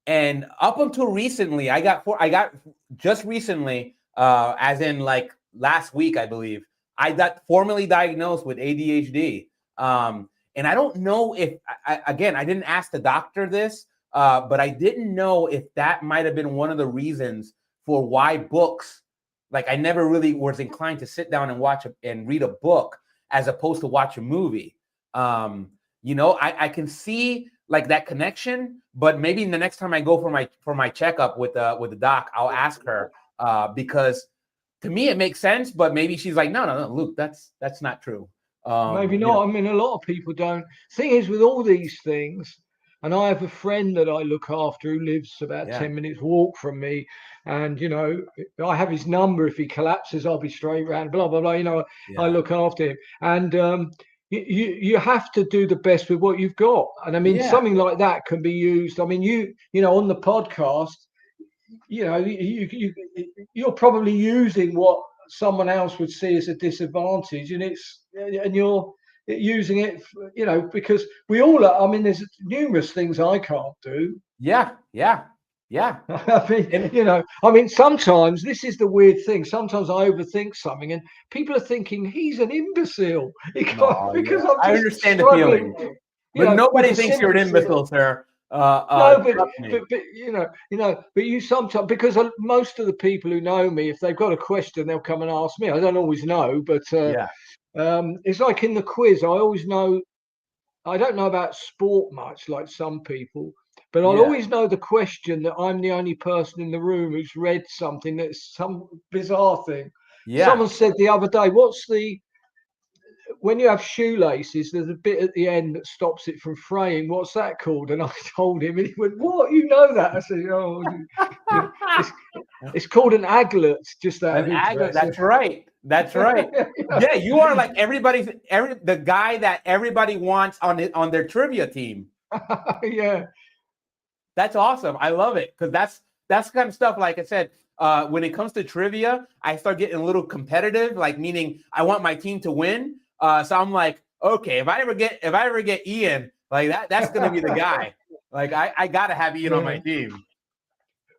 And up until recently, I got just recently, as in like last week, I believe, I got formally diagnosed with ADHD. And I don't know if, I didn't ask the doctor this. But I didn't know if that might have been one of the reasons for why books, like I never really was inclined to sit down and watch and read a book as opposed to watch a movie. I can see like that connection, but maybe the next time I go for my checkup with the doc, I'll ask her because to me it makes sense, but maybe she's like, no, Luke, that's not true. Maybe not. I mean, a lot of people don't. Thing is, with all these things, And I have a friend that I look after who lives about 10 minutes walk from me. And, you know, I have his number. If he collapses, I'll be straight round, blah, blah, blah. You know, I look after him. And you have to do the best with what you've got. And I mean, something like that can be used. I mean, you know, on the podcast, you know, you're probably using what someone else would see as a disadvantage, and you're using it, you know, because we all are. I mean, there's numerous things I can't do. Yeah. I mean, you know, I mean, sometimes this is the weird thing. Sometimes I overthink something, and people are thinking he's an imbecile because I'm I understand the feeling, but nobody thinks you're an imbecile, sir. No, but you sometimes, because most of the people who know me, if they've got a question, they'll come and ask me. I don't always know, but it's like in the quiz. I always know. I don't know about sport much, like some people, but I'll always know the question that I'm the only person in the room who's read something that's some bizarre thing. Someone said the other day, when you have shoelaces, there's a bit at the end that stops it from fraying. What's that called? And I told him, and he went, "What? You know that?" I said, "Oh, it's called an aglet." Just that. An aglet. That's right. That's right. Yeah, you are like the guy that everybody wants on their trivia team. Yeah, that's awesome. I love it, because that's kind of stuff. Like I said, when it comes to trivia, I start getting a little competitive. Like, meaning I want my team to win. So I'm like, okay, if I ever get Ian, like that's gonna be the guy. Like I gotta have Ian on my team.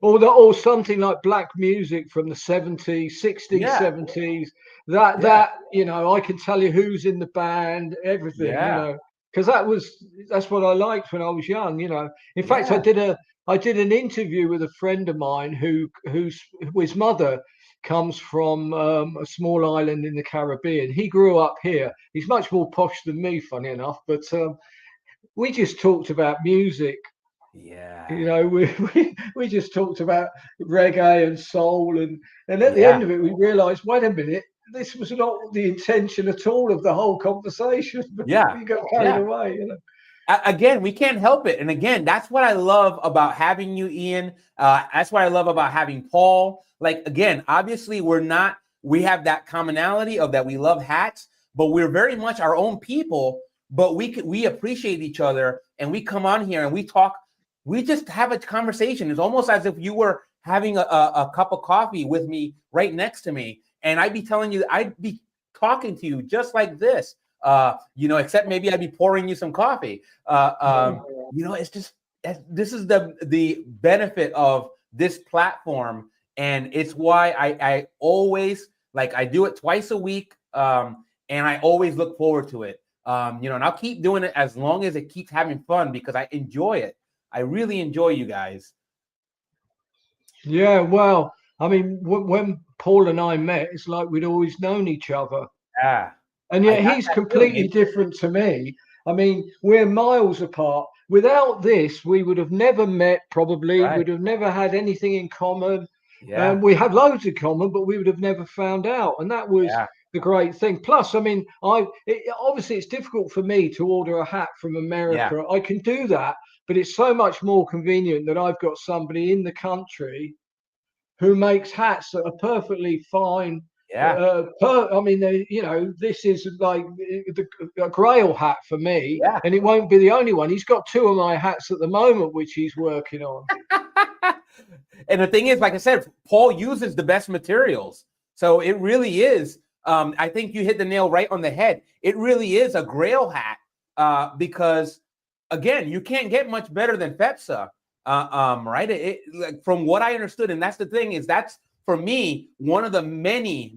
Or something like black music from the 70s, 60s, 70s. That you know, I can tell you who's in the band, everything. You know, because that's what I liked when I was young. You know, in fact, I did an interview with a friend of mine whose mother comes from a small island in the Caribbean. He grew up here. He's much more posh than me, funny enough. But we just talked about music. Yeah. You know, we just talked about reggae and soul, and at the end of it, we realised, wait a minute, this was not the intention at all of the whole conversation. Yeah. We got carried away. You know. Again, we can't help it. And again, that's what I love about having you, Ian. That's what I love about having Paul. Like, again, obviously we have that commonality of that we love hats, but we're very much our own people, but we appreciate each other, and we come on here and we talk. We just have a conversation. It's almost as if you were having a cup of coffee with me right next to me. And I'd be talking to you just like this. You know, except maybe I'd be pouring you some coffee. You know, it's just, this is the benefit of this platform. And it's why I always, like, I do it twice a week. And I always look forward to it. You know, and I'll keep doing it as long as it keeps having fun, because I enjoy it. I really enjoy you guys. Yeah, well, I mean, when Paul and I met, it's like we'd always known each other. Yeah. And yet he's completely different to me. I mean, we're miles apart. Without this, we would have never met, probably. Right. We'd have never had anything in common. Yeah. We had loads in common, but we would have never found out. And that was the great thing. Plus, I mean, obviously it's difficult for me to order a hat from America. Yeah. I can do that, but it's so much more convenient that I've got somebody in the country who makes hats that are perfectly fine. Yeah. I mean, you know, this is like a Grail hat for me, and it won't be the only one. He's got 2 of my hats at the moment, which he's working on. And the thing is, like I said, Paul uses the best materials. So it really is. I think you hit the nail right on the head. It really is a Grail hat, because, again, you can't get much better than FEPSA, right? Like, from what I understood, and that's the thing, is that's, for me, one of the many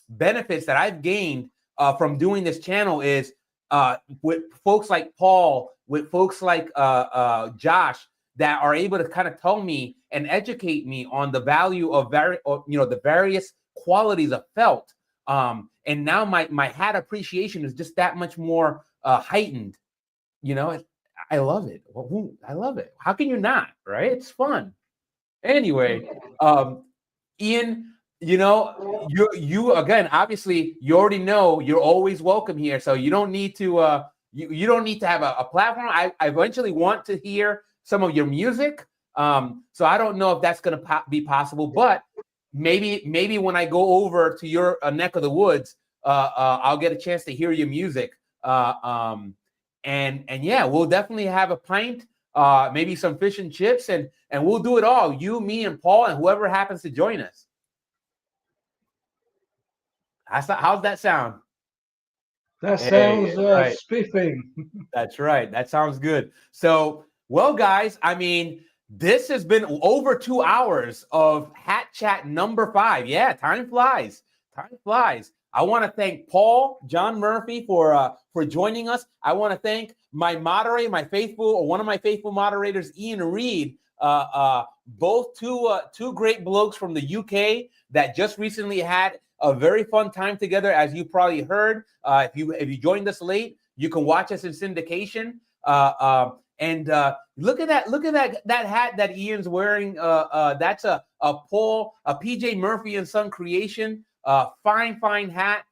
benefits that I've gained from doing this channel is with folks like Paul, with folks like Josh, that are able to kind of tell me and educate me on the value of the various qualities of felt. And now my hat appreciation is just that much more heightened. You know, I love it. I love it. How can you not? Right? It's fun. Anyway, Ian, you know, you again, obviously, you already know you're always welcome here, so you don't need to you don't need to have a platform. I eventually want to hear some of your music. So I don't know if that's going to be possible, but maybe when I go over to your neck of the woods, I'll get a chance to hear your music. And yeah, we'll definitely have a pint, maybe some fish and chips, and we'll do it all. You, me, and Paul, and whoever happens to join us. How's that sound? That sounds right. spiffing. That's right. That sounds good. So, well, guys, I mean, this has been over 2 hours of Hat Chat number 5. Yeah, time flies. Time flies. I want to thank Paul, John Murphy for joining us. I want to thank my moderator, one of my faithful moderators, Ian Reed. Both two great blokes from the UK that just recently had a very fun time together, as you probably heard. If you joined us late, you can watch us in syndication. And look at that hat that Ian's wearing. That's a PJ Murphy and Son creation. Fine hat.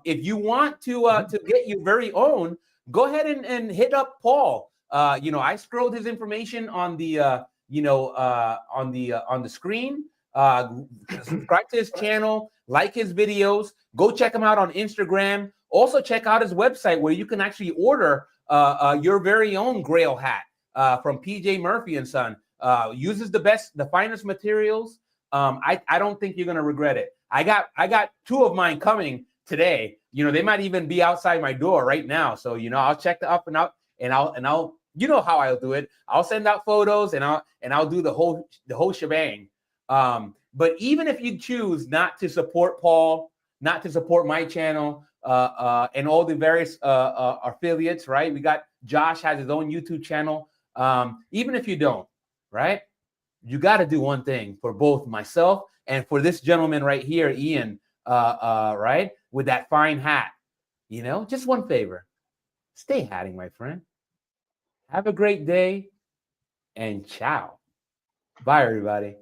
If you want to get your very own, go ahead and hit up Paul. I scrolled his information on the on the screen. Subscribe to his channel, like his videos, go check him out on Instagram. Also check out his website where you can actually order your very own Grail hat from PJ Murphy and Son. Uses the finest materials. I don't think you're gonna regret it. I got 2 of mine coming today. They might even be outside my door right now. So I'll check the up and out, and I'll you know how I'll do it. I'll send out photos and I'll do the whole shebang. But even if you choose not to support Paul, not to support my channel, and all the various affiliates, right? We got Josh has his own YouTube channel. Even if you don't, right? You got to do one thing for both myself and for this gentleman right here, Ian, right? With that fine hat, just one favor. Stay hatting, my friend. Have a great day and ciao. Bye, everybody.